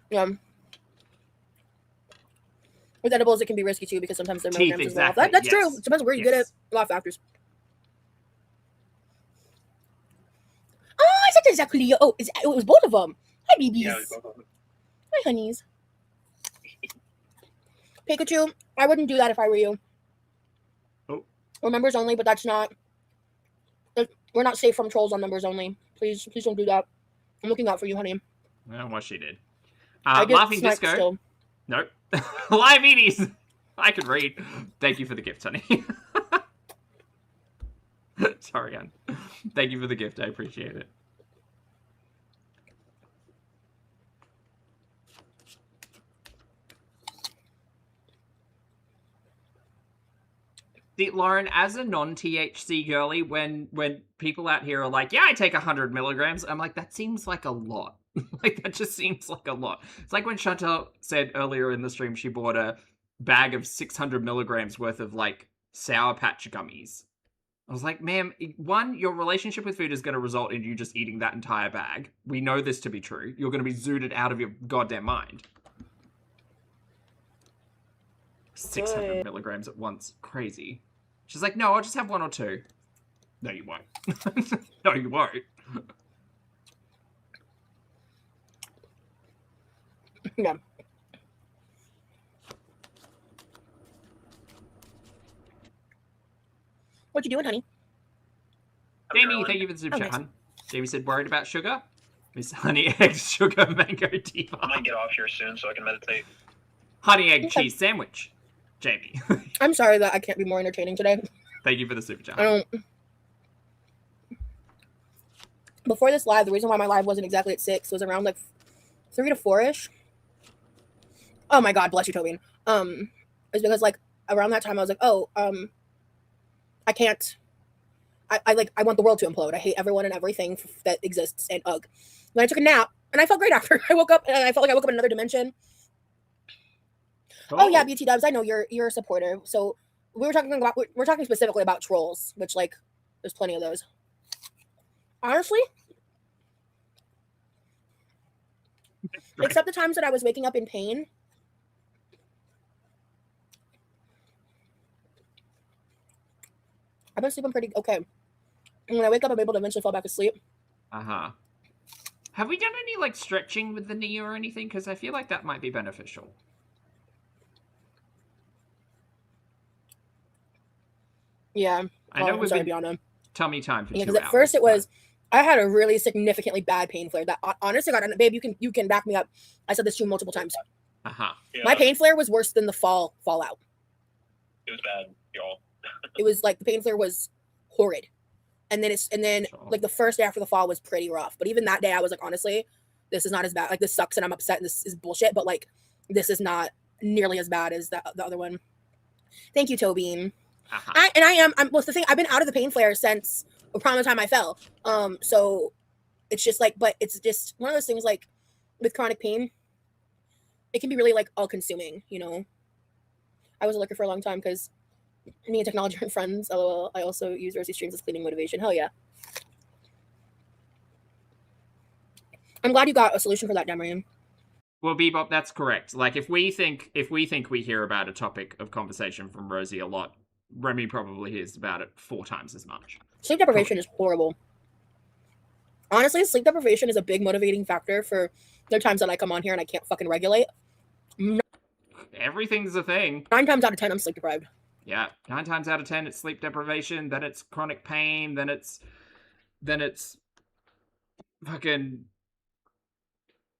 Yeah. With edibles, it can be risky too because sometimes they're milligrams as well. That's true. It depends where you get it. A lot of factors. Oh, I said exactly. Oh, it was both of them. Hi, babies. Yeah, both of them. Hi, honeys. Pikachu, I wouldn't do that if I were you. We're members only, but that's not. We're not safe from trolls on members only. Please don't do that. I'm looking out for you, honey. I don't know what she did. I get Laughing sniped Disco. still. Nope. Live Edie's. I can read. Thank you for the gift, honey. Sorry, Anne. Thank you for the gift. I appreciate it. See, Lauren, as a non-THC girly, when people out here are like, yeah, I take 100 milligrams, I'm like, that seems like a lot. Like, that just seems like a lot. It's like when Chantal said earlier in the stream she bought a bag of 600 milligrams worth of, like, Sour Patch gummies. I was like, ma'am, one, your relationship with food is going to result in you just eating that entire bag. We know this to be true. You're going to be zooted out of your goddamn mind. 600 milligrams at once. Crazy. She's like, no, I'll just have 1 or 2. No, you won't. No, you won't. Yeah. What you doing, honey? Jamie, thank you for the super Oh, chat, nice. hun. Jamie said, worried about sugar? Miss Honey Egg Sugar Mango Diva. I might get off here soon so I can meditate. Honey Egg Okay. Cheese Sandwich. Jamie. I'm sorry that I can't be more entertaining today. Thank you for the super chat. I don't. Before this live, the reason why my live wasn't exactly at 6 was around like 3 to 4ish. Oh my God, bless you, Tobin. It's because like around that time I was like, oh, I can't. I want the world to implode. I hate everyone and everything that exists, and ugh. Then I took a nap and I felt great after. I woke up and I felt like I woke up in another dimension. Oh yeah, BT Dubs, I know you're a supporter. So we're talking specifically about trolls, which like there's plenty of those. Honestly, except the times that I was waking up in pain. I've been sleeping pretty okay. And when I wake up, I'm able to eventually fall back asleep. Uh-huh. Have we done any, like, stretching with the knee or anything? Because I feel like that might be beneficial. Yeah. I know I'm we've sorry, been Bianna. tummy time for 2 Because hours. at first it was, I had a really significantly bad pain flare that honestly, God, babe, you can back me up. I said this to you multiple times. Uh-huh. Yeah, My pain flare was worse than the fallout. It was bad, y'all. It was like the pain flare was horrid. And then Sure. like the first day after the fall was pretty rough. But even that day I was like, honestly, this is not as bad. Like this sucks and I'm upset and this is bullshit, but like this is not nearly as bad as the other one. Thank you, Tobin. Uh-huh. I'm well, the thing, I've been out of the pain flare since around the time I fell. So it's just like, but it's just one of those things like with chronic pain, it can be really like all consuming, you know. I was a lurker for a long time because me and technology are friends. LOL. I also use Rosie streams as cleaning motivation. Hell yeah. I'm glad you got a solution for that, Demarian. Well, Bebop, that's correct. Like, if we think we hear about a topic of conversation from Rosie a lot, Remy probably hears about it 4 times as much. Sleep deprivation is horrible. Honestly, sleep deprivation is a big motivating factor for the times that I come on here and I can't fucking regulate. Everything's a thing. 9 times out of 10, I'm sleep deprived. Yeah, 9 times out of 10, it's sleep deprivation. Then it's chronic pain. Then it's fucking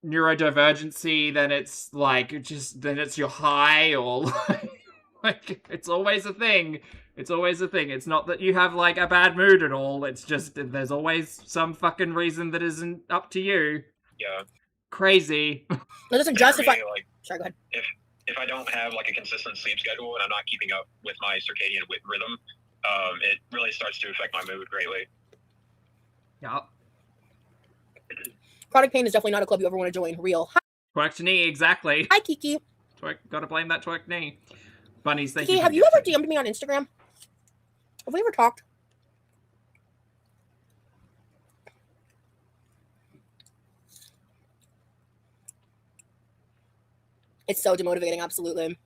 neurodivergency. Then it's like then it's your high or like it's always a thing. It's always a thing. It's not that you have like a bad mood at all. It's just there's always some fucking reason that isn't up to you. Yeah. Crazy. That doesn't justify. For me, like, Sorry, go ahead. if I don't have like a consistent sleep schedule and I'm not keeping up with my circadian rhythm, it really starts to affect my mood greatly. Yeah. Chronic pain is definitely not a club you ever want to join. Real. Hi, Twerked knee, exactly. Kiki. Gotta blame that twerked knee. Bunnies, thank Kiki, you. have you ever DM'd me on Instagram? Have we ever talked? It's so demotivating, absolutely.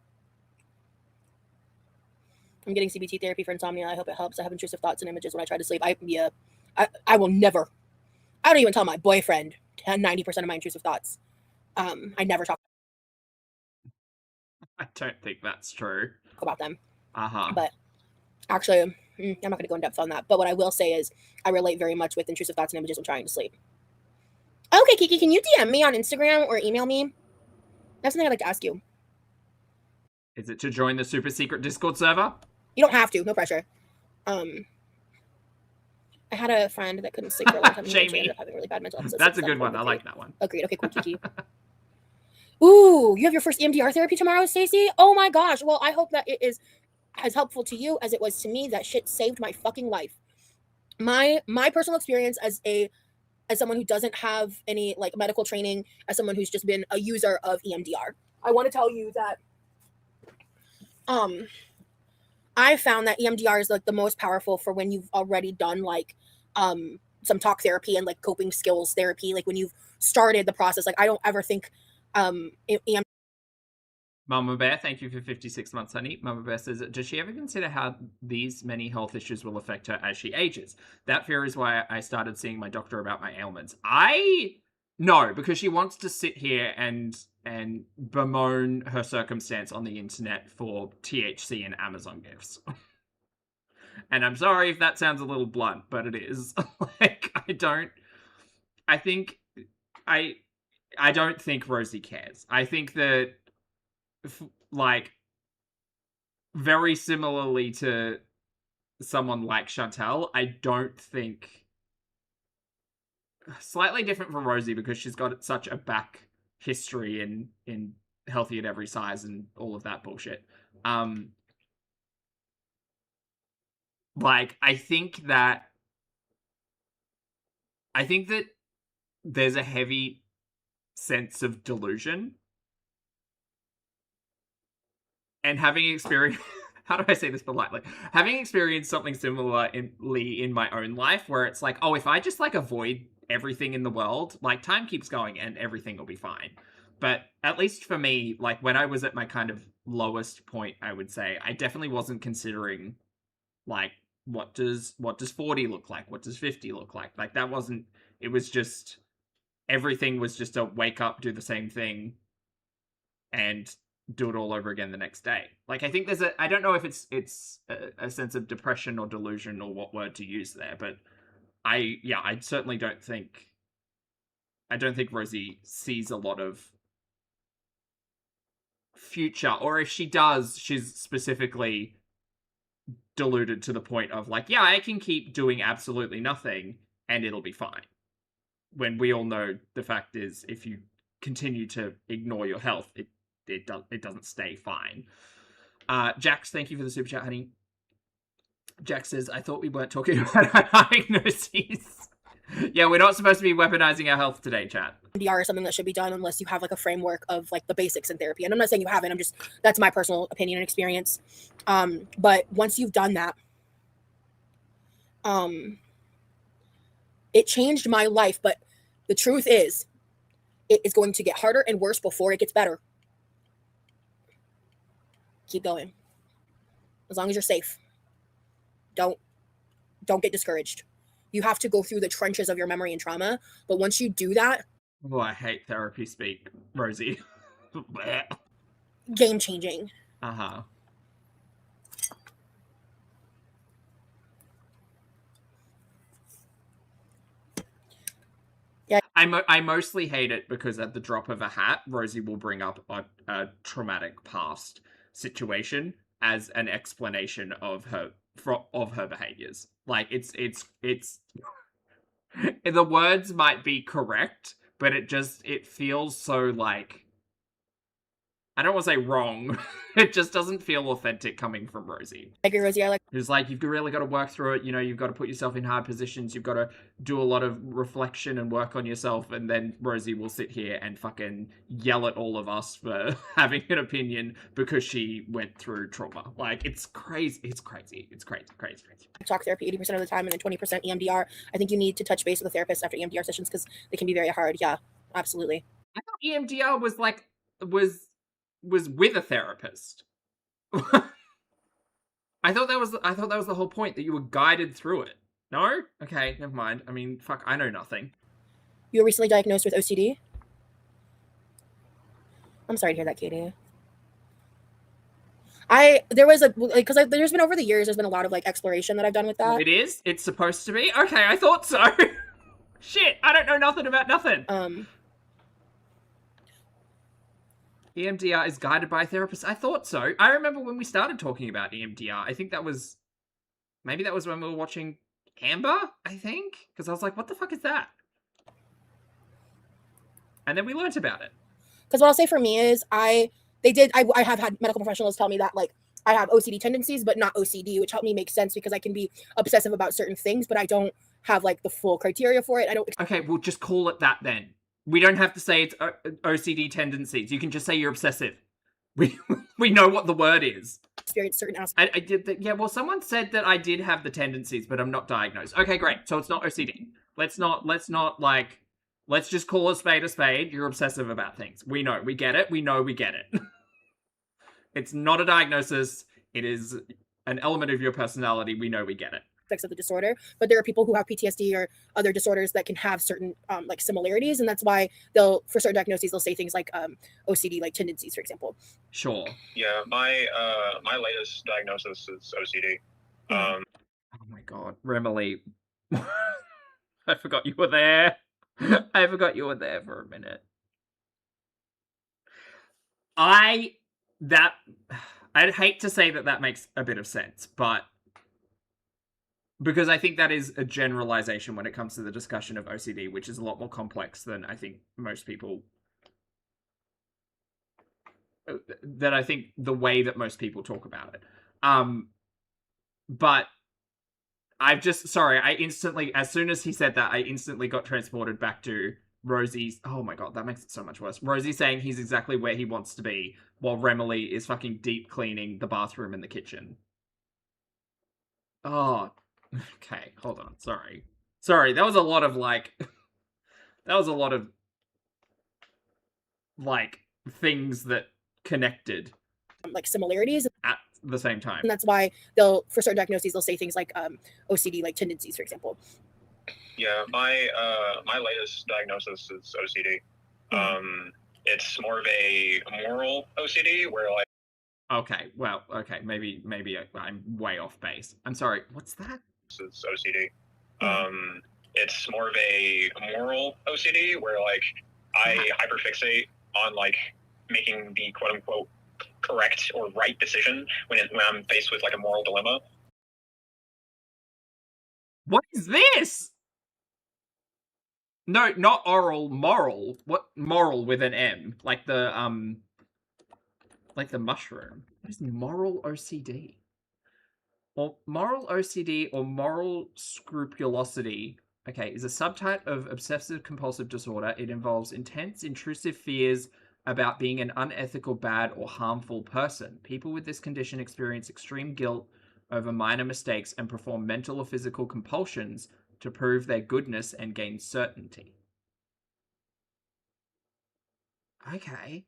I'm getting CBT therapy for insomnia. I hope it helps. I have intrusive thoughts and images when I try to sleep. I will never. I don't even tell my boyfriend 90% of my intrusive thoughts. I never talk I don't think that's true. about them. Uh-huh. But actually, I'm not going to go in depth on that. But what I will say is I relate very much with intrusive thoughts and images when trying to sleep. Okay, Kiki, can you DM me on Instagram or email me? That's something I'd like to ask you. Is it to join the super secret Discord server? You don't have to. No pressure. I had a friend that couldn't sleep for a long time. Jamie. She ended up having really bad mental episodes. That's a good one. I like that one. Agreed. Okay, cool, Kiki. Ooh, you have your first EMDR therapy tomorrow, Stacey? Oh my gosh. Well, I hope that it is as helpful to you as it was to me. That shit saved my fucking life. My personal experience as someone who doesn't have any like medical training, as someone who's just been a user of EMDR, I want to tell you that I found that EMDR is like the most powerful for when you've already done like some talk therapy and like coping skills therapy, like when you've started the process. Like I don't ever think Mama Bear, thank you for 56 months, honey. Mama Bear says, does she ever consider how these many health issues will affect her as she ages? That fear is why I started seeing my doctor about my ailments. No, because she wants to sit here and bemoan her circumstance on the internet for THC and Amazon gifts. And I'm sorry if that sounds a little blunt, but it is. Like, I don't think Rosie cares. I think that, like, very similarly to someone like Chantel, I don't think... Slightly different from Rosie because she's got such a back history in healthy at every size and all of that bullshit. Like, I think that there's a heavy sense of delusion. And having experienced, how do I say this politely? Having experienced something similar in my own life where it's like, oh, if I just like avoid everything in the world, like time keeps going and everything will be fine. But at least for me, like when I was at my kind of lowest point, I would say I definitely wasn't considering like, what does 40 look like? What does 50 look like? Like that wasn't, it was just, everything was just a wake up, do the same thing and do it all over again the next day. Like, I think I don't know if it's a sense of depression or delusion or what word to use there, but I certainly don't think Rosie sees a lot of future, or if she does, she's specifically deluded to the point of like, yeah, I can keep doing absolutely nothing and it'll be fine. When we all know the fact is, if you continue to ignore your health, it doesn't stay fine. Jax, thank you for the super chat, honey. Jack says, I thought we weren't talking about diagnoses. Yeah, we're not supposed to be weaponizing our health today, chat. EMDR is something that should be done unless you have like a framework of like the basics in therapy. And I'm not saying you haven't, that's my personal opinion and experience. But once you've done that, it changed my life. But the truth is, it is going to get harder and worse before it gets better. Keep going. As long as you're safe. Don't get discouraged. You have to go through the trenches of your memory and trauma. But once you do that... Oh, I hate therapy speak, Rosie. Game changing. Uh-huh. Yeah. I mostly hate it because at the drop of a hat, Rosie will bring up a traumatic past situation as an explanation of her behaviors. Like it's the words might be correct, but it feels so like, I don't want to say wrong. It just doesn't feel authentic coming from Rosie. I agree, Rosie. It's like, you've really got to work through it. You know, you've got to put yourself in hard positions. You've got to do a lot of reflection and work on yourself. And then Rosie will sit here and fucking yell at all of us for having an opinion because she went through trauma. Like, it's crazy. It's crazy. It's crazy. Talk therapy 80% of the time and then 20% EMDR. I think you need to touch base with a therapist after EMDR sessions because they can be very hard. Yeah, absolutely. I thought EMDR was with a therapist. I thought that was the whole point, that you were guided through it. No? Okay, never mind. I mean, fuck, I know nothing. You were recently diagnosed with OCD? I'm sorry to hear that, Katie. There was a because there's been over the years there's been a lot of like exploration that I've done with that. It is? It's supposed to be? Okay, I thought so. Shit, I don't know nothing about nothing. EMDR is guided by a therapist. I thought so. I remember when we started talking about EMDR. I think that was... Maybe that was when we were watching Amber, I think? Because I was like, what the fuck is that? And then we learnt about it. Because what I'll say for me is I have had medical professionals tell me that like I have OCD tendencies, but not OCD, which helped me make sense because I can be obsessive about certain things, but I don't have like the full criteria for it. I don't. Okay, we'll just call it that then. We don't have to say it's OCD tendencies. You can just say you're obsessive. We know what the word is. Experience certain aspects. I did that. Yeah, well, someone said that I did have the tendencies, but I'm not diagnosed. Okay, great. So it's not OCD. Let's just call a spade a spade. You're obsessive about things. We know. We get it. We know we get it. It's not a diagnosis. It is an element of your personality. We know we get it. Of the disorder, but there are people who have PTSD or other disorders that can have certain like similarities, and that's why for certain diagnoses they'll say things like OCD like tendencies, for example. Sure. Yeah, my latest diagnosis is OCD. Oh my god, Remily. I forgot you were there. I forgot you were there for a minute. I'd hate to say that makes a bit of sense, but because I think that is a generalization when it comes to the discussion of OCD, which is a lot more complex than I think most people... That I think the way that most people talk about it. But I've just... Sorry, I instantly... As soon as he said that, I instantly got transported back to Rosie's... Oh my god, that makes it so much worse. Rosie saying he's exactly where he wants to be, while Remily is fucking deep cleaning the bathroom and the kitchen. Oh... Okay, hold on. Sorry, that was a lot of, like... that was a lot of, like, things that connected. Like, similarities. At the same time. And that's why for certain diagnoses, they'll say things like OCD, like tendencies, for example. Yeah, my latest diagnosis is OCD. It's more of a moral OCD, where, like... Okay, well, okay, maybe I'm way off base. I'm sorry, what's that? Is OCD. It's more of a moral OCD where like I hyperfixate on like making the quote unquote correct or right decision when I'm faced with like a moral dilemma. What is this? No, not oral, moral. What moral with an M? Like the mushroom. What is moral OCD? Or moral OCD or moral scrupulosity, okay, is a subtype of obsessive-compulsive disorder. It involves intense, intrusive fears about being an unethical, bad, or harmful person. People with this condition experience extreme guilt over minor mistakes and perform mental or physical compulsions to prove their goodness and gain certainty. Okay.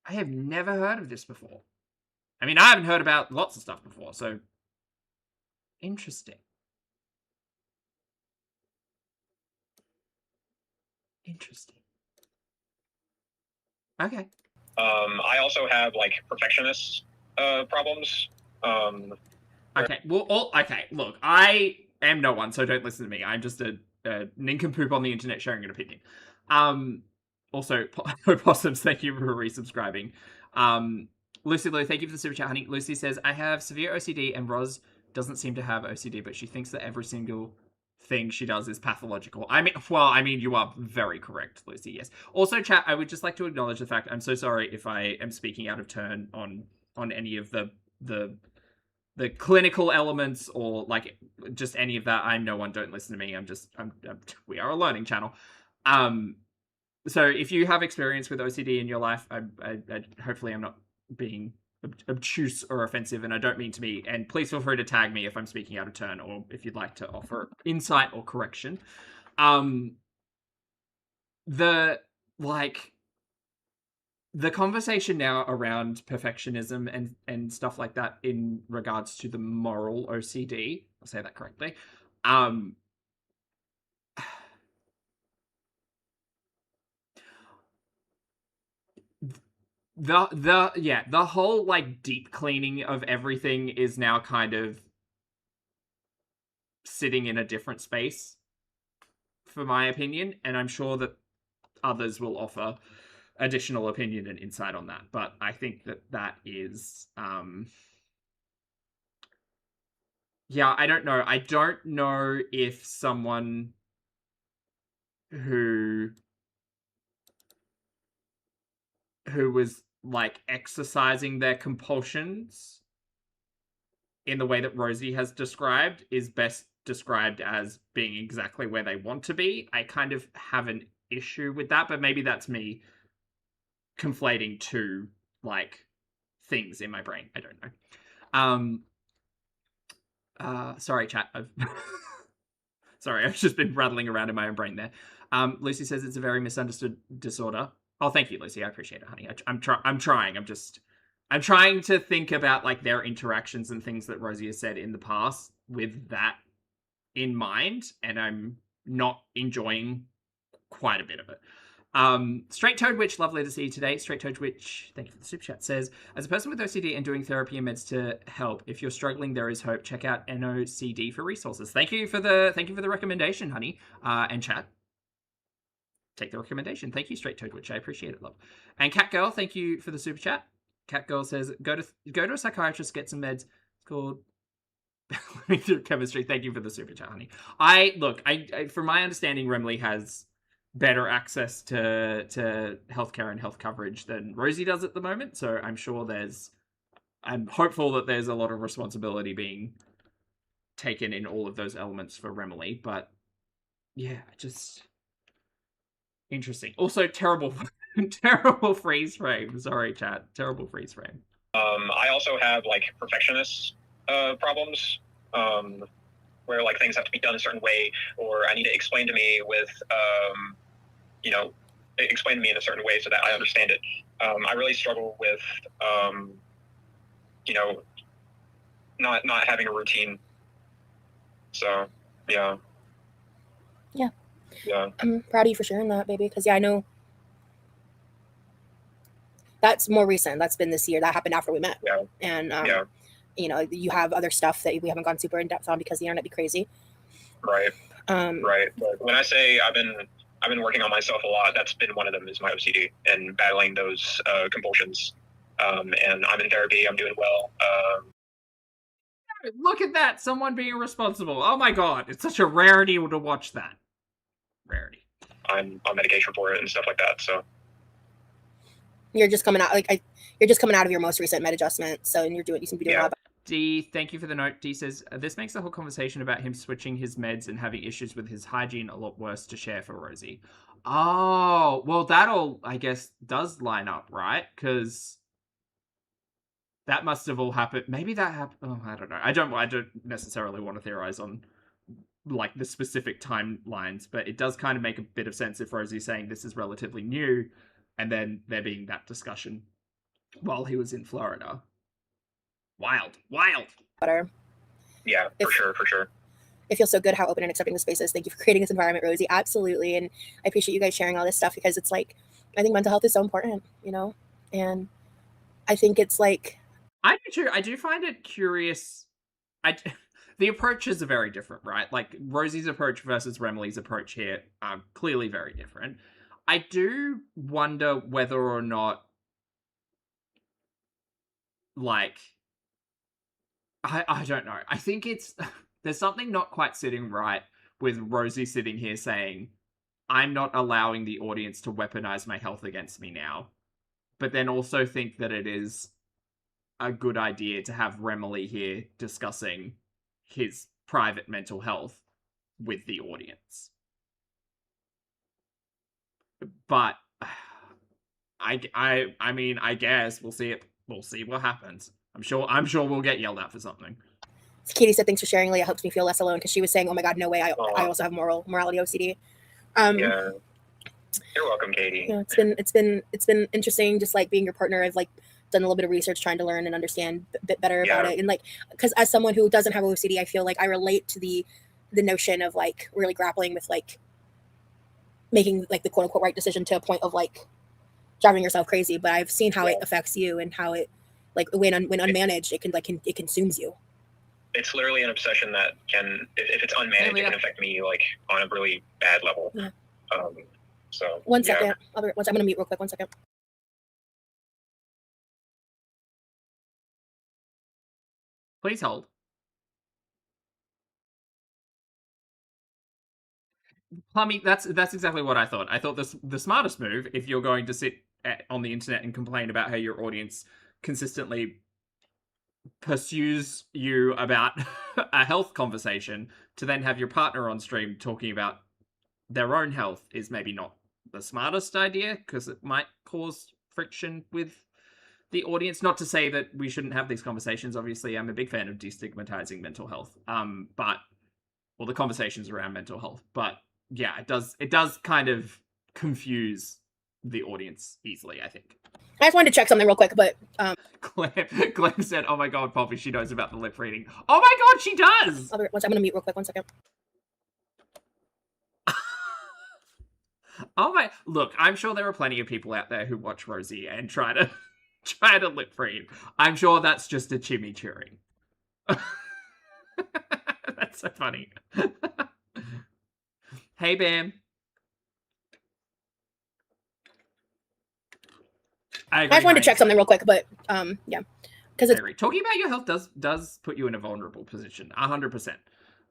I have never heard of this before. I mean, I haven't heard about lots of stuff before, so... Interesting. Okay. I also have like perfectionist problems. Okay. Well, okay. Look, I am no one, so don't listen to me. I'm just a nincompoop on the internet sharing an opinion. Also, Possums, thank you for resubscribing. Lucy Lou, thank you for the super chat, honey. Lucy says, I have severe OCD and Roz doesn't seem to have OCD, but she thinks that every single thing she does is pathological. I mean, you are very correct, Lucy, yes. Also, chat, I would just like to acknowledge the fact, I'm so sorry if I am speaking out of turn on any of the clinical elements or, like, just any of that. I'm no one, don't listen to me. We are a learning channel. So if you have experience with OCD in your life, I hopefully I'm not being obtuse or offensive, and I don't mean to be, and please feel free to tag me if I'm speaking out of turn or if you'd like to offer insight or correction. The conversation now around perfectionism and stuff like that in regards to the moral OCD, I'll say that correctly, the whole like deep cleaning of everything is now kind of sitting in a different space, for my opinion, and I'm sure that others will offer additional opinion and insight on that. But I think that is yeah, I don't know. I don't know if someone who was like exercising their compulsions in the way that Rosie has described is best described as being exactly where they want to be. I kind of have an issue with that, but maybe that's me conflating two like things in my brain. I don't know. Sorry, chat. Sorry, I've just been rattling around in my own brain there. Lucy says it's a very misunderstood disorder. Oh, thank you, Lucy. I appreciate it, honey. I'm trying. I'm trying to think about like their interactions and things that Rosie has said in the past with that in mind, and I'm not enjoying quite a bit of it. Straight Toad Witch, lovely to see you today. Straight Toad Witch, thank you for the super chat, says, as a person with OCD and doing therapy and meds to help, if you're struggling, there is hope. Check out NOCD for resources. Thank you for the recommendation, honey. And chat, take the recommendation. Thank you, Straight Toad Witch. I appreciate it, love. And Cat Girl, thank you for the super chat. Cat Girl says, go to a psychiatrist, get some meds. It's called chemistry. Thank you for the super chat, honey. I from my understanding, Remley has better access to healthcare and health coverage than Rosie does at the moment. So I'm hopeful that there's a lot of responsibility being taken in all of those elements for Remley. But yeah, just interesting. Also, terrible freeze frame. Sorry, chat. Terrible freeze frame. I also have like perfectionist problems. Where like things have to be done a certain way, or I need to explain to me with, explain to me in a certain way so that I understand it. I really struggle with, not having a routine. So, yeah. Yeah. Yeah. I'm proud of you for sharing that, baby. Because I know that's more recent. That's been this year. That happened after we met. Yeah. And you have other stuff that we haven't gone super in depth on because the internet be crazy. Right. Right. But when I say I've been working on myself a lot, that's been one of them is my OCD and battling those compulsions. And I'm in therapy. I'm doing well. Look at that! Someone being responsible. Oh my god, it's such a rarity to watch that. Rarity. I'm on medication for it and stuff like that. So you're just coming out you're just coming out of your most recent med adjustment. So and you seem to be doing a lot. D, thank you for the note. D says, this makes the whole conversation about him switching his meds and having issues with his hygiene a lot worse to share for Rosie. Oh, well, that all, I guess, does line up, right? Because that must have all happened. Maybe that happened. Oh, I don't know. I don't necessarily want to theorize on like the specific timelines, but it does kind of make a bit of sense if Rosie's saying this is relatively new, and then there being that discussion while he was in Florida. Wild. Yeah, for sure. It feels so good how open and accepting the space is. Thank you for creating this environment, Rosie. Absolutely. And I appreciate you guys sharing all this stuff because it's like, I think mental health is so important, and I think it's like. I do too. I do find it curious. The approaches are very different, right? Like Rosie's approach versus Remley's approach here are clearly very different. I do wonder whether or not, like, I don't know. I think there's something not quite sitting right with Rosie sitting here saying, I'm not allowing the audience to weaponize my health against me now. But then also think that it is a good idea to have Remley here discussing his private mental health with the audience. But I mean, I guess we'll see it. We'll see what happens. I'm sure we'll get yelled at for something. Katie said, thanks for sharing, Leah. Helps me feel less alone because she was saying, oh my God, no way. I also have morality OCD. Yeah. You're welcome, Katie. Yeah, it's been interesting just like being your partner. I've like done a little bit of research trying to learn and understand a bit better about it. And like, because as someone who doesn't have OCD, I feel like I relate to the notion of like really grappling with like making like the quote unquote right decision to a point of like driving yourself crazy, but I've seen how it affects you and how it, like, when unmanaged, it consumes you. It's literally an obsession that can, if it's unmanaged, it can affect me like on a really bad level. Yeah. So One second. I'm gonna mute real quick. 1 second. Please hold. Plummy, that's exactly what I thought. I thought the smartest move, if you're going to sit on the internet and complain about how your audience consistently pursues you about a health conversation, to then have your partner on stream talking about their own health is maybe not the smartest idea, because it might cause friction with the audience. Not to say that we shouldn't have these conversations. Obviously, I'm a big fan of destigmatizing mental health. The conversations around mental health. But yeah, it does kind of confuse the audience easily, I think. I just wanted to check something real quick, but Glenn said, "Oh my god, Poppy, she knows about the lip reading." Oh my god, she does! I'm gonna mute real quick. 1 second. Oh my, look, I'm sure there are plenty of people out there who watch Rosie and try to lip read. I'm sure that's just a chimichurri. That's so funny. Hey, Bam. I just wanted to check something real quick, but yeah, because talking about your health does put you in a vulnerable position, 100%.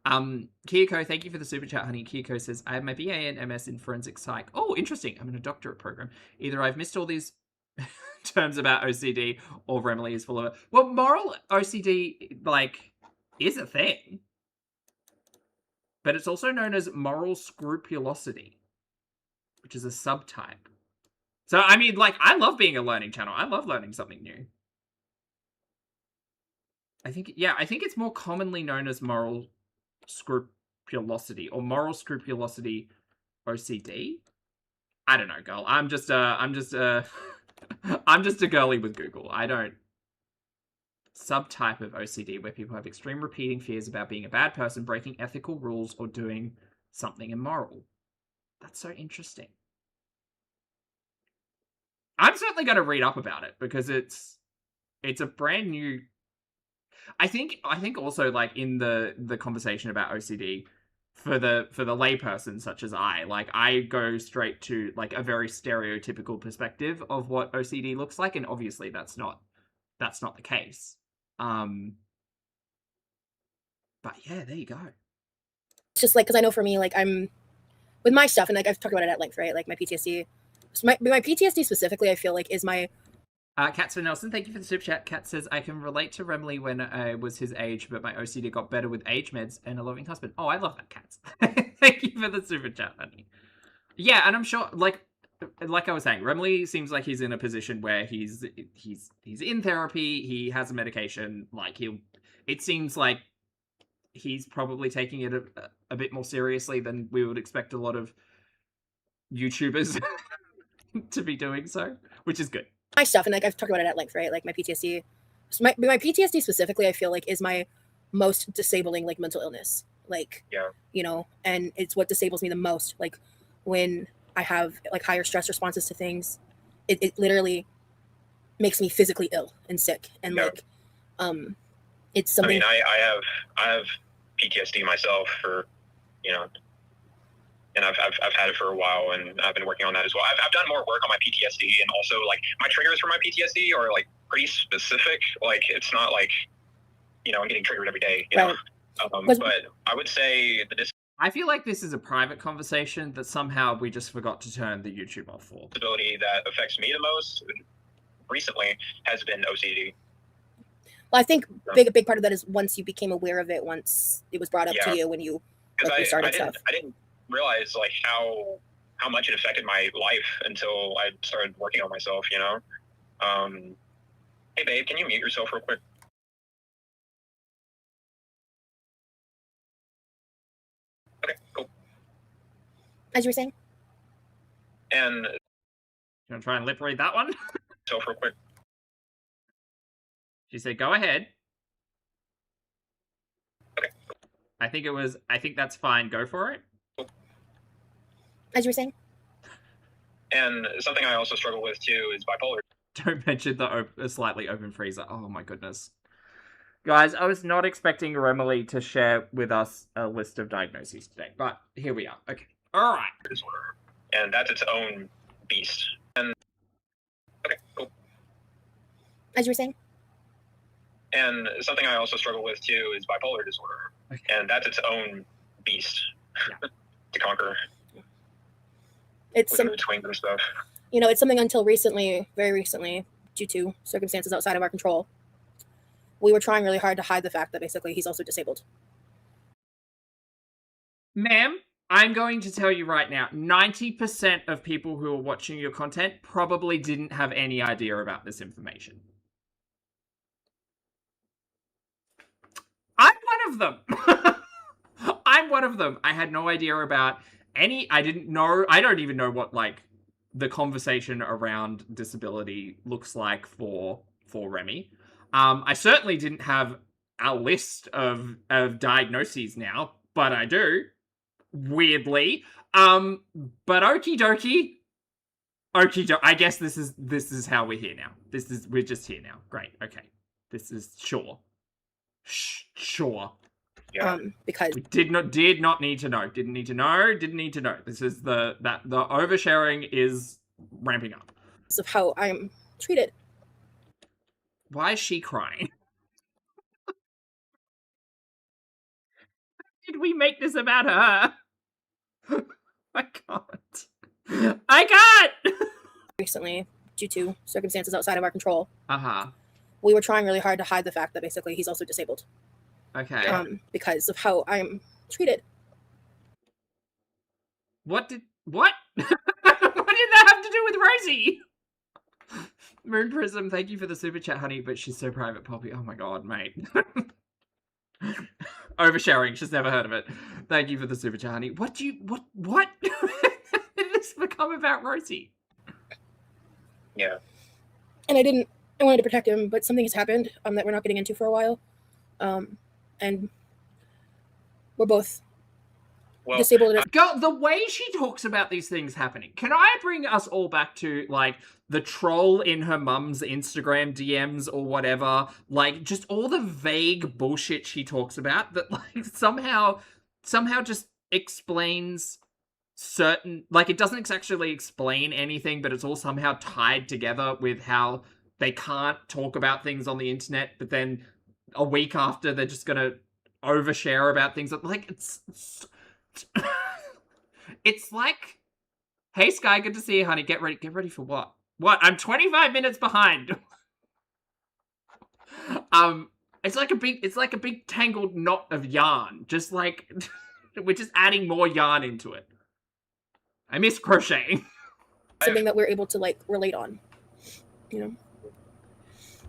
Kiyoko, thank you for the super chat, honey. Kiyoko says, I have my BA and MS in forensic psych. Oh, interesting. I'm in a doctorate program. Either I've missed all these terms about OCD or Remily is full of it. Well, moral OCD, like, is a thing. But it's also known as moral scrupulosity, which is a subtype. So, I mean, like, I love being a learning channel. I love learning something new. I think it's more commonly known as moral scrupulosity or moral scrupulosity OCD. I don't know, girl. I'm just a girly with Google. I don't. Subtype of OCD where people have extreme repeating fears about being a bad person, breaking ethical rules, or doing something immoral. That's so interesting. I'm certainly going to read up about it because it's a brand new. I think also, like, in the conversation about OCD, for the layperson such as I go straight to like a very stereotypical perspective of what OCD looks like, and obviously that's not the case. But yeah, there you go. It's just like, because I know for me, like, I'm with my stuff, and like I've talked about it at length, right? Like my PTSD, my PTSD specifically, I feel like is my. Catso Nelson, thank you for the super chat. Kat says, I can relate to Remley when I was his age, but my OCD got better with age meds and a loving husband. Oh, I love that, Cats. Thank you for the super chat, honey. Yeah, and I'm sure, like I was saying, Remley seems like he's in a position where he's in therapy, he has a medication, like it seems like he's probably taking it a bit more seriously than we would expect a lot of YouTubers to be doing so, which is good. My stuff, and like I've talked about it at length, right? Like my PTSD, my PTSD specifically, I feel like is my most disabling like mental illness. Like, you know, and it's what disables me the most. Like when I have like higher stress responses to things, it literally makes me physically ill and sick. And like, it's something. I mean, I have PTSD myself for, you know, and I've had it for a while, and I've been working on that as well. I've done more work on my PTSD, and also like my triggers for my PTSD are like pretty specific. Like it's not like, you know, I'm getting triggered every day, you know. But I would say that I feel like this is a private conversation that somehow we just forgot to turn the YouTube off for. Disability that affects me the most recently has been OCD. Well, I think a big part of that is once you became aware of it, once it was brought up to you when you started stuff. I didn't realize like how much it affected my life until I started working on myself, you know. Hey babe, can you mute yourself real quick? Okay, cool. As you were saying? And you want to try and lip read that one? So real quick. She said, go ahead. Okay. I think that's fine. Go for it. As you were saying? And something I also struggle with too is bipolar. Don't mention the slightly open freezer. Oh my goodness. Guys, I was not expecting Remily to share with us a list of diagnoses today, but here we are. Okay. All right. Disorder. And that's its own beast. And okay, cool. As you were saying? And something I also struggle with too is bipolar disorder. Okay. And that's its own beast to conquer. It's With some, mood swings and stuff. you know, it's something until recently, very recently, due to circumstances outside of our control, we were trying really hard to hide the fact that basically he's also disabled. Ma'am, I'm going to tell you right now, 90% of people who are watching your content probably didn't have any idea about this information. I'm one of them. I'm one of them. I had no idea about I don't even know what, like, the conversation around disability looks like for Remy. I certainly didn't have a list of diagnoses now, but I do. Weirdly. But okie dokie. I guess this is how we're here now. We're just here now. Great. Okay. This is sure. Sure. Yeah. Because We did not need to know. Didn't need to know. This is the oversharing is ramping up. of how I'm treated. Why is she crying? Did we make this about her? I can't. I can't! Recently, due to circumstances outside of our control, Uh-huh. we were trying really hard to hide the fact that basically he's also disabled. Okay. Because of how I'm treated. What? What did that have to do with Rosie? Moon Prism, thank you for the super chat, honey, but she's so private, Poppy. Oh my god, mate. Oversharing, she's never heard of it. Thank you for the super chat, honey. What? Did this become about Rosie? Yeah. And I wanted to protect him, but something has happened that we're not getting into for a while. And we're both disabled. Girl, the way she talks about these things happening, can I bring us all back to, like, the troll in her mum's Instagram DMs or whatever? Like, just all the vague bullshit she talks about that, like, somehow just explains certain... Like, it doesn't actually explain anything, but it's all somehow tied together with how they can't talk about things on the internet, but then a week after, they're just gonna overshare about things. Like, it's like, hey Sky, good to see you, honey. Get ready for what? What? I'm 25 minutes behind. It's like a big tangled knot of yarn. Just like we're just adding more yarn into it. I miss crocheting. Something that we're able to, like, relate on. You know?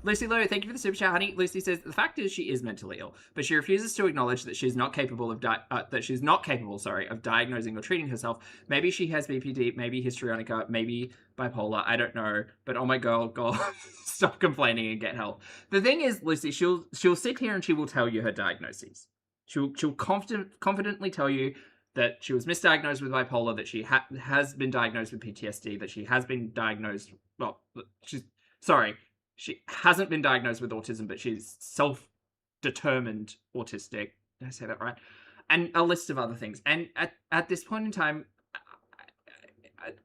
Lucy Lowe, thank you for the super chat, honey. Lucy says the fact is she is mentally ill, but she refuses to acknowledge that she's not capable of of diagnosing or treating herself. Maybe she has BPD, maybe histrionica, maybe bipolar. I don't know. But oh my god, stop complaining and get help. The thing is, Lucy, she'll sit here and she will tell you her diagnoses. She'll confidently tell you that she was misdiagnosed with bipolar, that she has been diagnosed with PTSD, that she has been diagnosed. Well, she hasn't been diagnosed with autism, but she's self-determined autistic. Did I say that right? And a list of other things. And at this point in time,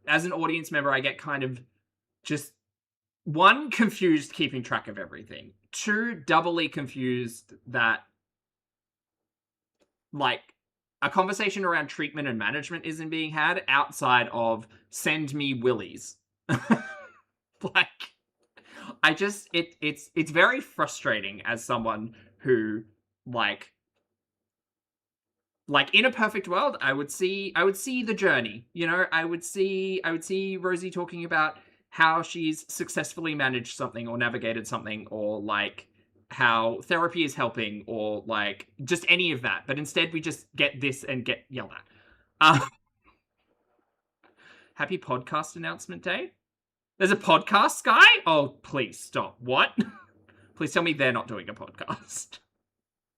as an audience member, I get kind of just, one, confused keeping track of everything. Two, doubly confused that, like, a conversation around treatment and management isn't being had outside of send me willies. Like, it's very frustrating as someone who, like in a perfect world, I would see the journey, you know, I would see Rosie talking about how she's successfully managed something or navigated something, or like how therapy is helping, or like just any of that. But instead we just get this and get yelled at. Happy podcast announcement day. There's a podcast, Sky? Oh, please stop. What? Please tell me they're not doing a podcast.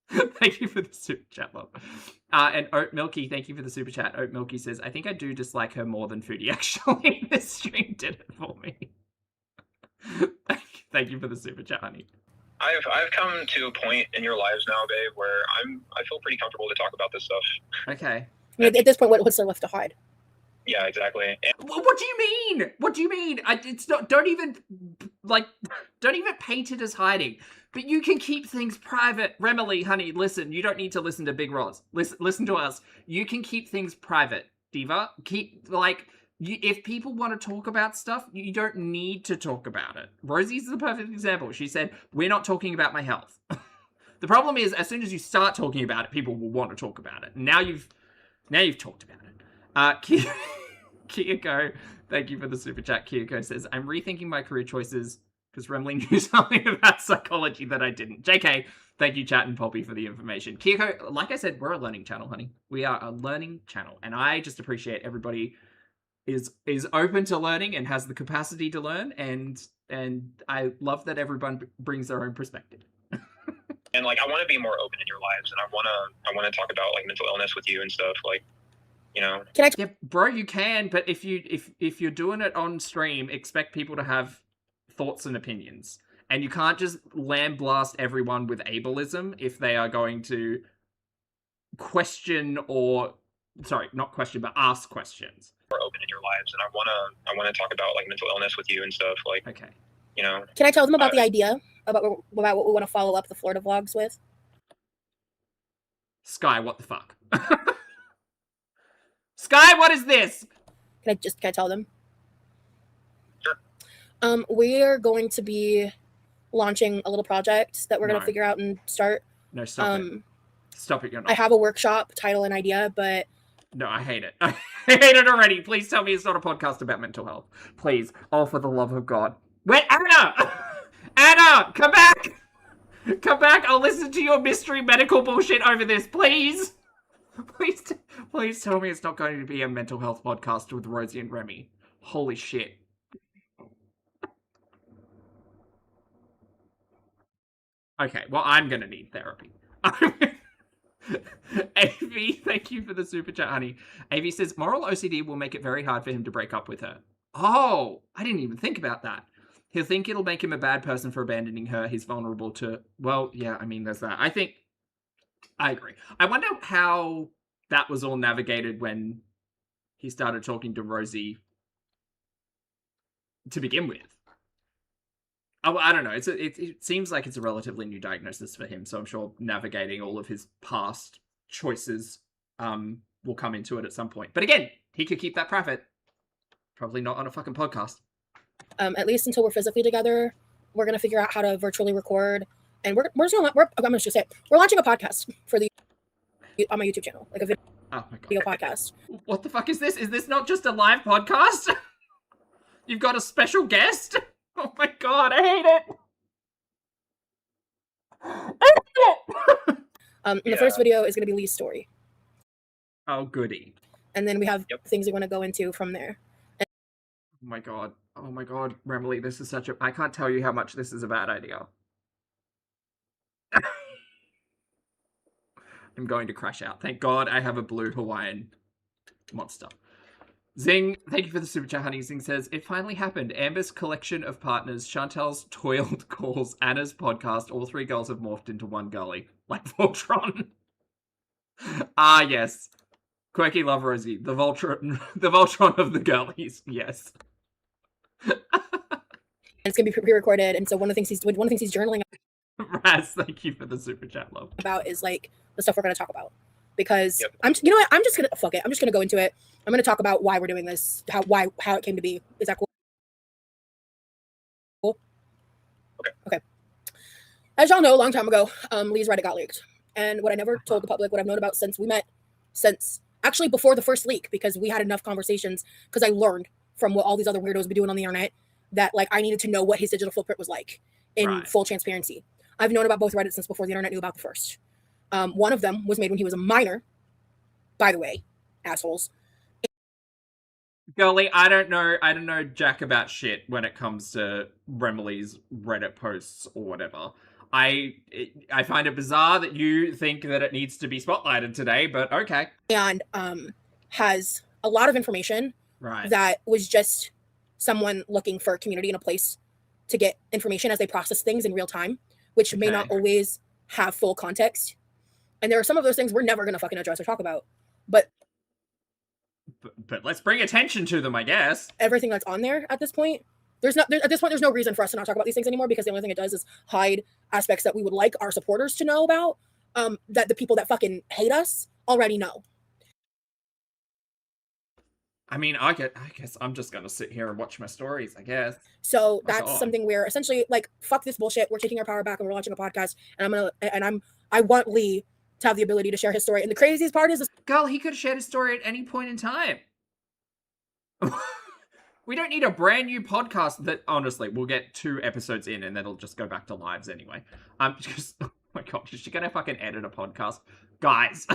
Thank you for the super chat, love. And Oat Milky, thank you for the super chat. Oat Milky says, I think I do dislike her more than Foodie, actually. This stream did it for me. Thank you for the super chat, honey. I've come to a point in your lives now, babe, where I feel pretty comfortable to talk about this stuff. Okay. I mean, at this point, what's there left to hide? Yeah, exactly. And What do you mean? What do you mean? It's not. Don't even paint it as hiding. But you can keep things private. Remily, honey, listen. You don't need to listen to Big Roz. Listen to us. You can keep things private, Diva. If people want to talk about stuff, you don't need to talk about it. Rosie's the perfect example. She said, "We're not talking about my health." The problem is, as soon as you start talking about it, people will want to talk about it. Now you've talked about it. Kiyoko, thank you for the super chat. Kiyoko says, I'm rethinking my career choices because Remley knew something about psychology that I didn't. JK, thank you, Chat and Poppy, for the information. Kiyoko, like I said, we're a learning channel, honey. We are a learning channel, and I just appreciate everybody is open to learning and has the capacity to learn, and I love that everyone brings their own perspective. And like, I want to be more open in your lives, and I want to talk about like mental illness with you and stuff. Like, you know. Yeah, bro, you can, but if you're doing it on stream, expect people to have thoughts and opinions, and you can't just lamb-blast everyone with ableism if they are going to question or not question, but ask questions. More open in your lives, and I want to talk about like mental illness with you and stuff. Like, okay. You know. Can I tell them about the idea about what we want to follow up the Florida vlogs with? Sky, what the fuck? Sky, what is this? Can I tell them? Sure. We are going to be launching a little project that we're going to figure out and start. No, stop it. Stop it, you're not. I have a workshop title and idea, but... No, I hate it. I hate it already. Please tell me it's not a podcast about mental health. Please. Oh, for the love of God. Wait, Anna! Anna, come back! Come back. I'll listen to your mystery medical bullshit over this, please. Please tell me it's not going to be a mental health podcast with Rosie and Remy. Holy shit. Okay, well, I'm going to need therapy. AV, thank you for the super chat, honey. AV says, moral OCD will make it very hard for him to break up with her. Oh, I didn't even think about that. He'll think it'll make him a bad person for abandoning her. He's vulnerable to... Well, yeah, I mean, there's that. I agree. I wonder how that was all navigated when he started talking to Rosie to begin with. Oh, I don't know. It seems like it's a relatively new diagnosis for him, so I'm sure navigating all of his past choices will come into it at some point. But again, he could keep that private. Probably not on a fucking podcast. At least until we're physically together, we're gonna figure out how to virtually record, and we're gonna just say we're launching a podcast for on my YouTube channel, like a video podcast. What the fuck is this? Is this not just a live podcast? You've got a special guest? Oh my God, I hate it. The first video is gonna be Lee's story. Oh goody. And then we have things we want to go into from there. Oh my God. Oh my God, Remily, this is such a... I can't tell you how much this is a bad idea. I'm going to crash out. Thank God I have a blue Hawaiian monster. Zing, thank you for the super chat, honey. Zing says, it finally happened. Amber's collection of partners, Chantel's toiled calls, Anna's podcast, all three girls have morphed into one girly. Like Voltron. Ah, yes. Quirky Love Rosie, the Voltron of the girlies. Yes. It's gonna be pre-recorded, and so one of the things he's journaling Raz, thank you for the super chat, love. About is like the stuff we're gonna talk about, because you know what, I'm just gonna fuck it. I'm just gonna go into it. I'm gonna talk about why we're doing this, how it came to be. Is that cool? Okay. As y'all know, a long time ago, Lee's Reddit got leaked, and what I never told the public, what I've known about since we met, since actually before the first leak, because we had enough conversations, because I learned from what all these other weirdos be doing on the internet, that like I needed to know what his digital footprint was like in full transparency. I've known about both Reddit since before the internet knew about the first. One of them was made when he was a minor, by the way, assholes. Girlie, I don't know jack about shit when it comes to Remily's Reddit posts or whatever. I find it bizarre that you think that it needs to be spotlighted today, but okay. And has a lot of information Right. that was just someone looking for a community and a place to get information as they process things in real time, which may not Okay. always have full context. And there are some of those things we're never going to fucking address or talk about. But But let's bring attention to them, I guess. everything that's on there at this point, at this point, there's no reason for us to not talk about these things anymore, because the only thing it does is hide aspects that we would like our supporters to know about, that the people that fucking hate us already know. I mean, I guess I'm just gonna sit here and watch my stories, I guess. So That's that's odd. something where essentially, like, fuck this bullshit. We're taking our power back and we're launching a podcast. And I want Lee to have the ability to share his story. And the craziest part is, Girl, he could have shared his story at any point in time. We don't need a brand new podcast that, honestly, we'll get 2 episodes in and then it'll just go back to lives anyway. Just, oh my god, is she gonna fucking edit a podcast? Guys,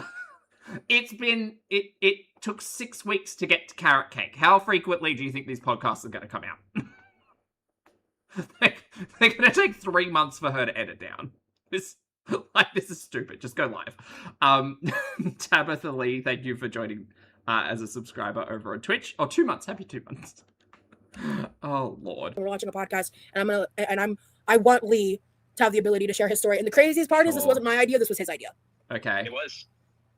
it took 6 weeks to get to Carrot Cake. How frequently do you think these podcasts are gonna come out? They're gonna take 3 months for her to edit down. This is stupid. Just go live. Tabitha Lee, thank you for joining as a subscriber over on Twitch. Oh, 2 months. Happy 2 months. Oh Lord. we're launching a podcast, and I want Lee to have the ability to share his story. And the craziest part is, this Sure. wasn't my idea. This was his idea, Okay. It was.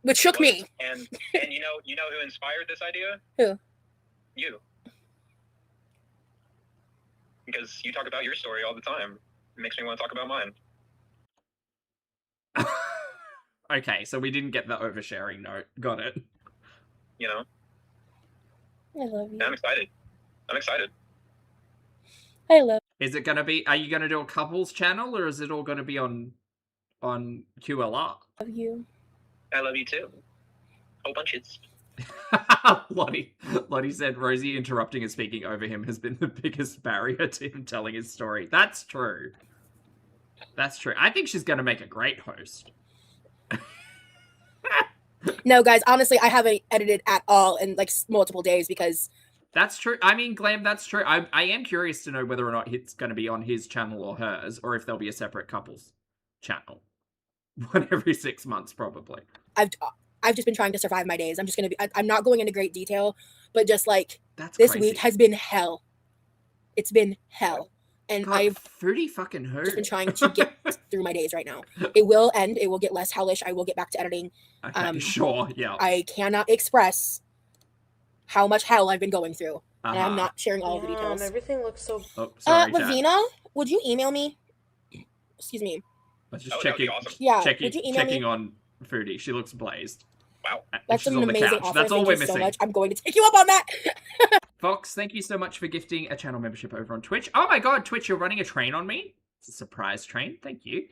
which shook It was. me. And you know who inspired this idea? Who? You. Because you talk about your story all the time. It makes me want to talk about mine. Okay, so we didn't get the oversharing note. Got it. You know? I love you. And I'm excited. I'm excited. I love Is it gonna be? Are you gonna do a couples channel, or is it all gonna be on QLR? you. I love you too. Whole bunches. Lottie said Rosie interrupting and speaking over him has been the biggest barrier to him telling his story. That's true. That's true. I think she's gonna make a great host. No, guys, honestly, I haven't edited at all in like multiple days because That's true. I mean, Glam, that's true. I am curious to know whether or not it's going to be on his channel or hers, or if there'll be a separate couples channel. One every 6 months, probably. I've just been trying to survive my days. I'm not going into great detail, but just like That's this crazy. week has been hell. It's been hell. And God, I've Foodie fucking who? just been trying to get through my days right now. It will end. It will get less hellish. I will get back to editing. Okay, sure, yeah. I cannot express how much hell I've been going through. And I'm not sharing all the details. Everything looks so. Oh, sorry, chat. Lavina, would you email me? Excuse me. I was just Oh, that would be checking, awesome. Yeah, checking, would you email checking me? on Foodie. She looks blazed. Wow. That's She's an on the amazing couch. offer. That's all Thank we're you missing. so much. I'm going to take you up on that. Fox, thank you so much for gifting a channel membership over on Twitch. Oh my god, Twitch, you're running a train on me? It's a surprise train. Thank you.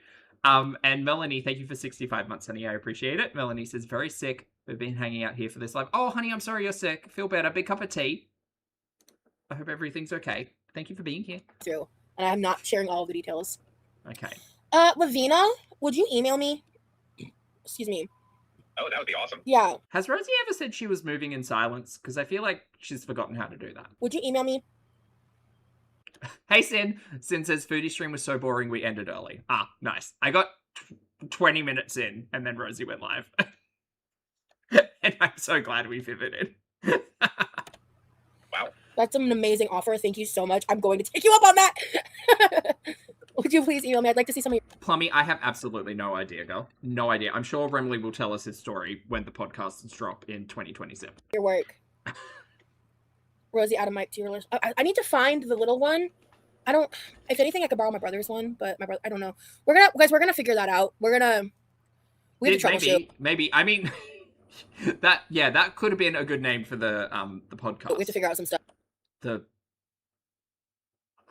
And Melanie, thank you for 65 months, honey. I appreciate it. Melanie says, very sick. We've been hanging out here for this live. Oh, honey, I'm sorry you're sick. Feel better. Big cup of tea. I hope everything's okay. Thank you for being here. Through. And I'm not sharing all of the details. Okay. Lavina, would you email me? Excuse me. Oh, that would be awesome. Yeah. Has Rosie ever said she was moving in silence? Because I feel like she's forgotten how to do that. Would you email me? Hey, Sin. Sin says, Foodie stream was so boring we ended early. Ah, nice. I got 20 minutes in, and then Rosie went live. And I'm so glad we pivoted. Wow. That's an amazing offer. Thank you so much. I'm going to take you up on that. Would you please email me? I'd like to see some of your... Plummy, I have absolutely no idea, girl. No idea. I'm sure Remley will tell us his story when the podcasts drop in 2027. your work. Rosie, add a mic to your list. I need to find the little one. I don't... If anything, I could borrow my brother's one, but my brother... I don't know. We're gonna figure that out. We have to troubleshoot. Maybe. I mean, that could have been a good name for the podcast. We have to figure out some stuff.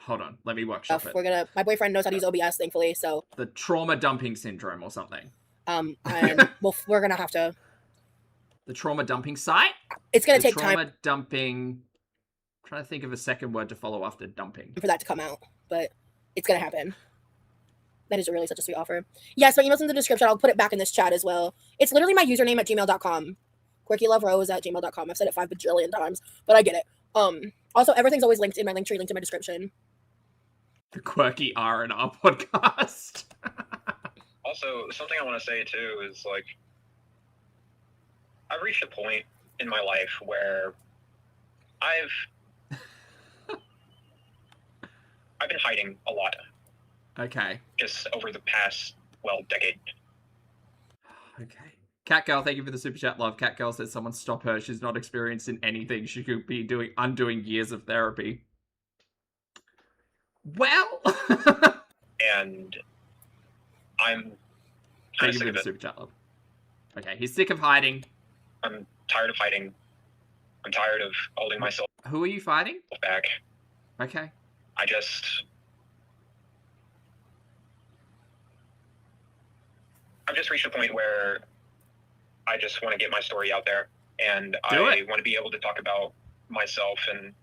Hold on, let me workshop it. My boyfriend knows how to use OBS, thankfully, so... The trauma dumping syndrome or something. And we're gonna have to... The trauma dumping site? It's gonna The take time trauma dumping... I'm trying to think of a second word to follow after dumping. for that to come out, but it's gonna happen. That is really such a sweet offer. Yes, my email's in the description. I'll put it back in this chat as well. It's literally my username at gmail.com. QuirkyLoveRose@gmail.com. I've said it 5 bajillion times, but I get it. Also, everything's always linked in my link tree, linked in my description. The quirky R&R podcast. Also, something I want to say too is like, I've reached a point in my life where I've been hiding a lot Okay. just over the past, decade. Okay. Catgirl, thank you for the super chat, love. Catgirl says someone stop her. She's not experienced in anything. She could be undoing years of therapy. Well. And I'm kind Thank of you sick for of the it. super chat, love. Okay, he's sick of hiding. I'm tired of hiding. I'm tired of holding myself Who are you fighting? back. Okay. I've just reached a point where I just want to get my story out there, and I want to be able to talk about myself. And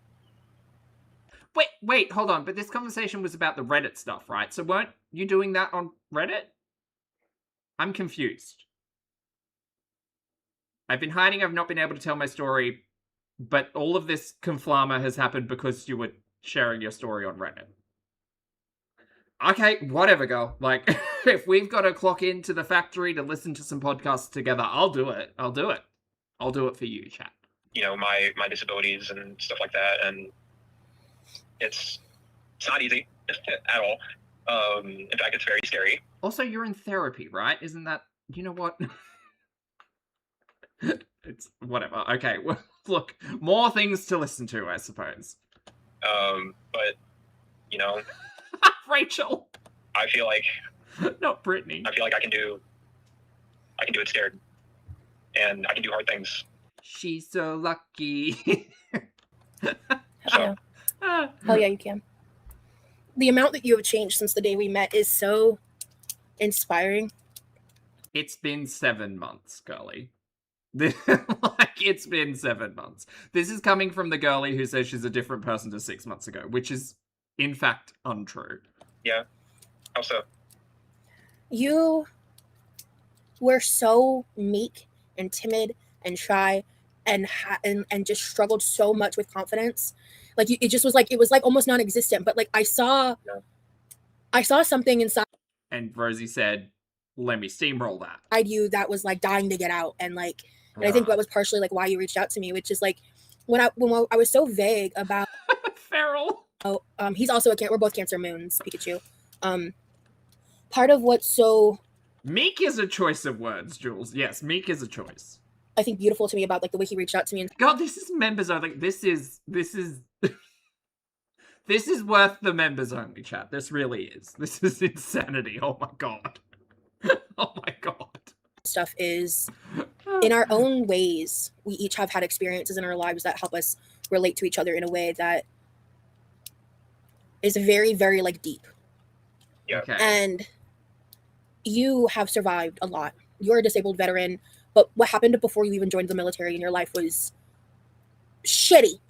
Wait, hold on. But this conversation was about the Reddit stuff, right? So weren't you doing that on Reddit? I'm confused. I've been hiding. I've not been able to tell my story, but all of this conflama has happened because you were sharing your story on Reddit. Okay, whatever, girl. Like, if we've got to clock into the factory to listen to some podcasts together, I'll do it. I'll do it. I'll do it for you, chat. my disabilities and stuff like that, and it's not easy at all. In fact, it's very scary. Also, you're in therapy, right? Isn't that... You know what? It's... Whatever. Okay, well, look. More things to listen to, I suppose. But, Rachel! I feel like... Not Brittany. I feel like I can do it scared. And I can do hard things. She's so lucky. So, Hell yeah, you can. The amount that you have changed since the day we met is so inspiring. It's been 7 months, girlie. It's been 7 months. This is coming from the girlie who says she's a different person to 6 months ago, which is, in fact, untrue. yeah. Also, You were so meek and timid and shy and just struggled so much with confidence. Like it just was like, it was like almost non-existent, but like I saw something inside And Rosie said, let me steamroll that. you that was like dying to get out. And like, and I think that was partially like why you reached out to me, which is like when I was so vague about Feral. he's also we're both Cancer moons, Pikachu. Part of what's so Meek is a choice of words, Jules. Yes, meek is a choice. I think beautiful to me about like the way he reached out to me. And God, this is members only. This is this is worth the members only chat. This really is. This is insanity. Oh my god. Oh my god. stuff is in our own ways. We each have had experiences in our lives that help us relate to each other in a way that is very, very like deep. Yeah. Okay. And you have survived a lot. You're a disabled veteran, but what happened before you even joined the military in your life was shitty.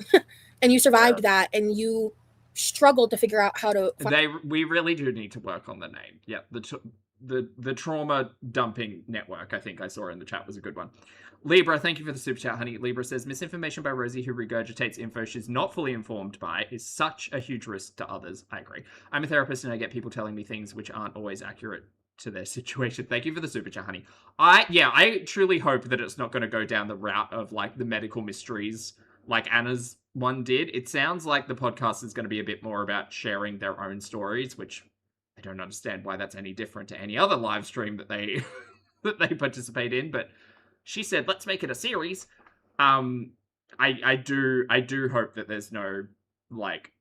And you survived that, and you struggled to figure out how to We really do need to work on the name. Yeah, the trauma dumping network, I think I saw in the chat, was a good one. Libra, thank you for the super chat, honey. Libra says, misinformation by Rosie who regurgitates info she's not fully informed by is such a huge risk to others. I agree. I'm a therapist and I get people telling me things which aren't always accurate to their situation. Thank you for the super chat, honey. I truly hope that it's not going to go down the route of like the medical mysteries like Anna's one did. It sounds like the podcast is going to be a bit more about sharing their own stories, which I don't understand why that's any different to any other live stream that they that they participate in, but she said, let's make it a series. I do hope that there's no like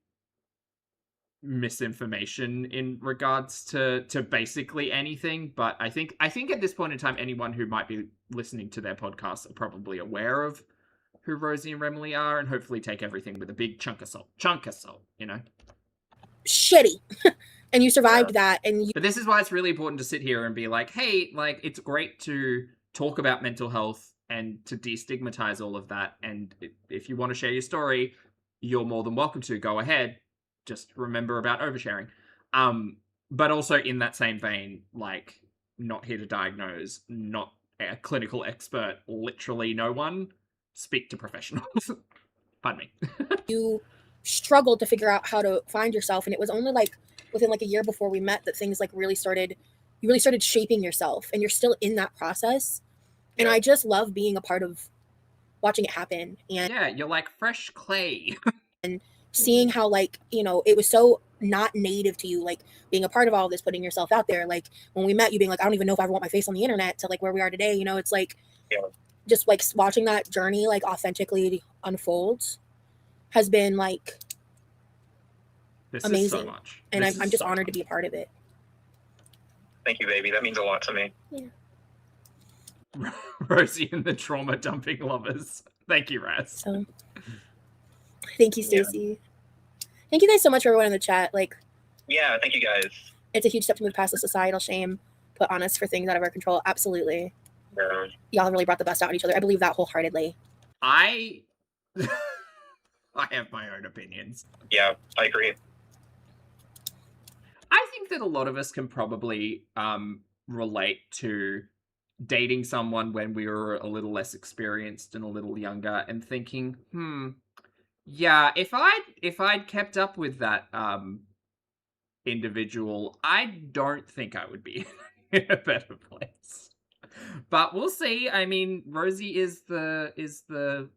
misinformation in regards to basically anything, but I think at this point in time anyone who might be listening to their podcast are probably aware of who Rosie and Remily are, and hopefully take everything with a big chunk of salt, you know? shitty. And you survived that, and you But this is why it's really important to sit here and be like, hey, like, it's great to talk about mental health and to destigmatize all of that, and if you want to share your story, you're more than welcome to. Go ahead. Just remember about oversharing. But also in that same vein, like, not here to diagnose, not a clinical expert, literally no one. Speak to professionals. Pardon me. you struggled to figure out how to find yourself. And it was only like within like a year before we met that things like really started, you really started shaping yourself, and you're still in that process. And I just love being a part of watching it happen. And Yeah, you're like fresh clay. and seeing how, like, you know, it was so not native to you, like being a part of all of this, putting yourself out there. Like when we met, you being like, I don't even know if I ever want my face on the internet, to like where we are today. You know, it's like just like watching that journey like authentically unfold has been like amazing. Is so much. And I'm just honored to be a part of it. Thank you, baby. That means a lot to me. Yeah. Rosie and the trauma dumping lovers. Thank you, Raz. So thank you, Stacey. Thank you guys so much for everyone in the chat. Like, yeah, thank you guys. it's a huge step to move past the societal shame put on us for things out of our control. Absolutely. Yeah. Y'all have really brought the best out in each other. I believe that wholeheartedly. I have my own opinions. Yeah, I agree. I think that a lot of us can probably relate to dating someone when we were a little less experienced and a little younger, and thinking, yeah, if I'd kept up with that individual, I don't think I would be in a better place. But we'll see. I mean, Rosie is the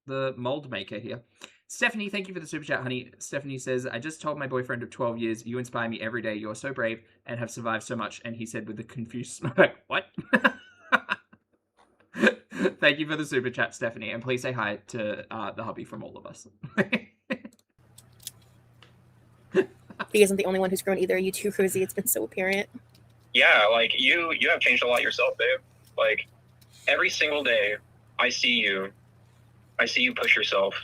mold maker here. Stephanie, thank you for the super chat, honey. Stephanie says, I just told my boyfriend of 12 years, you inspire me every day. You're so brave and have survived so much. And he said with a confused smirk, what? Thank you for the super chat, Stephanie. And please say hi to the hubby from all of us. He isn't the only one who's grown either. You too, Rosie. It's been so apparent. Yeah, like you have changed a lot yourself, babe. Like every single day I see you push yourself.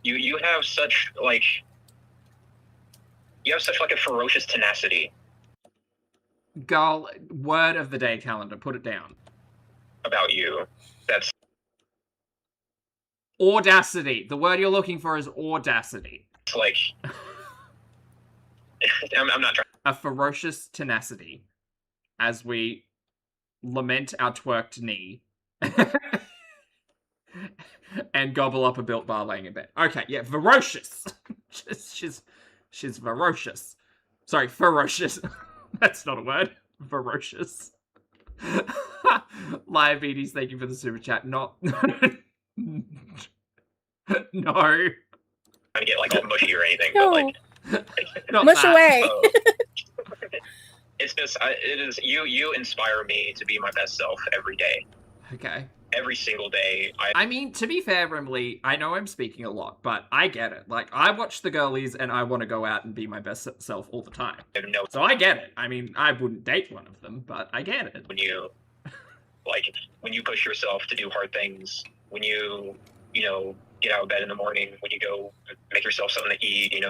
You have such like a ferocious tenacity. Girl, word of the day calendar, put it down. About you. That's audacity. The word you're looking for is audacity. like I'm not trying. A ferocious tenacity as we lament our twerked knee and gobble up a Built Bar laying in bed. Okay, yeah, ferocious. she's ferocious. Sorry, ferocious. That's not a word. Ferocious. Live Beaties, thank you for the super chat. Not no. Trying to get like all mushy or anything, No. but like Not Mush that. away. It's just it is you inspire me to be my best self every day. Okay. Every single day. I mean, to be fair, Emily, I know I'm speaking a lot, but I get it. Like, I watch the girlies and I want to go out and be my best self all the time. know So I get it. I mean, I wouldn't date one of them, but I get it. when you push yourself to do hard things, when you get out of bed in the morning, when you go make yourself something to eat,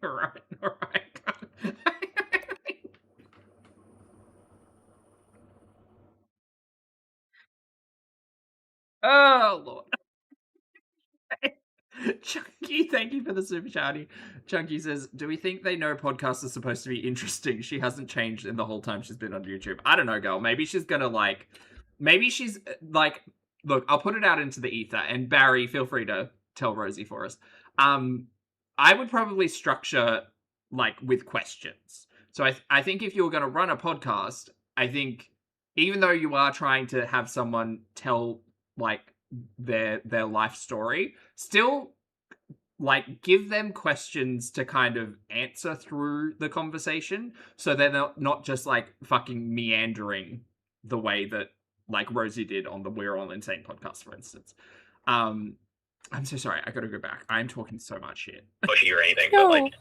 All right. Oh, Lord. Chunky, thank you for the super chatty. Chunky says, do we think they know podcasts are supposed to be interesting? She hasn't changed in the whole time she's been on YouTube. I don't know, girl. Maybe she's gonna look, I'll put it out into the ether, and Barry, feel free to tell Rosie for us. I would probably structure like with questions. So I think if you were going to run a podcast, I think even though you are trying to have someone tell like their life story, still like give them questions to kind of answer through the conversation, so they're not just like fucking meandering the way that like Rosie did on the We're All Insane podcast, for instance. I'm so sorry. I gotta go back. I'm talking so much shit. mushy or anything, No. but like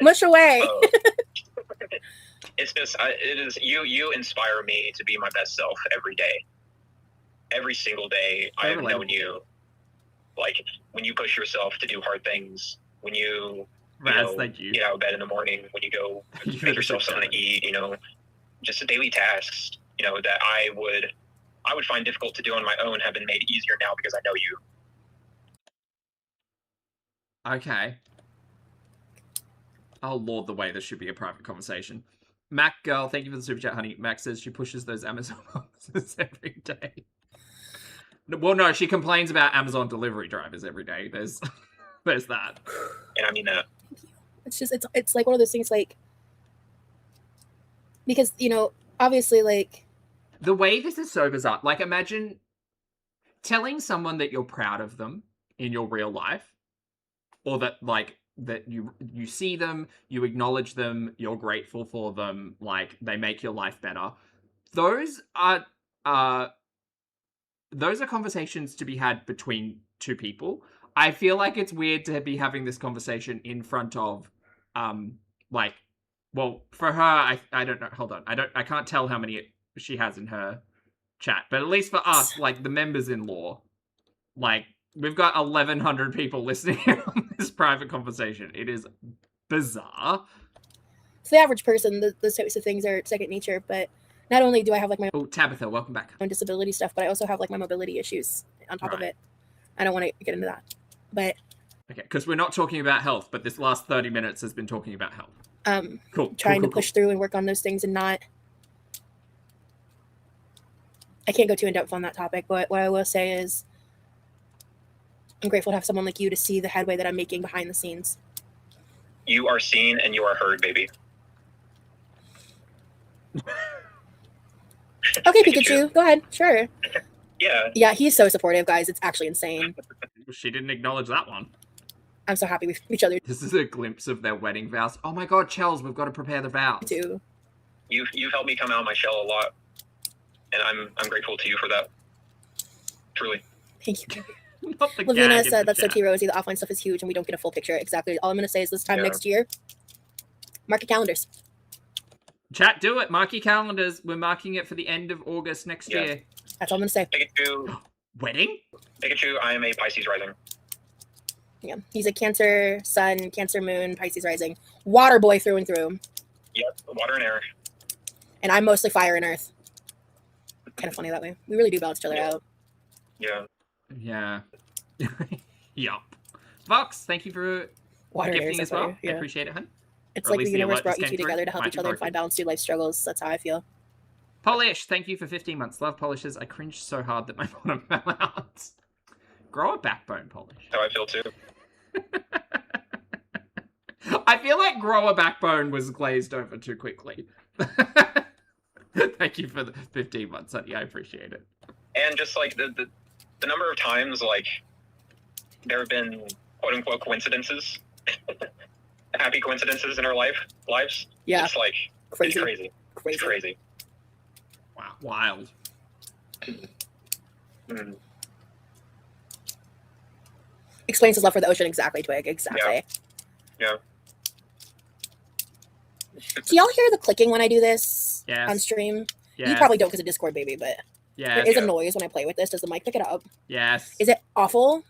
Mush away. it's just it is you inspire me to be my best self every day. Every single day, I have known you. Like when you push yourself to do hard things, when you Thank you. get out of bed in the morning, when you go make yourself something to eat, just the daily tasks, that I would find difficult to do on my own have been made easier now because I know you. Okay. Oh, Lord, the way this should be a private conversation. Mac girl, thank you for the super chat, honey. Mac says she pushes those Amazon boxes every day. Well, no, she complains about Amazon delivery drivers every day. There's that. And I mean that. It's just it's like one of those things, like, because obviously, like, The way this is so bizarre. Like, imagine telling someone that you're proud of them in your real life, or that you see them, you acknowledge them, you're grateful for them, like they make your life better. Those are conversations to be had between two people. I feel like it's weird to be having this conversation in front of, well, for her, I don't know. Hold on, I can't tell how many she has in her chat, but at least for us, like the members-in-law, like we've got 1,100 people listening on this private conversation. It is bizarre. For the average person, those types of things are second nature. But not only do I have like my Oh, Tabitha, welcome back. own disability stuff, but I also have like my mobility issues on top of Right. it. I don't want to get into that, but Okay, because we're not talking about health, but this last 30 minutes has been talking about health. Cool. trying cool, to push through and work on those things and not. I can't go too in depth on that topic, but what I will say is I'm grateful to have someone like you to see the headway that I'm making behind the scenes. You are seen and you are heard, baby. Okay, Pikachu, go ahead. Sure. Yeah. Yeah, he's so supportive, guys. It's actually insane. She didn't acknowledge that one. I'm so happy with each other This is a glimpse of their wedding vows. Oh my god, Chels, we've got to prepare the vows. too. You've helped me come out of my shell a lot, and I'm grateful to you for that. Truly. Thank you. Not the Lavina gag in said the that's so chat. tea, Rosie. The offline stuff is huge, and we don't get a full picture. Exactly. All I'm going to say is this time Yeah. next year, mark your calendars. Chat, do it. Mark your calendars. We're marking it for the end of August next Yeah. year. That's all I'm going to say. Wedding? Pikachu, I am a Pisces rising. Yeah, he's a Cancer Sun, Cancer Moon, Pisces rising, water boy through and through, Yep, water and air. and I'm mostly fire and earth. Kind of funny that way. We really do balance each other Yeah. out. Yeah. Yeah. Yup. Vox, thank you for Water and gifting earth. as well. I Yeah. appreciate it, hun. It's Or at like the least the universe alert brought just you came two through. together to help Might each be other and broken. find balance through life struggles. That's how I feel. Polish, thank you for 15 months. Love Polishes. I cringed so hard that my bottom fell out. Grow a backbone, Polish. How I feel too. I feel like grow a backbone was glazed over too quickly. Thank you for the 15 months, honey. I appreciate it. And just like the number of times like there have been quote unquote coincidences, happy coincidences in our lives. Yeah, It's like crazy, It's crazy. crazy. It's crazy. Wow, wild. Mm. Explains his love for the ocean. Exactly, Twig. Exactly. Yeah. Do y'all hear the clicking when I do this Yes. on stream? Yes. You probably don't because of Discord, baby, but Yes. there is a Yeah. noise when I play with this. Does the mic pick it up? Yes. Is it awful?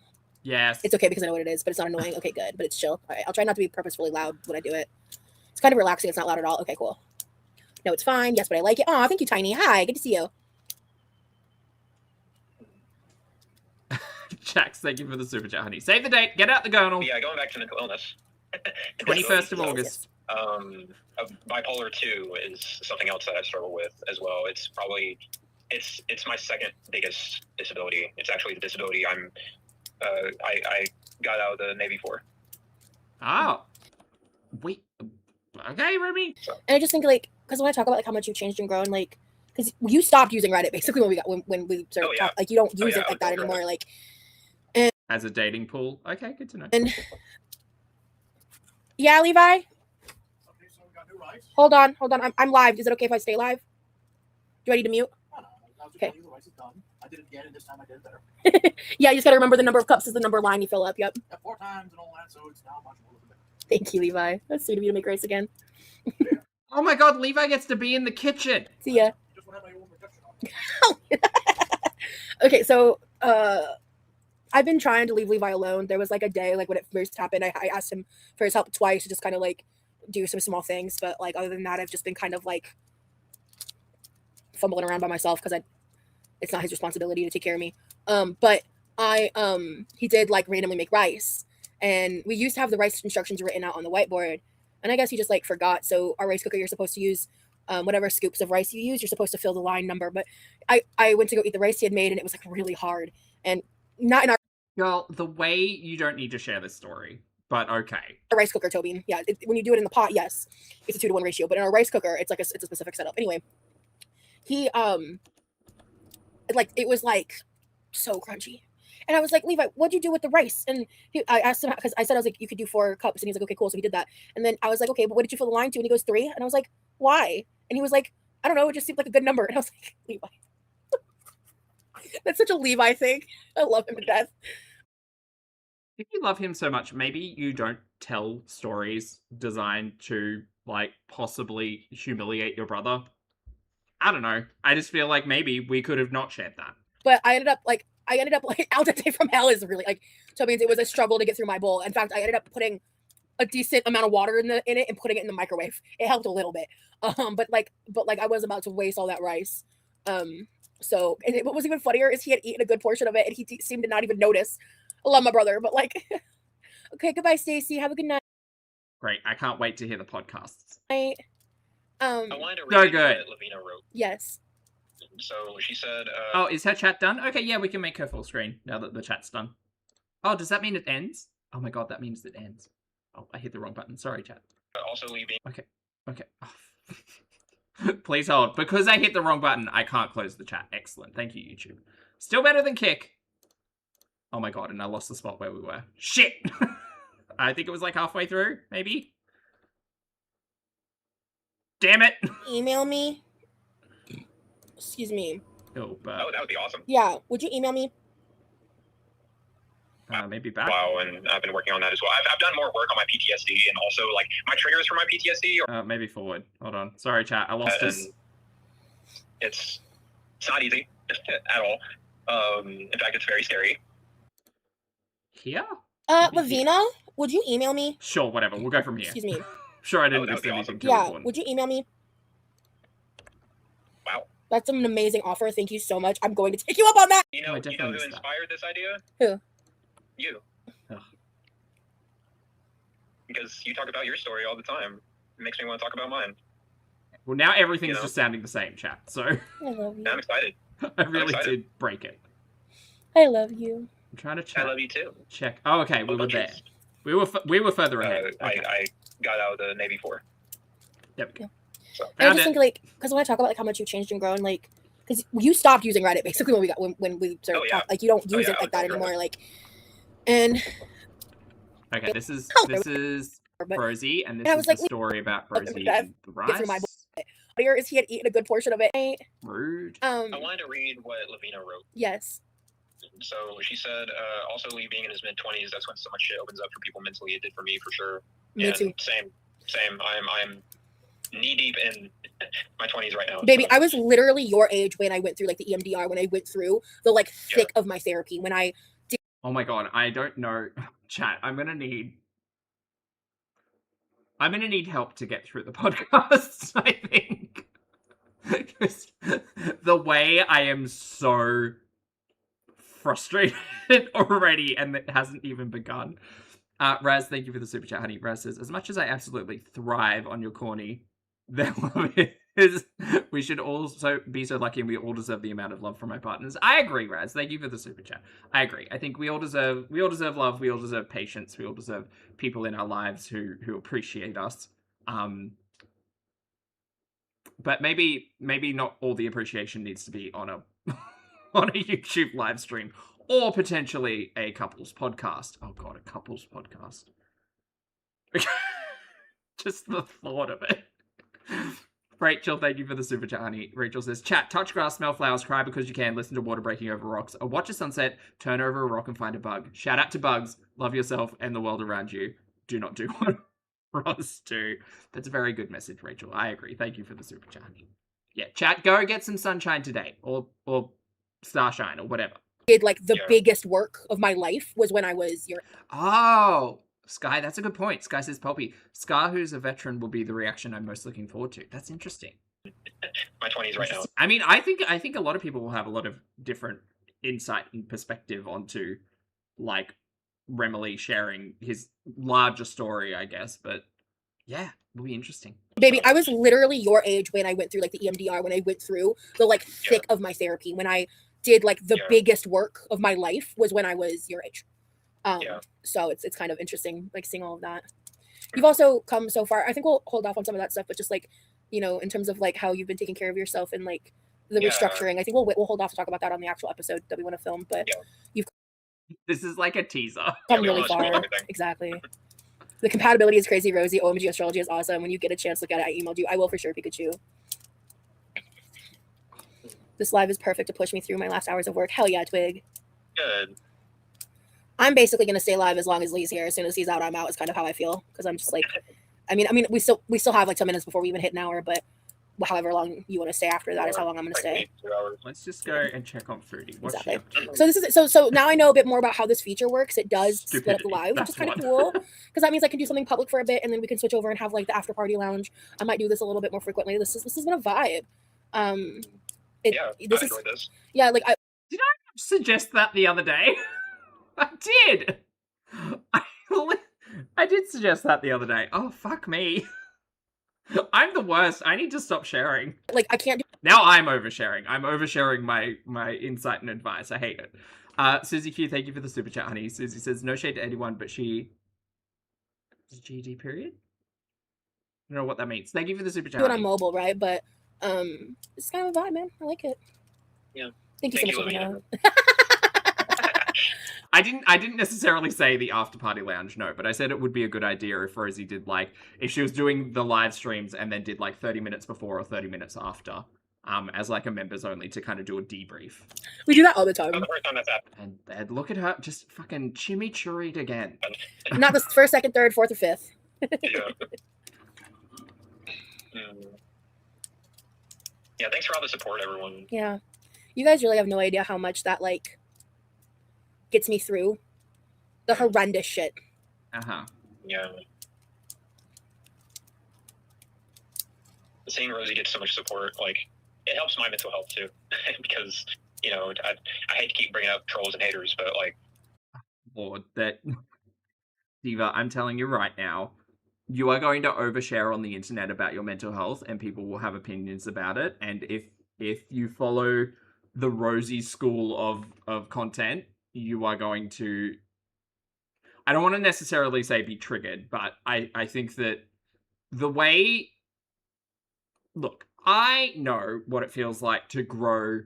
Yes. It's okay because I know what it is, but it's not annoying. Okay, good. But it's chill. All right, I'll try not to be purposefully loud when I do it. It's kind of relaxing. It's not loud at all. Okay, cool. No, it's fine. Yes, but I like it. Aw, thank you, Tiny. Hi, good to see you. Jax, thank you for the super chat, honey. Save the date. Get out the gurnal. But yeah, going back to mental illness. 21st of So, August. Bipolar 2 is something else that I struggle with as well. It's probably it's my second biggest disability. It's actually the disability I got out of the Navy for. Oh. Wait. Okay, Ruby. And I just think like, because when I talk about like how much you've changed and grown, like, because you stopped using Reddit basically when we started Oh, yeah. like you don't use yeah, it like I that don't anymore. Like, As a dating pool. Okay, good to know. and yeah, Levi, Okay, so we got new rice. hold on. I'm live. Is it okay if I stay live? Do I need to mute? No, I'll just Okay. tell you the rice is done. I did it again, and this time I did it better. Yeah, you just gotta remember the number of cups is the number of line you fill up. Yep. Yeah, 4 times and all that, so it's now much more than better. Thank you, Levi. That's sweet of you to make rice again. Oh my god, Levi gets to be in the kitchen. See ya. You just want to have my own protection on. Okay, so I've been trying to leave Levi alone. There was like a day, like when it first happened, I asked him for his help twice to just kind of like do some small things, but like other than that, I've just been kind of like fumbling around by myself because it's not his responsibility to take care of me. But he did like randomly make rice, and we used to have the rice instructions written out on the whiteboard, and I guess he just like forgot. So our rice cooker, you're supposed to use whatever scoops of rice you use, you're supposed to fill the line number. But I went to go eat the rice he had made, and it was like really hard, and not in our Girl, the way you don't need to share this story, but okay. rice cooker, Tobin. Yeah, when you do it in the pot, yes, it's a 2-to-1 ratio. But in a rice cooker, it's a specific setup. Anyway, he it was like so crunchy. And I was like, Levi, what'd you do with the rice? And I asked him, because I said, I was like, you could do 4 cups. And he's like, okay, cool. So he did that. And then I was like, okay, but what did you fill the line to? And he goes, 3. And I was like, why? And he was like, I don't know. It just seemed like a good number. And I was like, Levi. That's such a Levi thing. I love him to death. If you love him so much, maybe you don't tell stories designed to, like, possibly humiliate your brother. I don't know. I just feel like maybe we could have not shared that. But I ended up like al dente from hell is really like, so it means it was a struggle to get through my bowl. In fact, I ended up putting a decent amount of water in it and putting it in the microwave. It helped a little bit. But I was about to waste all that rice. So, and what was even funnier is he had eaten a good portion of it, and he seemed to not even notice. I love my brother, but like, okay, goodbye, Stacy. Have a good night. Great. I can't wait to hear the podcasts. I wanted to So read good. what Lavina wrote. Yes. So she said, Oh, is her chat done? Okay, yeah, we can make her full screen now that the chat's done. Oh, does that mean it ends? Oh my god, that means it ends. Oh, I hit the wrong button. Sorry, chat. also leaving. Okay. Oh. Please hold. Because I hit the wrong button, I can't close the chat. Excellent. Thank you, YouTube. Still better than Kick. Oh my god, and I lost the spot where we were. Shit! I think it was like halfway through, maybe? Damn it! Email me. Excuse me. Oh, but Oh, that would be awesome. Yeah. Would you email me? maybe back. Wow, and I've been working on that as well. I've done more work on my PTSD and also like my triggers for my PTSD. Maybe forward. Hold on. Sorry, chat. I lost this. It's not easy at all. In fact, it's very scary. Here? Lavina, would you email me? Sure, whatever. We'll go from here. Excuse me. Sure, I didn't Oh, that would miss be anything awesome. too Yeah. important. Would you email me? Wow. That's an amazing offer. Thank you so much. I'm going to take you up on that. You I know who definitely missed that. inspired this idea? Who? You. Ugh. Because you talk about your story all the time. It makes me want to talk about mine. Well, now everything's You know? just sounding the same, chat. So I love you. I'm excited. I really excited. did break it. I love you. I'm trying to I check. love you too. Check. Oh, okay. We were there. We were further ahead. Okay. I got out of the Navy for. There we go. So, I Found just it. think like, because when I talk about like how much you've changed and grown, like, because you stopped using Reddit basically when we started Oh, yeah. like you don't Oh, use yeah, it I like that don't anymore, like, and Okay, this is but Frozy, and I this is was the like, story about look, Frozy that- and the get through my rice. here is he had eaten a good portion of it. Rude. I wanted to read what Lavina wrote. Yes. So she said, also Lee being in his mid-20s, that's when so much shit opens up for people mentally. It did for me, for sure. Me And too. Same. I'm knee-deep in my 20s right now. Baby, so- I was literally your age when I went through like the EMDR, when I went through the like Yeah. thick of my therapy, when I Oh my god, I don't know. Chat, I'm gonna need help to get through the podcast, I think. 'Cause the way I am so frustrated already, and it hasn't even begun. Raz, thank you for the super chat, honey. Raz says, as much as I absolutely thrive on your corny, their love is we should also be so lucky, and we all deserve the amount of love from our partners. I agree, Raz. Thank you for the super chat. I agree. I think we all deserve love, we all deserve patience, we all deserve people in our lives who appreciate us. But maybe not all the appreciation needs to be on a on a YouTube live stream, or potentially a couples podcast. Oh god, a couples podcast. Just the thought of it. Rachel, thank you for the super chat, honey. Rachel says, chat, touch grass, smell flowers, cry because you can, listen to water breaking over rocks, or watch a sunset, turn over a rock and find a bug. Shout out to bugs, love yourself and the world around you. Do not do what Ross do. That's a very good message, Rachel. I agree. Thank you for the super chat, honey. Yeah, chat, go get some sunshine today, or starshine, or whatever. did like the Yeah. biggest work of my life was when I was your Oh, Sky, that's a good point. Sky says, Poppy, Scar, who's a veteran, will be the reaction I'm most looking forward to. That's interesting. my 20s right now. I mean, I think a lot of people will have a lot of different insight and perspective onto, like, Remily sharing his larger story, I guess. But Yeah, it'll be interesting. Baby, I was literally your age when I went through like the EMDR, when I went through the like thick of my therapy, when I did like the biggest work of my life was when I was your age. So it's kind of interesting, like seeing all of that. You've also come so far. I think we'll hold off on some of that stuff, but just like, you know, in terms of like how you've been taking care of yourself and like the restructuring, I think we'll hold off to talk about that on the actual episode that we want to film. But This is like a teaser. come really far. Exactly. The compatibility is crazy, Rosie. OMG, astrology is awesome. When you get a chance, look at it. I emailed you. I will for sure, Pikachu. This live is perfect to push me through my last hours of work. Hell yeah, Twig. Good. I'm basically gonna stay live as long as Lee's here. As soon as he's out, I'm out. Is kind of how I feel, because I'm just like, I mean, we still have like 10 minutes before we even hit an hour, but however long you want to stay after that is how long I'm gonna stay. Let's just go and check on Foodie. What's Exactly. she up to? So this is so now I know a bit more about how this feature works. It does split up the Stupidity. live, which That's is kind of one. cool, because that means I can do something public for a bit, and then we can switch over and have like the after party lounge. I might do this a little bit more frequently. This has been a vibe. This enjoyed this. Yeah, like Did I suggest that the other day? I did. I did suggest that the other day. Oh, fuck me. I'm the worst. I need to stop sharing. like I can't do. Now I'm oversharing. I'm oversharing my insight and advice. I hate it. Susie Q, thank you for the super chat, honey. Susie says, no shade to anyone, but she... Is GD period? I don't know what that means. Thank you for the super chat, Do it on honey. mobile, right? But it's kind of a vibe, man. I like it. Yeah. Thank you so much, Lamina. Lamina. I didn't necessarily say the after party lounge, no, but I said it would be a good idea if Rosie did like, if she was doing the live streams and then did like 30 minutes before or 30 minutes after, as like a members only to kind of do a debrief. We do that all the time. Not the first time that's happened. And look at her, just fucking chimichurried again. Not the first, second, third, fourth, or fifth. Yeah. Yeah, thanks for all the support, everyone. Yeah. You guys really have no idea how much that like gets me through the horrendous shit. Uh-huh. Yeah. Seeing Rosie get so much support, like, it helps my mental health too. Because, you know, I hate to keep bringing up trolls and haters, but like... Lord, that... Diva, I'm telling you right now, you are going to overshare on the internet about your mental health and people will have opinions about it. And if you follow the Rosie school of content, you are going to... I don't want to necessarily say be triggered, but I think that the way... Look, I know what it feels like to grow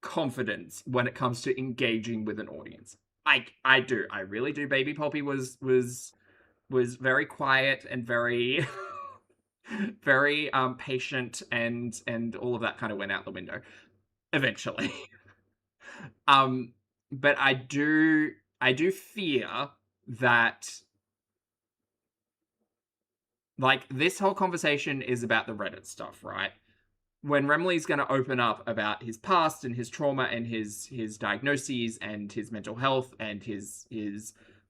confidence when it comes to engaging with an audience. I do. I really do. Baby Poppy was very quiet and very very patient, and all of that kind of went out the window eventually. But I do fear that, like, this whole conversation is about the Reddit stuff, right? When Remley's going to open up about his past and his trauma and his diagnoses and his mental health and his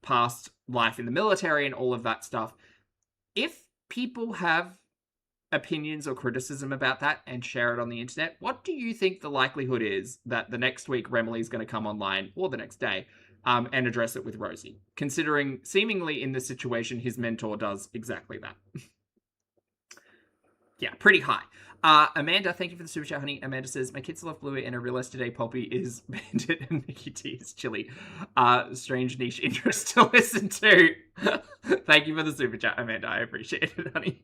past life in the military and all of that stuff, if people have opinions or criticism about that and share it on the internet, what do you think the likelihood is that the next week Remley's going to come online, or the next day, and address it with Rosie, considering seemingly in this situation his mentor does exactly that? Yeah, pretty high. Amanda, thank you for the super chat, honey. Amanda says, my kids love Bluey and I realized today Poppy is Bandit and Nikki T is Chili. Strange niche interest to listen to. Thank you for the super chat, Amanda. I appreciate it, honey.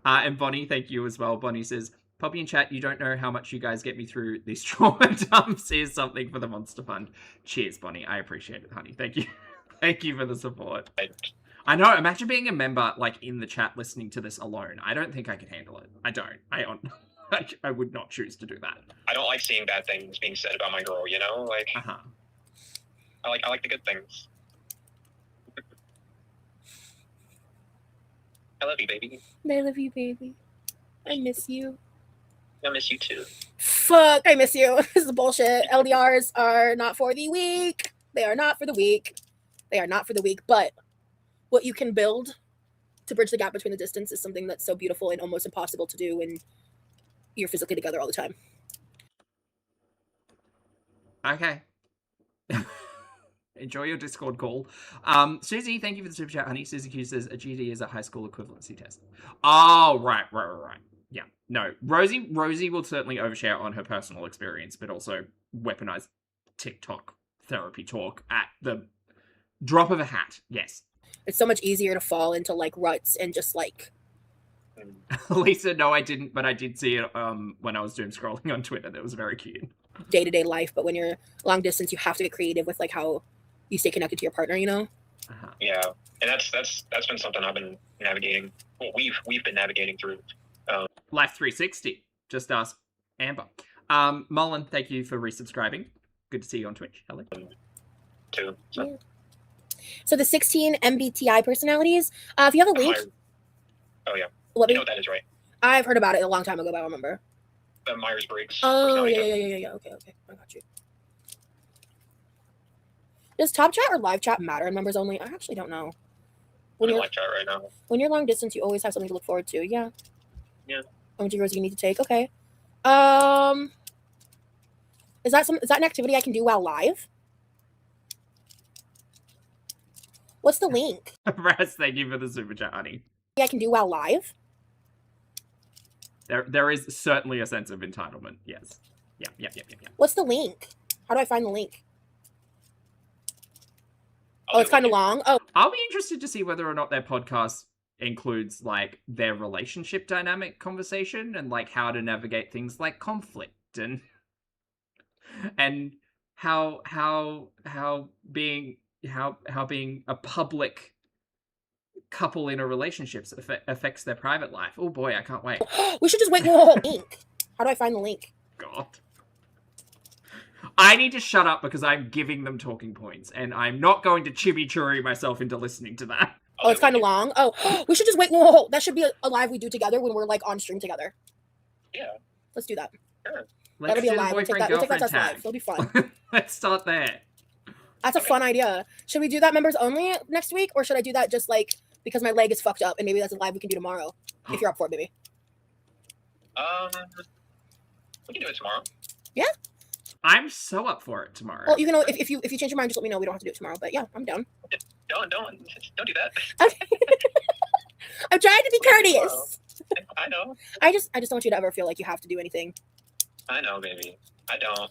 And Bonnie, thank you as well. Bonnie says, Poppy in chat, you don't know how much you guys get me through these trauma dumps. Here's something for the Monster Fund. Cheers, Bonnie. I appreciate it, honey. Thank you. Thank you for the support. I know, imagine being a member, like, in the chat listening to this alone. I don't think I could handle it. I don't. I would not choose to do that. I don't like seeing bad things being said about my girl, you know? Like, Uh-huh. I like the good things. I love you, baby. I love you, baby. I miss you. I miss you too. Fuck, I miss you. This is bullshit. LDRs are not for the weak. They are not for the weak. They are not for the weak, but what you can build to bridge the gap between the distance is something that's so beautiful and almost impossible to do when you're physically together all the time. Okay. Enjoy your Discord call. Susie, thank you for the super chat, honey. Susie Q says a GD is a high school equivalency test. Oh, right. Yeah, no. Rosie will certainly overshare on her personal experience, but also weaponize TikTok therapy talk at the drop of a hat. Yes. It's so much easier to fall into like ruts and just like. Lisa, no, I didn't, but I did see it when I was doom scrolling on Twitter. That was very cute. Day-to-day life, but when you're long distance, you have to get creative with like how you stay connected to your partner, you know? Uh-huh. Yeah, and that's been something I've been navigating. Well, we've been navigating through. Life 360. Just ask Amber. Mullen, thank you for resubscribing. Good to see you on Twitch. Hello. Too. So. Yeah. So the 16 MBTI personalities. If you have a link, Oh yeah. let me. You know what that is, right? I've heard about it a long time ago, but I don't remember. The Myers-Briggs. Oh personality yeah. Okay. I got you. Does top chat or live chat matter in members only? I actually don't know. I'm in live chat right now. When you're long distance, you always have something to look forward to. Yeah. Yeah. How many euros you need to take? Okay. Is that an activity I can do while live? What's the link? Raz, thank you for the super chat, honey. I can do while live. There is certainly a sense of entitlement. Yes. Yeah. What's the link? How do I find the link? Oh, it's kind of long. Oh, I'll be interested to see whether or not their podcast includes like their relationship dynamic conversation and like how to navigate things like conflict and how being a public couple in a relationship affects their private life. Oh boy, I can't wait. We should just wait. Whoa. Link. How do I find the link? God. I need to shut up because I'm giving them talking points, and I'm not going to chimichurri myself into listening to that. Oh, it's kind of long. Oh, we should just wait. Whoa. That should be a live we do together when we're like on stream together. Yeah. Let's do that. Sure. That'll be a do the live. We'll take that boyfriend-girlfriend as live. tag. It'll be fun. Let's start there. That's a fun idea. Should we do that members only next week, or should I do that just like because my leg is fucked up and maybe that's a live we can do tomorrow if you're up for it, baby? We can do it tomorrow. Yeah. I'm so up for it tomorrow. Well, you know, if you change your mind, just let me know. We don't have to do it tomorrow. But yeah, I'm down. Don't do that. I'm trying to be courteous. I know. I just don't want you to ever feel like you have to do anything. I know, baby. I don't.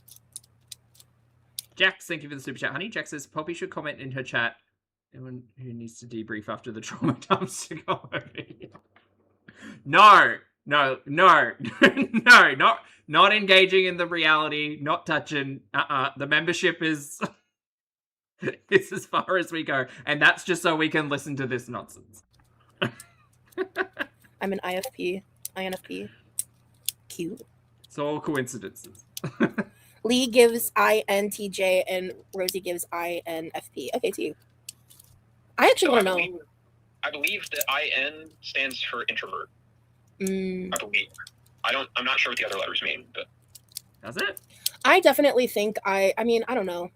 Jax, thank you for the super chat, honey. Jax says Poppy should comment in her chat. Anyone who needs to debrief after the trauma dumps to go over here. No, not engaging in the reality, not touching. The membership is as far as we go, and that's just so we can listen to this nonsense. I'm an INFP. Cute. It's all coincidences. Lee gives INTJ and Rosie gives INFP. Okay, to you. I actually want to know. I believe the IN stands for introvert. I believe. I'm not sure what the other letters mean, but Does it? I definitely think I mean, I don't know.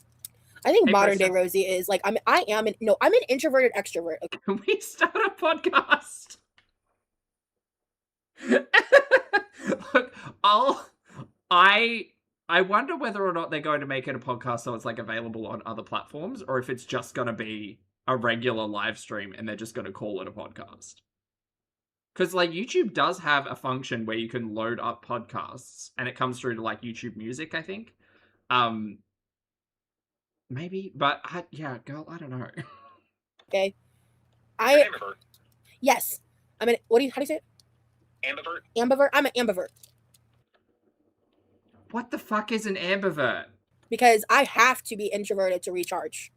I think Hey, modern day Krista. Rosie is like I'm an introverted extrovert. Okay. Can we start a podcast? Look, I wonder whether or not they're going to make it a podcast so it's like available on other platforms, or if it's just going to be a regular live stream and they're just going to call it a podcast. Because like YouTube does have a function where you can load up podcasts and it comes through to like YouTube Music, I think. Maybe, but girl, I don't know. Okay. you're an ambivert. Yes. How do you say it? Ambivert. Ambivert. I'm an ambivert What the fuck is an ambivert? because I have to be introverted to recharge,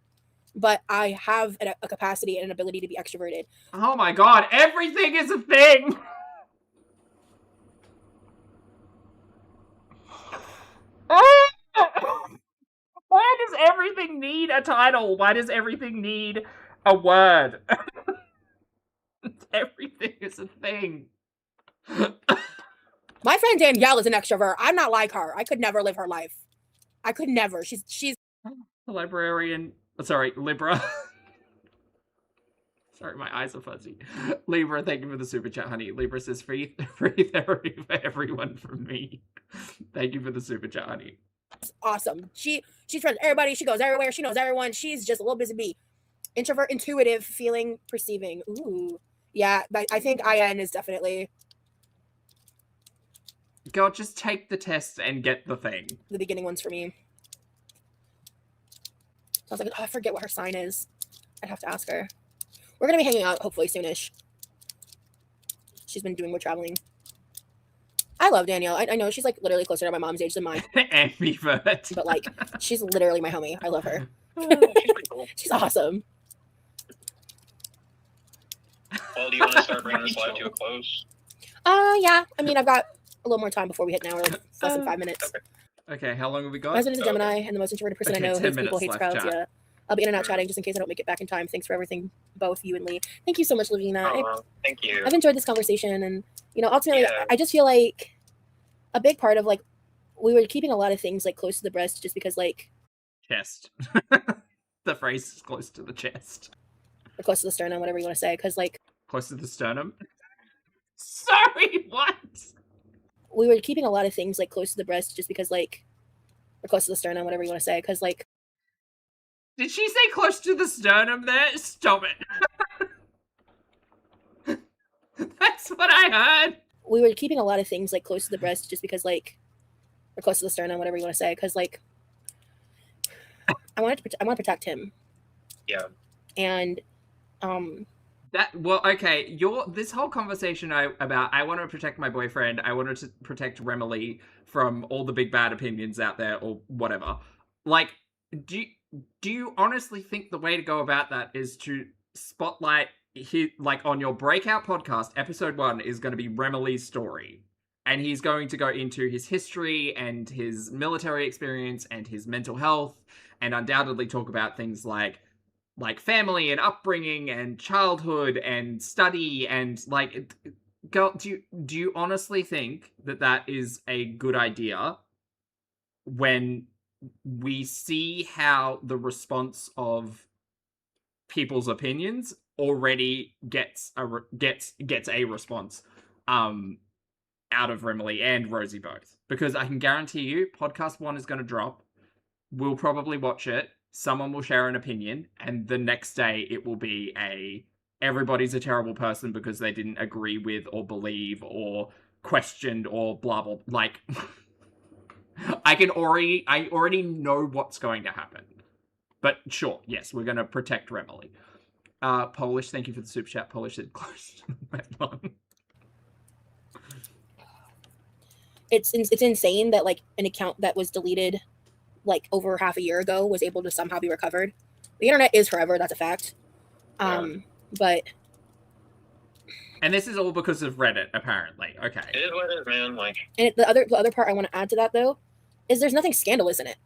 but I have a capacity and an ability to be extroverted. Oh my god, everything is a thing! Why does everything need a title? Why does everything need a word? Everything is a thing. My friend Danielle is an extrovert. I'm not like her. I could never live her life. I could never. She's Librarian. Sorry, Libra. Sorry, my eyes are fuzzy. Libra, thank you for the super chat, honey. Libra says free therapy for everyone from me. Thank you for the super chat, honey. awesome. She's friends with everybody. She goes everywhere. She knows everyone. She's just a little busy bee. Introvert, intuitive, feeling, perceiving. Ooh, yeah. But I think IN is definitely Girl, just take the test and get the thing. the beginning ones for me. So I was like, oh, I forget what her sign is. I'd have to ask her. We're gonna be hanging out hopefully soonish. She's been doing more traveling. I love Danielle. I know she's like literally closer to my mom's age than mine, Ambivert. but like she's literally my homie. I love her. She's pretty cool. She's awesome. Well, do you want to start bringing this live to a close? Yeah. I mean, I've got a little more time before we hit an hour, like less than 5 minutes. Okay, how long have we My got? husband is a Gemini and the most introverted person Okay, I know. 10 Hates people, minutes hates left, crowds. chat. Yeah. I'll be in and out chatting just in case I don't make it back in time. Thanks for everything, both you and Lee. Thank you so much, Lavina. Thank you. I've enjoyed this conversation, and ultimately, Yeah. I just feel like a big part of like we were keeping a lot of things like close to the breast, just because like Chest. The phrase is close to the chest. or close to the sternum, whatever you want to say, because like Close to the sternum. Sorry, what? we were keeping a lot of things like close to the breast, just because like or close to the sternum, whatever you want to say, because like Did she say close to the sternum there? Stop it. That's what I heard. we were keeping a lot of things like close to the breast, just because like or close to the sternum, whatever you want to say, because like I want to protect him. Yeah. And Okay, this whole conversation about I want to protect my boyfriend, I wanted to protect Remily from all the big bad opinions out there or whatever. Like, do you honestly think the way to go about that is to spotlight like on your breakout podcast, episode 1 is going to be Remily's story. And he's going to go into his history and his military experience and his mental health and undoubtedly talk about things like family and upbringing and childhood and study and like girl, do you honestly think that is a good idea when we see how the response of people's opinions already gets a response out of Remily and Rosie both? Because I can guarantee you podcast 1 is going to drop, we'll probably watch it, someone will share an opinion, and the next day it will be everybody's a terrible person because they didn't agree with or believe or questioned or blah blah. Like, I already know what's going to happen. But sure, yes, we're going to protect Remily. Polish, thank you for the super chat. Polish said close to the red line. it's insane that like an account that was deleted like over half a year ago was able to somehow be recovered. The internet is forever, that's a fact. But And this is all because of Reddit, apparently. Okay. It is what it is, man. Like, and the other part I want to add to that though is there's nothing scandalous in it.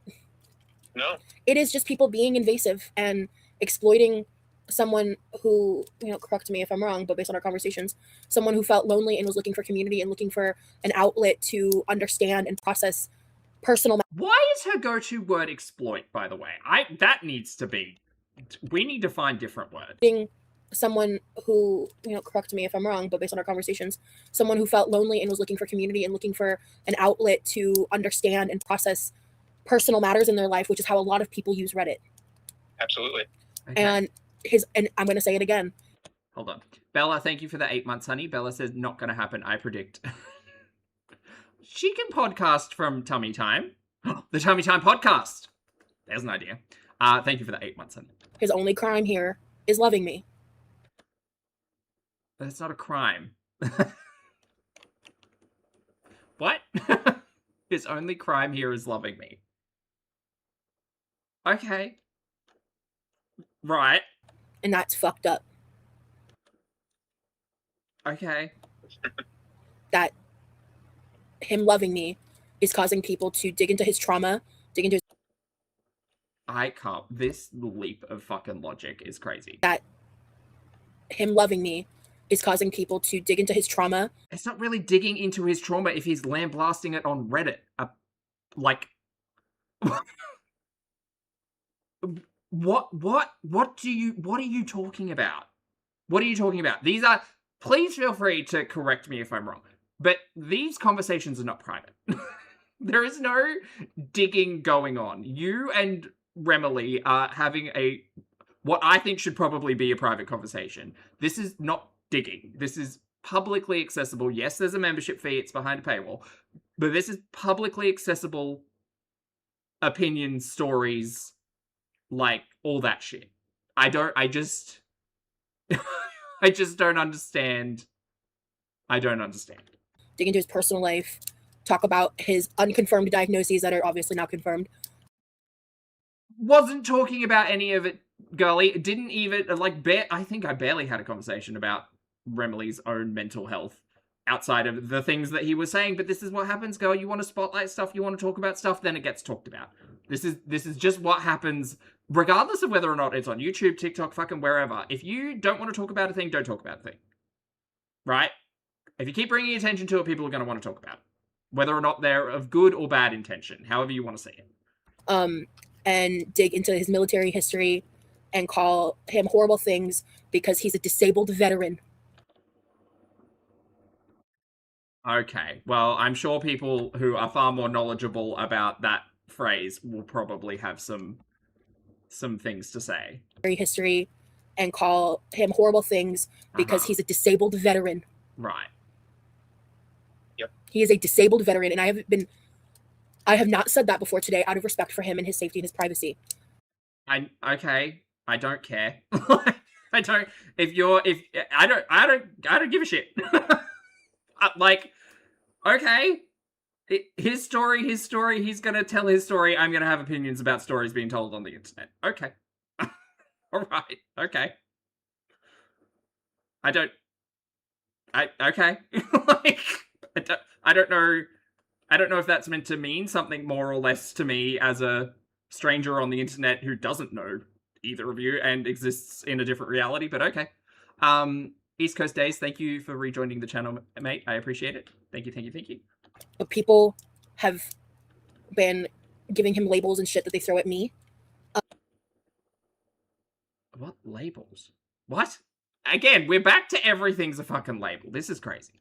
no. It is just people being invasive and exploiting someone who, correct me if I'm wrong, but based on our conversations, someone who felt lonely and was looking for community and looking for an outlet to understand and process personal. Why is her go-to word exploit, by the way? That needs to be... We need to find different words. Being someone who, correct me if I'm wrong, but based on our conversations, someone who felt lonely and was looking for community and looking for an outlet to understand and process personal matters in their life, which is how a lot of people use Reddit. Absolutely. Okay. And I'm going to say it again. Hold on. Bella, thank you for the 8 months, honey. Bella says, not going to happen, I predict. She can podcast from Tummy Time. The Tummy Time podcast. There's an idea. Thank you for the 8 months, honey. His only crime here is loving me. That's not a crime. What? His only crime here is loving me. Okay. Right. And that's fucked up. Okay. That him loving me is causing people to dig into his trauma, dig into his... I can't. This leap of fucking logic is crazy. That him loving me is causing people to dig into his trauma. It's not really digging into his trauma if he's lambasting it on Reddit. Like... What are you talking about? What are you talking about? These are... Please feel free to correct me if I'm wrong. But these conversations are not private. There is no digging going on. You and Remily are having what I think should probably be a private conversation. This is not digging. This is publicly accessible. Yes, there's a membership fee. It's behind a paywall. But this is publicly accessible opinions, stories, like all that shit. I just don't understand. I don't understand. Dig into his personal life, talk about his unconfirmed diagnoses that are obviously now confirmed. Wasn't talking about any of it, girly. Didn't even, I think I barely had a conversation about Remily's own mental health outside of the things that he was saying, but this is what happens, girl. You want to spotlight stuff, you want to talk about stuff, then it gets talked about. This is just what happens, regardless of whether or not it's on YouTube, TikTok, fucking wherever. If you don't want to talk about a thing, don't talk about a thing. Right? If you keep bringing attention to it, people are going to want to talk about it. Whether or not they're of good or bad intention, however you want to see it. And dig into his military history and call him horrible things because he's a disabled veteran. Okay, well, I'm sure people who are far more knowledgeable about that phrase will probably have some things to say. History and call him horrible things because he's a disabled veteran. Right. Yep. He is a disabled veteran, and I have not said that before today out of respect for him and his safety and his privacy. Okay, I don't care. I don't give a shit. Okay. His story, he's gonna tell his story. I'm gonna have opinions about stories being told on the internet. Okay. Alright, okay. Okay. I don't know if that's meant to mean something more or less to me as a stranger on the internet who doesn't know either of you and exists in a different reality, but okay. East Coast Days, thank you for rejoining the channel, mate. I appreciate it. Thank you. But people have been giving him labels and shit that they throw at me. What labels? What? Again, we're back to everything's a fucking label. This is crazy.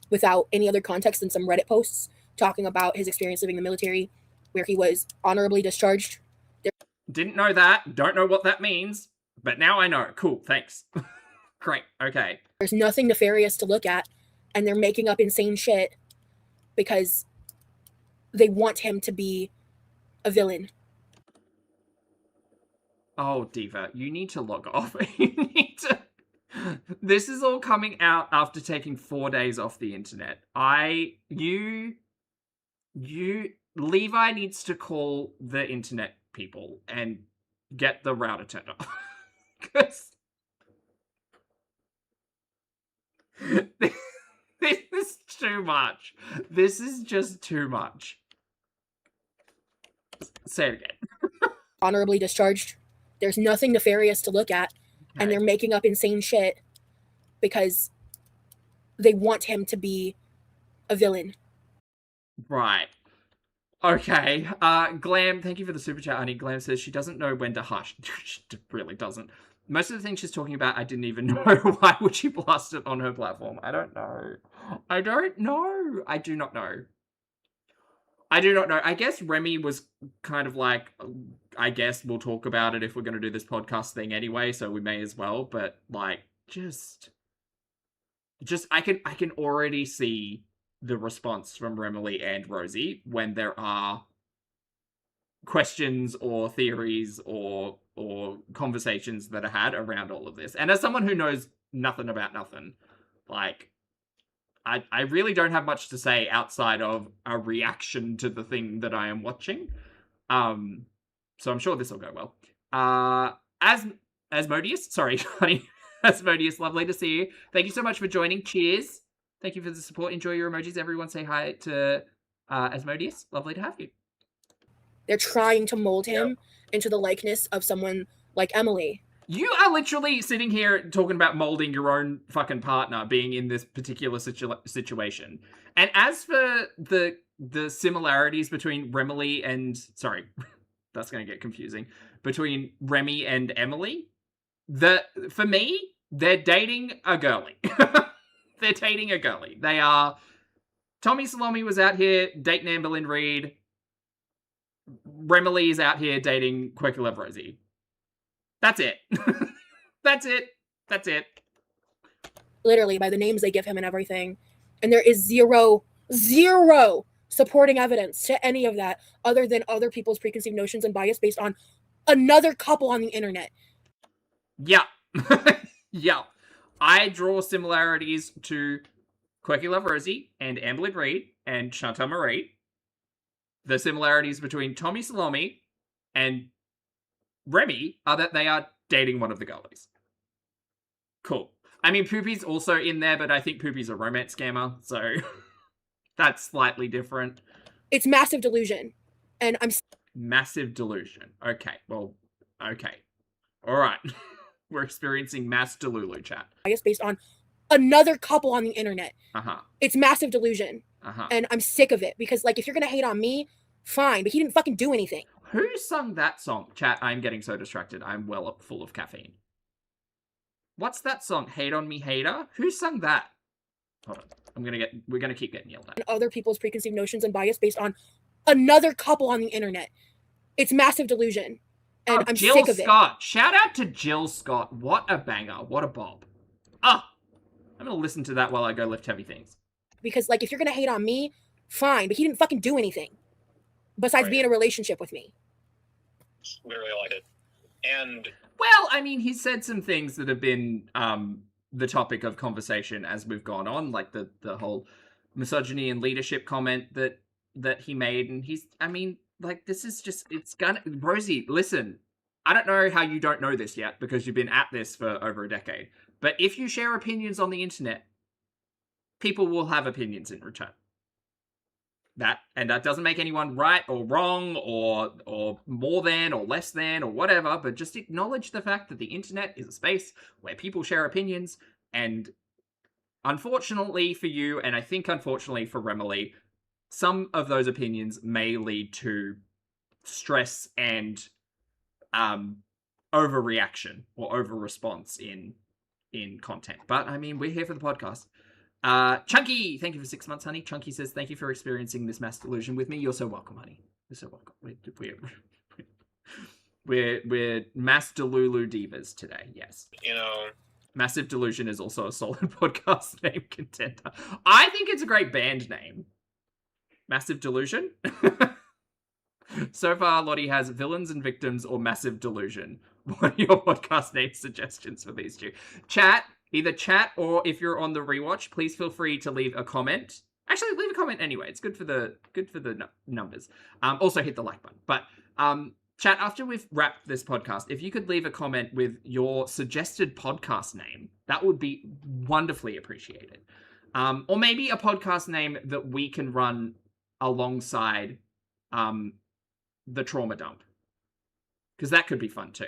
Without any other context than some Reddit posts talking about his experience living in the military, where he was honorably discharged. Didn't know that. Don't know what that means. But now I know. Cool, thanks. Great, okay. There's nothing nefarious to look at, and they're making up insane shit because they want him to be a villain. Oh, Diva, you need to log off. You need to... This is all coming out after taking 4 days off the internet. Levi needs to call the internet people and get the router turned off. Because... This is too much. This is just too much. Say it again. Honorably discharged. There's nothing nefarious to look at, and they're making up insane shit because they want him to be a villain. Right. Okay. Glam, thank you for the super chat, honey. Glam says she doesn't know when to hush. She really doesn't. Most of the things she's talking about, I didn't even know. Why would she blast it on her platform? I don't know. I do not know. I guess Remy was kind of like, I guess we'll talk about it if we're going to do this podcast thing anyway, so we may as well. But like, just I can already see the response from Remily and Rosie when there are questions or theories or conversations that are had around all of this. And as someone who knows nothing about nothing, like, I really don't have much to say outside of a reaction to the thing that I am watching. So I'm sure this will go well. Asmodeus, sorry, honey. Asmodeus, lovely to see you. Thank you so much for joining. Cheers. Thank you for the support. Enjoy your emojis. Everyone say hi to Asmodeus. Lovely to have you. They're trying to mold him into the likeness of someone like Emily. You are literally sitting here talking about molding your own fucking partner being in this particular situation. And as for the similarities between Remily and... Sorry, that's going to get confusing. Between Remy and Emily, for me, they're dating a girly. They're dating a girly. They are Tommy Salome was out here dating Amberlynn Reed. Remily is out here dating Quirky Love Rosie. That's it. That's it. That's it. Literally by the names they give him and everything. And there is zero supporting evidence to any of that other than other people's preconceived notions and bias based on another couple on the internet. Yeah. Yeah. I draw similarities to Quirky Love Rosie and Amberlynn Reed and Chantal Marie. The similarities between Tommy Salome and Remy are that they are dating one of the girlies. Cool. I mean, Poopy's also in there, but I think Poopy's a romance scammer, so that's slightly different. It's massive delusion. And I'm Massive delusion. Okay, well, okay. All right. We're experiencing mass delulu chat. biased based on another couple on the internet. Uh-huh. It's massive delusion. Uh-huh. And I'm sick of it because, like, if you're going to hate on me, fine, but he didn't fucking do anything. Who sung that song? Chat, I'm getting so distracted. I'm well up full of caffeine. What's that song? Hate on Me Hater? Who sung that? Hold on. We're gonna keep getting yelled at. And other people's preconceived notions and bias based on another couple on the internet. It's massive delusion. And I'm Jill sick of it. Scott. Shout out to Jill Scott. What a banger. What a bob. Ah! I'm gonna listen to that while I go lift heavy things. Because, like, if you're going to hate on me, fine, but he didn't fucking do anything besides be in a relationship with me. It's literally all I did. And Well, I mean, he's said some things that have been the topic of conversation as we've gone on, like the whole misogyny and leadership comment that he made, and I mean, like, this is just, Rosie, listen, I don't know how you don't know this yet, because you've been at this for over a decade, but if you share opinions on the internet, people will have opinions in return. That doesn't make anyone right or wrong or more than or less than or whatever, but just acknowledge the fact that the internet is a space where people share opinions, and unfortunately for you, and I think unfortunately for Remily, some of those opinions may lead to stress and overreaction or over-response in content. But, I mean, we're here for the podcast. Chunky, thank you for 6 months, honey. Chunky says, thank you for experiencing this mass delusion with me. You're so welcome, honey. You're so welcome. We're mass delulu divas today, yes. you know, Massive Delusion is also a solid podcast name contender. I think it's a great band name. Massive Delusion? So far, Lottie has Villains and Victims or Massive Delusion. What are your podcast name suggestions for these two? Either chat or if you're on the rewatch, please feel free to leave a comment. Actually, leave a comment anyway. It's good for the numbers. Also hit the like button. But chat, after we've wrapped this podcast, if you could leave a comment with your suggested podcast name, that would be wonderfully appreciated. Or maybe a podcast name that we can run alongside the trauma dump, because that could be fun too.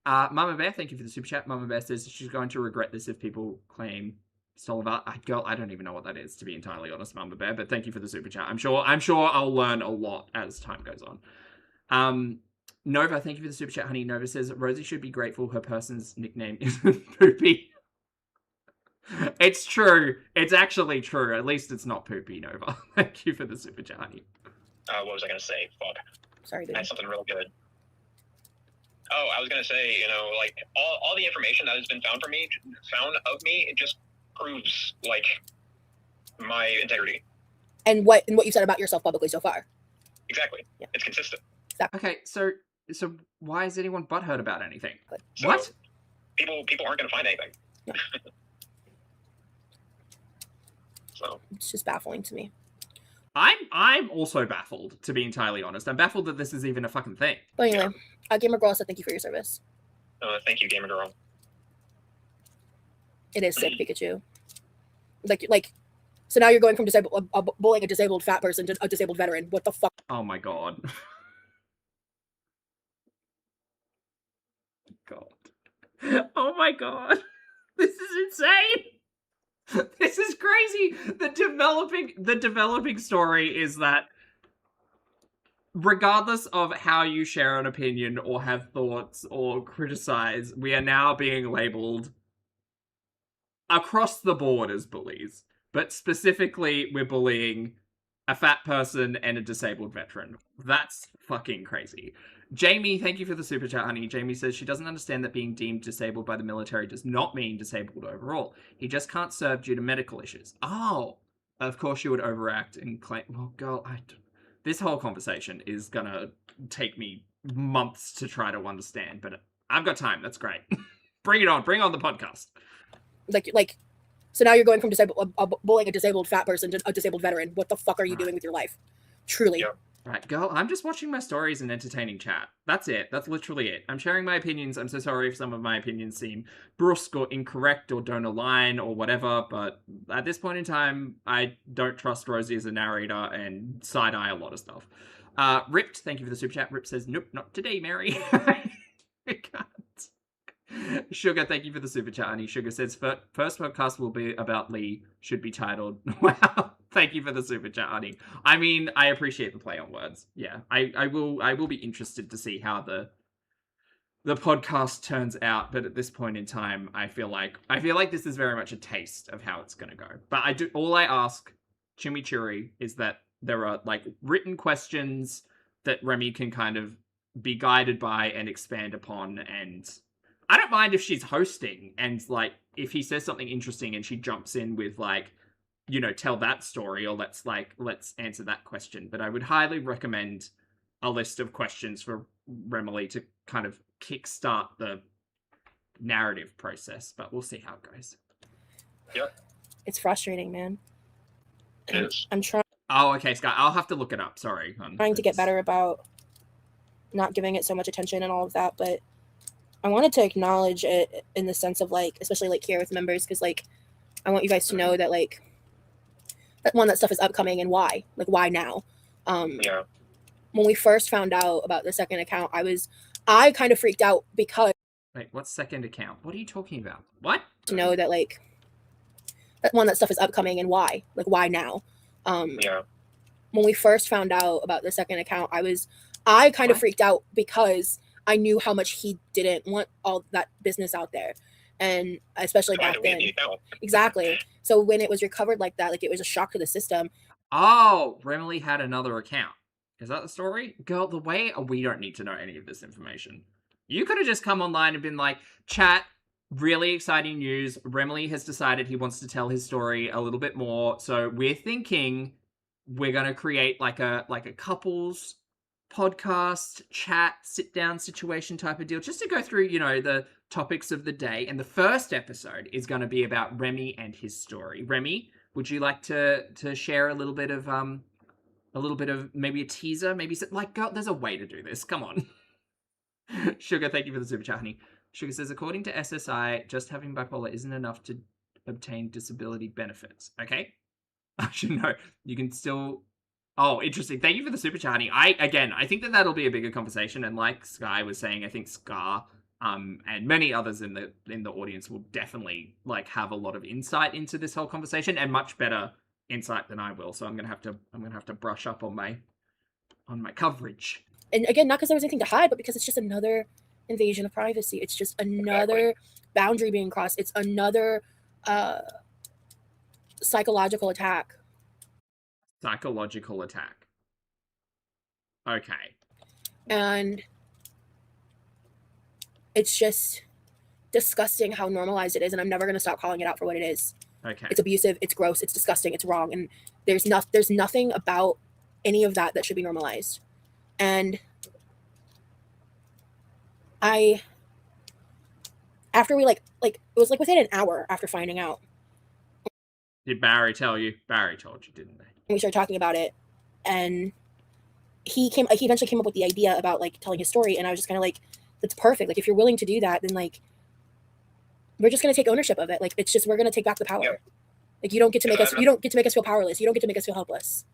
Mama Bear, thank you for the super chat. Mama Bear says she's going to regret this if people claim stolen art. Girl, I don't even know what that is, to be entirely honest, Mama Bear, but thank you for the super chat. I'm sure I'll learn a lot as time goes on. Nova, thank you for the super chat, honey. Nova says Rosie should be grateful her person's nickname isn't Poopy. It's true. It's actually true. At least it's not Poopy, Nova. Thank you for the super chat, honey. what was I gonna say? Fuck. Sorry, dude. I had something real good. Oh, I was gonna say, like all the information that has been found of me, it just proves like my integrity. And what you said about yourself publicly so far. Exactly. Yeah. It's consistent. Okay, so why is anyone butthurt about anything? So what? People aren't gonna find anything. Yeah. So It's just baffling to me. I'm also baffled, to be entirely honest. I'm baffled that this is even a fucking thing. But anyway, Gamer Girl said thank you for your service. thank you, Gamer Girl. It is sick, Pikachu. Like, so now you're going from bullying a disabled fat person to a disabled veteran. What the fuck? Oh my god. God. Oh my god. This is insane. This is crazy. The developing story is that regardless of how you share an opinion or have thoughts or criticize, we are now being labeled across the board as bullies. But specifically, we're bullying a fat person, and a disabled veteran. That's fucking crazy. Jamie, thank you for the super chat, honey. Jamie says she doesn't understand that being deemed disabled by the military does not mean disabled overall. He just can't serve due to medical issues. Oh, of course you would overact and claim. Well, girl, this whole conversation is gonna take me months to try to understand, but I've got time. That's great. Bring it on. Bring on the podcast. Like, so now you're going from bullying a disabled fat person to a disabled veteran. What the fuck are you doing with your life? Truly. Yep. Right, girl, I'm just watching my stories and entertaining chat. That's it. That's literally it. I'm sharing my opinions. I'm so sorry if some of my opinions seem brusque or incorrect or don't align or whatever, but at this point in time, I don't trust Rosie as a narrator and side-eye a lot of stuff. Ripped, thank you for the super chat. Rip says, nope, not today, Mary. I can't. Sugar, thank you for the super chat, honey. Sugar says, first podcast will be about Lee. Should be titled. Wow. Thank you for the super chat, honey. I mean, I appreciate the play on words. Yeah, I will be interested to see how the podcast turns out. But at this point in time, I feel like this is very much a taste of how it's gonna go. But all I ask, Chimichurri, is that there are like written questions that Remy can kind of be guided by and expand upon. And I don't mind if she's hosting and like if he says something interesting and she jumps in with like, you know, tell that story or let's answer that question. But I would highly recommend a list of questions for Remily to kind of kickstart the narrative process. But we'll see how it goes. Yep. It's frustrating, man. It is. I'm trying Oh, okay, Scott. I'll have to look it up. Sorry. to get better about not giving it so much attention and all of that, but I wanted to acknowledge it in the sense of like, especially like here with members, because like I want you guys to know that like that stuff is upcoming and why now. Yeah. When we first found out about the second account, I kind of freaked out because Wait, what's second account? What are you talking about? What? to know that like that stuff is upcoming and why now. Yeah. When we first found out about the second account, I kind of freaked out because I knew how much he didn't want all that business out there. And especially back then. Exactly. So when it was recovered like that, like it was a shock to the system. Oh, Remily had another account. Is that the story? Girl, we don't need to know any of this information. You could have just come online and been like, chat, really exciting news. Remily has decided he wants to tell his story a little bit more. So we're thinking we're going to create like a couples podcast, chat, sit down situation type of deal, just to go through, you know, the topics of the day. And the first episode is going to be about Remy and his story. Remy, would you like to share a little bit of maybe a teaser, maybe like, girl, there's a way to do this. Come on. Sugar, thank you for the super chat, honey. Sugar says, according to SSI, just having bipolar isn't enough to obtain disability benefits. Okay. I should know. You can still. Oh, interesting. Thank you for the super chat, honey. I think that'll be a bigger conversation. And like Sky was saying, I think Scar, and many others in the audience will definitely like have a lot of insight into this whole conversation and much better insight than I will. So I'm gonna have to brush up on my coverage. And again, not because there was anything to hide, but because it's just another invasion of privacy. It's just another boundary being crossed. It's another psychological attack. Psychological attack. Okay. And it's just disgusting how normalized it is, and I'm never going to stop calling it out for what it is. Okay. It's abusive, it's gross, it's disgusting, it's wrong, and there's nothing about any of that should be normalized. And after we like it was like within an hour after finding out. Did Barry tell you? Barry told you, didn't they? We started talking about it, and he eventually came up with the idea about like telling his story, and I was just kind of like, that's perfect. Like if you're willing to do that, then like we're just gonna take ownership of it. Like it's just, we're gonna take back the power. Yep. Like you don't get to make us feel powerless. You don't get to make us feel helpless.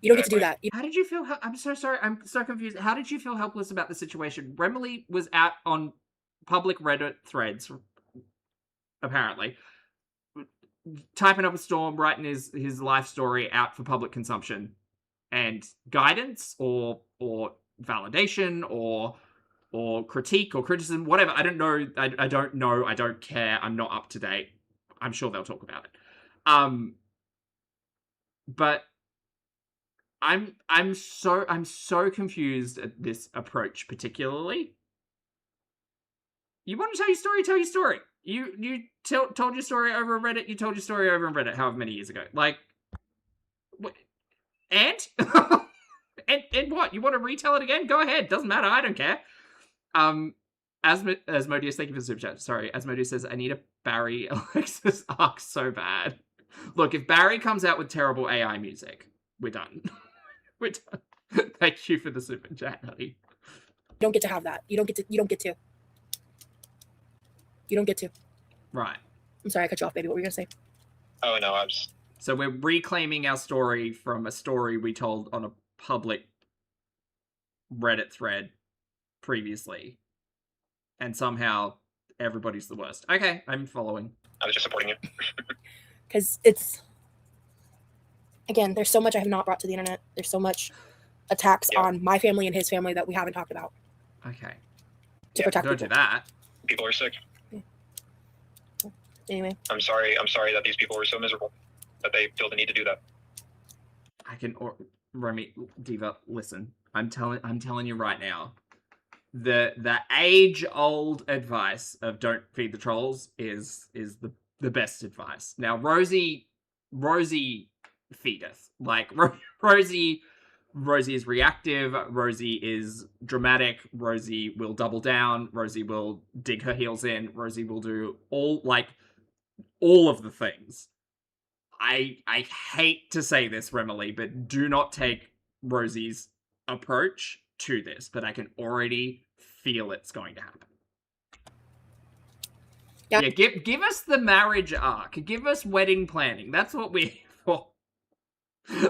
You don't get to do that. How did you feel? I'm so sorry. I'm so confused. How did you feel helpless about the situation? Remily was out on public Reddit threads, apparently, typing up a storm, writing his life story out for public consumption, and guidance or validation or critique or criticism, whatever. I don't know. I don't know. I don't care. I'm not up to date. I'm sure they'll talk about it. But I'm so confused at this approach particularly. You want to tell your story? Tell your story. You told your story over on Reddit. You told your story over on Reddit however many years ago. Like, what? And and what? You want to retell it again? Go ahead. Doesn't matter. I don't care. Asmodeus, thank you for the super chat. Sorry, Asmodeus says I need a Barry Alexis arc so bad. Look, if Barry comes out with terrible AI music, we're done. We're done. Thank you for the super chat, honey. You don't get to have that. You don't get to. You don't get to. You don't get to. Right. I'm sorry, I cut you off, baby. What were you gonna say? Oh no, I was. So we're reclaiming our story from a story we told on a public Reddit thread previously, and somehow everybody's the worst. Okay, I'm following. I was just supporting you. Because it's, again, there's so much I have not brought to the internet. There's so much attacks on my family and his family that we haven't talked about. Okay. To protect don't people. Do that. People are sick. Anyway. I'm sorry that these people were so miserable that they feel the need to do that. I can, Remy, Diva, listen. I'm telling you right now. The age-old advice of don't feed the trolls is the best advice. Now, Rosie feedeth. Like, Rosie is reactive. Rosie is dramatic. Rosie will double down. Rosie will dig her heels in. Rosie will do all of the things. I hate to say this, Remily, but do not take Rosie's approach to this, but I can already feel it's going to happen. Yep. Yeah, give us the marriage arc. Give us wedding planning. That's what we're here for.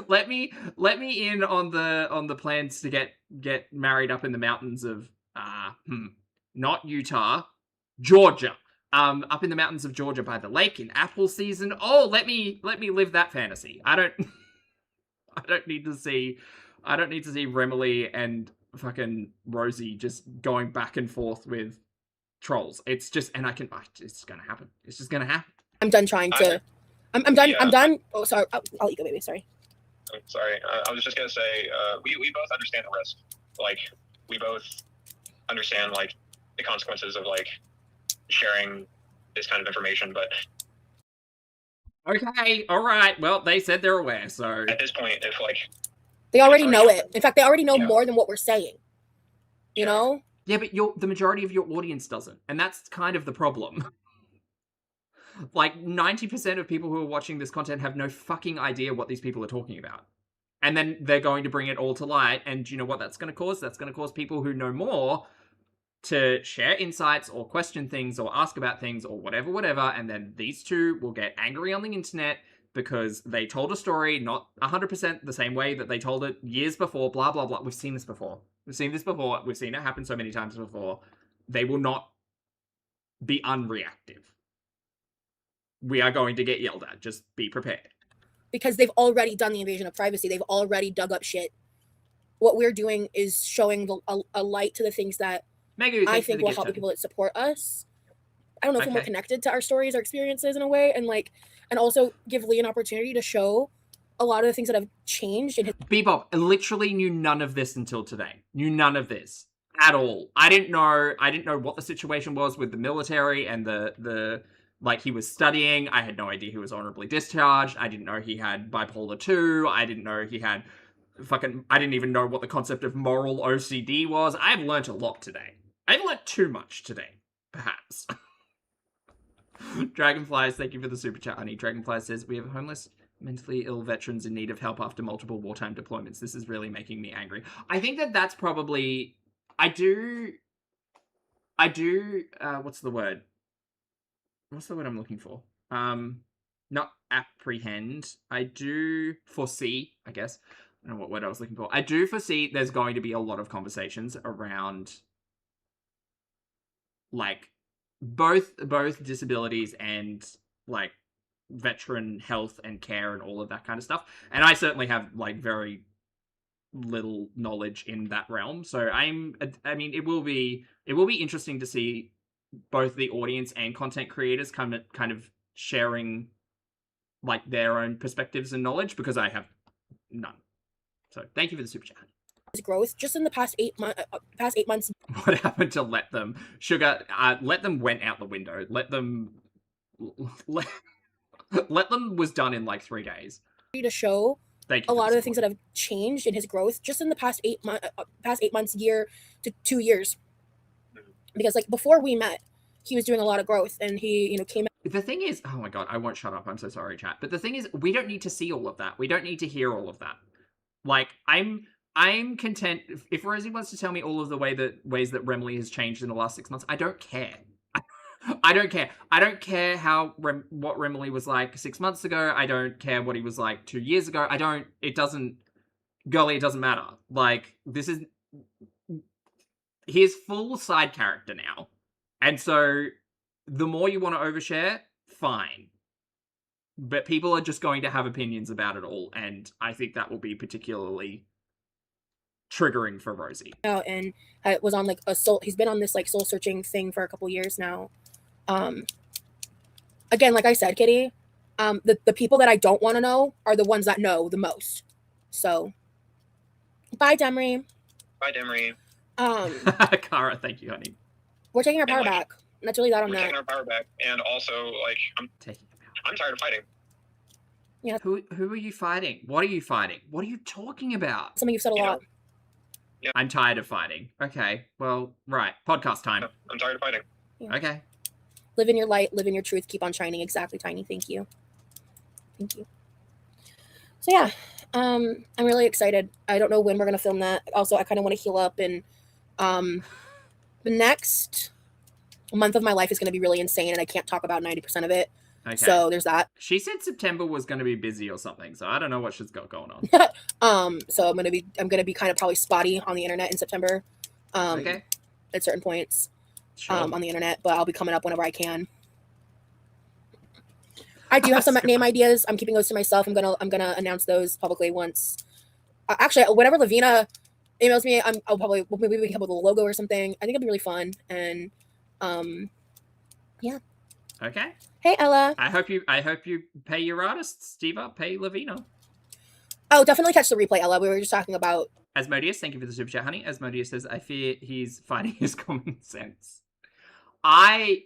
Let me in on the plans to get married up in the mountains of not Utah, Georgia. Up in the mountains of Georgia by the lake in apple season. Oh, let me live that fantasy. I don't need to see Remily and fucking Rosie just going back and forth with trolls. It's just, and it's gonna happen. It's just gonna happen. I'm done trying to. I'm done. Yeah. I'm done. Oh, sorry. I'll let you go, baby. Sorry. I'm sorry. I was just gonna say, we both understand the risk. Like, we both understand like the consequences of like sharing this kind of information, but okay, all right. Well, they said they're aware, so at this point, if like they already know it. In fact, they already know more than what we're saying. You know? Yeah, but the majority of your audience doesn't, and that's kind of the problem. Like 90% of people who are watching this content have no fucking idea what these people are talking about. And then they're going to bring it all to light, and you know what that's going to cause? That's going to cause people who know more to share insights or question things or ask about things or whatever, and then these two will get angry on the internet because they told a story not 100% the same way that they told it years before, blah, blah, blah. We've seen this before. We've seen it happen so many times before. They will not be unreactive. We are going to get yelled at. Just be prepared. Because they've already done the invasion of privacy. They've already dug up shit. What we're doing is showing a light to the things that I think will help the people that support us. I don't know if we're more connected to our stories, our experiences in a way, and also give Lee an opportunity to show a lot of the things that have changed. Bebop literally knew none of this until today. Knew none of this at all. I didn't know what the situation was with the military and the like he was studying. I had no idea he was honorably discharged. I didn't know he had bipolar 2. I didn't know he had I didn't even know what the concept of moral OCD was. I've learnt a lot today. I've learnt too much today, perhaps. Dragonflies, thank you for the super chat, honey. Dragonfly says, we have homeless, mentally ill veterans in need of help after multiple wartime deployments. This is really making me angry. I think that's probably... I do, what's the word? What's the word I'm looking for? Not apprehend. I do foresee, I guess. I don't know what word I was looking for. I do foresee there's going to be a lot of conversations around like both disabilities and like veteran health and care and all of that kind of stuff. And I certainly have like very little knowledge in that realm. So I mean, it will be interesting to see both the audience and content creators kind of sharing like their own perspectives and knowledge, because I have none. So thank you for the super chat. His growth just in the past 8 months. What happened to Let Them? Sugar, Let Them went out the window. Let Them was done in like 3 days. To show Thank you a for lot the of the things that have changed in his growth just in the past 8 months, year to 2 years. Because like before we met, he was doing a lot of growth, and he, you know, came. The thing is, oh my god, I won't shut up. I'm so sorry, chat. But the thing is, we don't need to see all of that. We don't need to hear all of that. Like, I'm content if Rosie wants to tell me all of the ways that Remley has changed in the last 6 months. I don't care. I don't care. I don't care what Remley was like 6 months ago. I don't care what he was like 2 years ago. It doesn't matter. Like, this is his full side character now. And so the more you want to overshare, fine. But people are just going to have opinions about it all, and I think that will be particularly triggering for Rosie. And I was on like he's been on this like soul searching thing for a couple years now. Again, like I said, Kitty, the people that I don't want to know are the ones that know the most. So bye, Demery. Bye, Demery. Kara, thank you, honey. We're taking our power back. That's really that on We're that. taking our power back, and also like I'm tired of fighting. Yeah. Who are you fighting? What are you fighting? What are you talking about? Something you've said a lot. Yeah. I'm tired of fighting. Okay, well, right. Podcast time. I'm tired of fighting. Yeah. Okay. Live in your light, live in your truth, keep on shining. Exactly, Tiny. Thank you. Thank you. So yeah, I'm really excited. I don't know when we're gonna film that. Also, I kind of want to heal up, and the next month of my life is gonna be really insane, and I can't talk about 90% of it. Okay. So there's that. She said September was going to be busy or something, so I don't know what she's got going on. So I'm gonna be kind of probably spotty on the internet in September. Okay. At certain points. Sure. On the internet, but I'll be coming up whenever I can. I do have some name ideas. I'm keeping those to myself. I'm gonna announce those publicly once. Actually, whenever Lavina emails me, I'll probably maybe we can come up with a logo or something. I think it'll be really fun. And yeah. Okay. Hey Ella. I hope you pay your artists, Steva. Pay Lavina. Oh, definitely catch the replay, Ella. We were just talking about Asmodeus. Thank you for the super chat, honey. Asmodeus says, "I fear he's fighting his common sense." I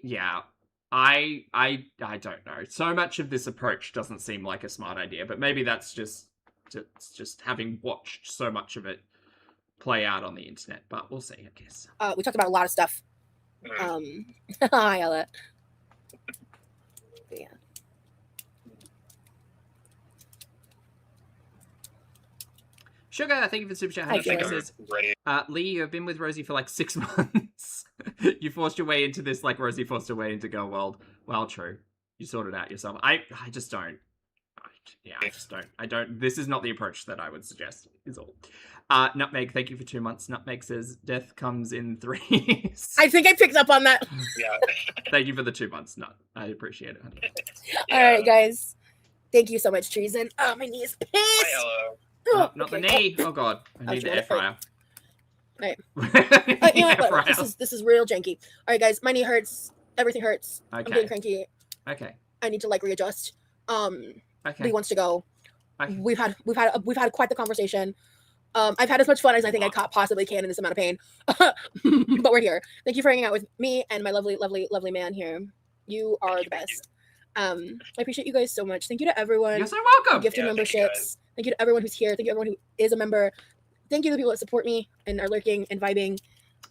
don't know. So much of this approach doesn't seem like a smart idea, but maybe that's just having watched so much of it play out on the internet. But we'll see, I guess. we talked about a lot of stuff. Hi Ella. But yeah. Sugar, thank you for the super chat. Hi, Sugar Sugar. says, Ready? Lee, you have been with Rosie for like 6 months. You forced your way into this like Rosie forced her way into Girl World. Well, true. You sorted out yourself. I just don't. I don't. This is not the approach that I would suggest, is all. Nutmeg, thank you for 2 months. Nutmeg says, death comes in threes. I think I picked up on that. Yeah. Thank you for the 2 months, Nut. I appreciate it, honey. Yeah. All right, guys. Thank you so much, Treason. Oh, my knee is pissed. Hi, Ella. Oh, Not the okay. knee. Oh, God. I need the air fryer. Right. Right. You know what? This is real janky. All right, guys. My knee hurts. Everything hurts. I'm Okay. getting cranky. Okay. I need to like readjust. Okay. Lee wants to go. Okay. We've had quite the conversation. I've had as much fun as I think I possibly can in this amount of pain. But we're here. Thank you for hanging out with me and my lovely, lovely, lovely man here. You are the best. I appreciate you guys so much. Thank you to everyone. You're so welcome. Gifted Yeah, thank you, memberships. Thank you to everyone who's here. Thank you to everyone who is a member. Thank you to the people that support me and are lurking and vibing.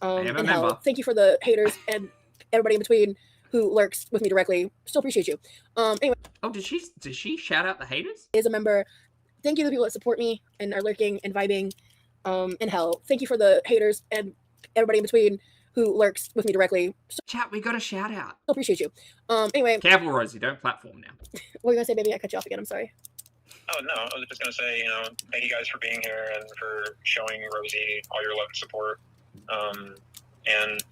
am a And hell, member. thank you for the haters and everybody in between who lurks with me directly. Still appreciate you. Anyway, Oh, did she shout out the haters? is a member. Thank you to the people that support me and are lurking and vibing. And hell, thank you for the haters and everybody in between who lurks with me directly. Still Chat, we got a shout out. appreciate you. Anyway, Careful, Rosie. Don't platform now. what were you gonna say, baby? I cut you off again. I'm sorry. Oh no, I was just gonna say, thank you guys for being here and for showing Rosie all your love and support. And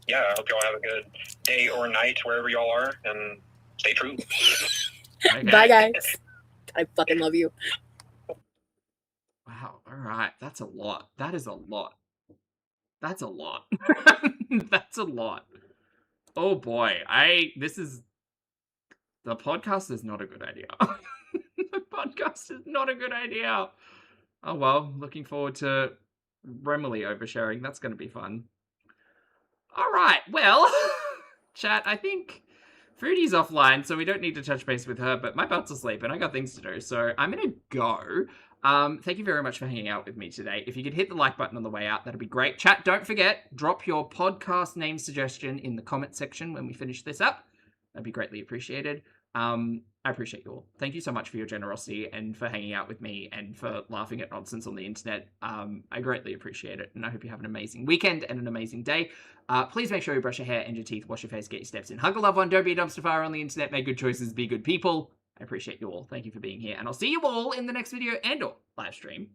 yeah, I hope y'all have a good day or night wherever y'all are, and stay true. Okay. Bye, guys. I fucking love you. Wow. All right. That's a lot. That is a lot. That's a lot. That's a lot. Oh boy. The podcast is not a good idea. The podcast is not a good idea. Oh well, looking forward to Remily oversharing. That's going to be fun. All right, well, chat, I think Foodie's offline, so we don't need to touch base with her, but my butt's asleep and I got things to do, so I'm going to go. Thank you very much for hanging out with me today. If you could hit the like button on the way out, that'd be great. Chat, don't forget, drop your podcast name suggestion in the comment section when we finish this up. That'd be greatly appreciated. I appreciate you all. Thank you so much for your generosity and for hanging out with me and for laughing at nonsense on the internet. I greatly appreciate it, and I hope you have an amazing weekend and an amazing day. Please make sure you brush your hair and your teeth, wash your face, get your steps in. Hug a loved one, don't be a dumpster fire on the internet, make good choices, be good people. I appreciate you all. Thank you for being here, and I'll see you all in the next video and or live stream.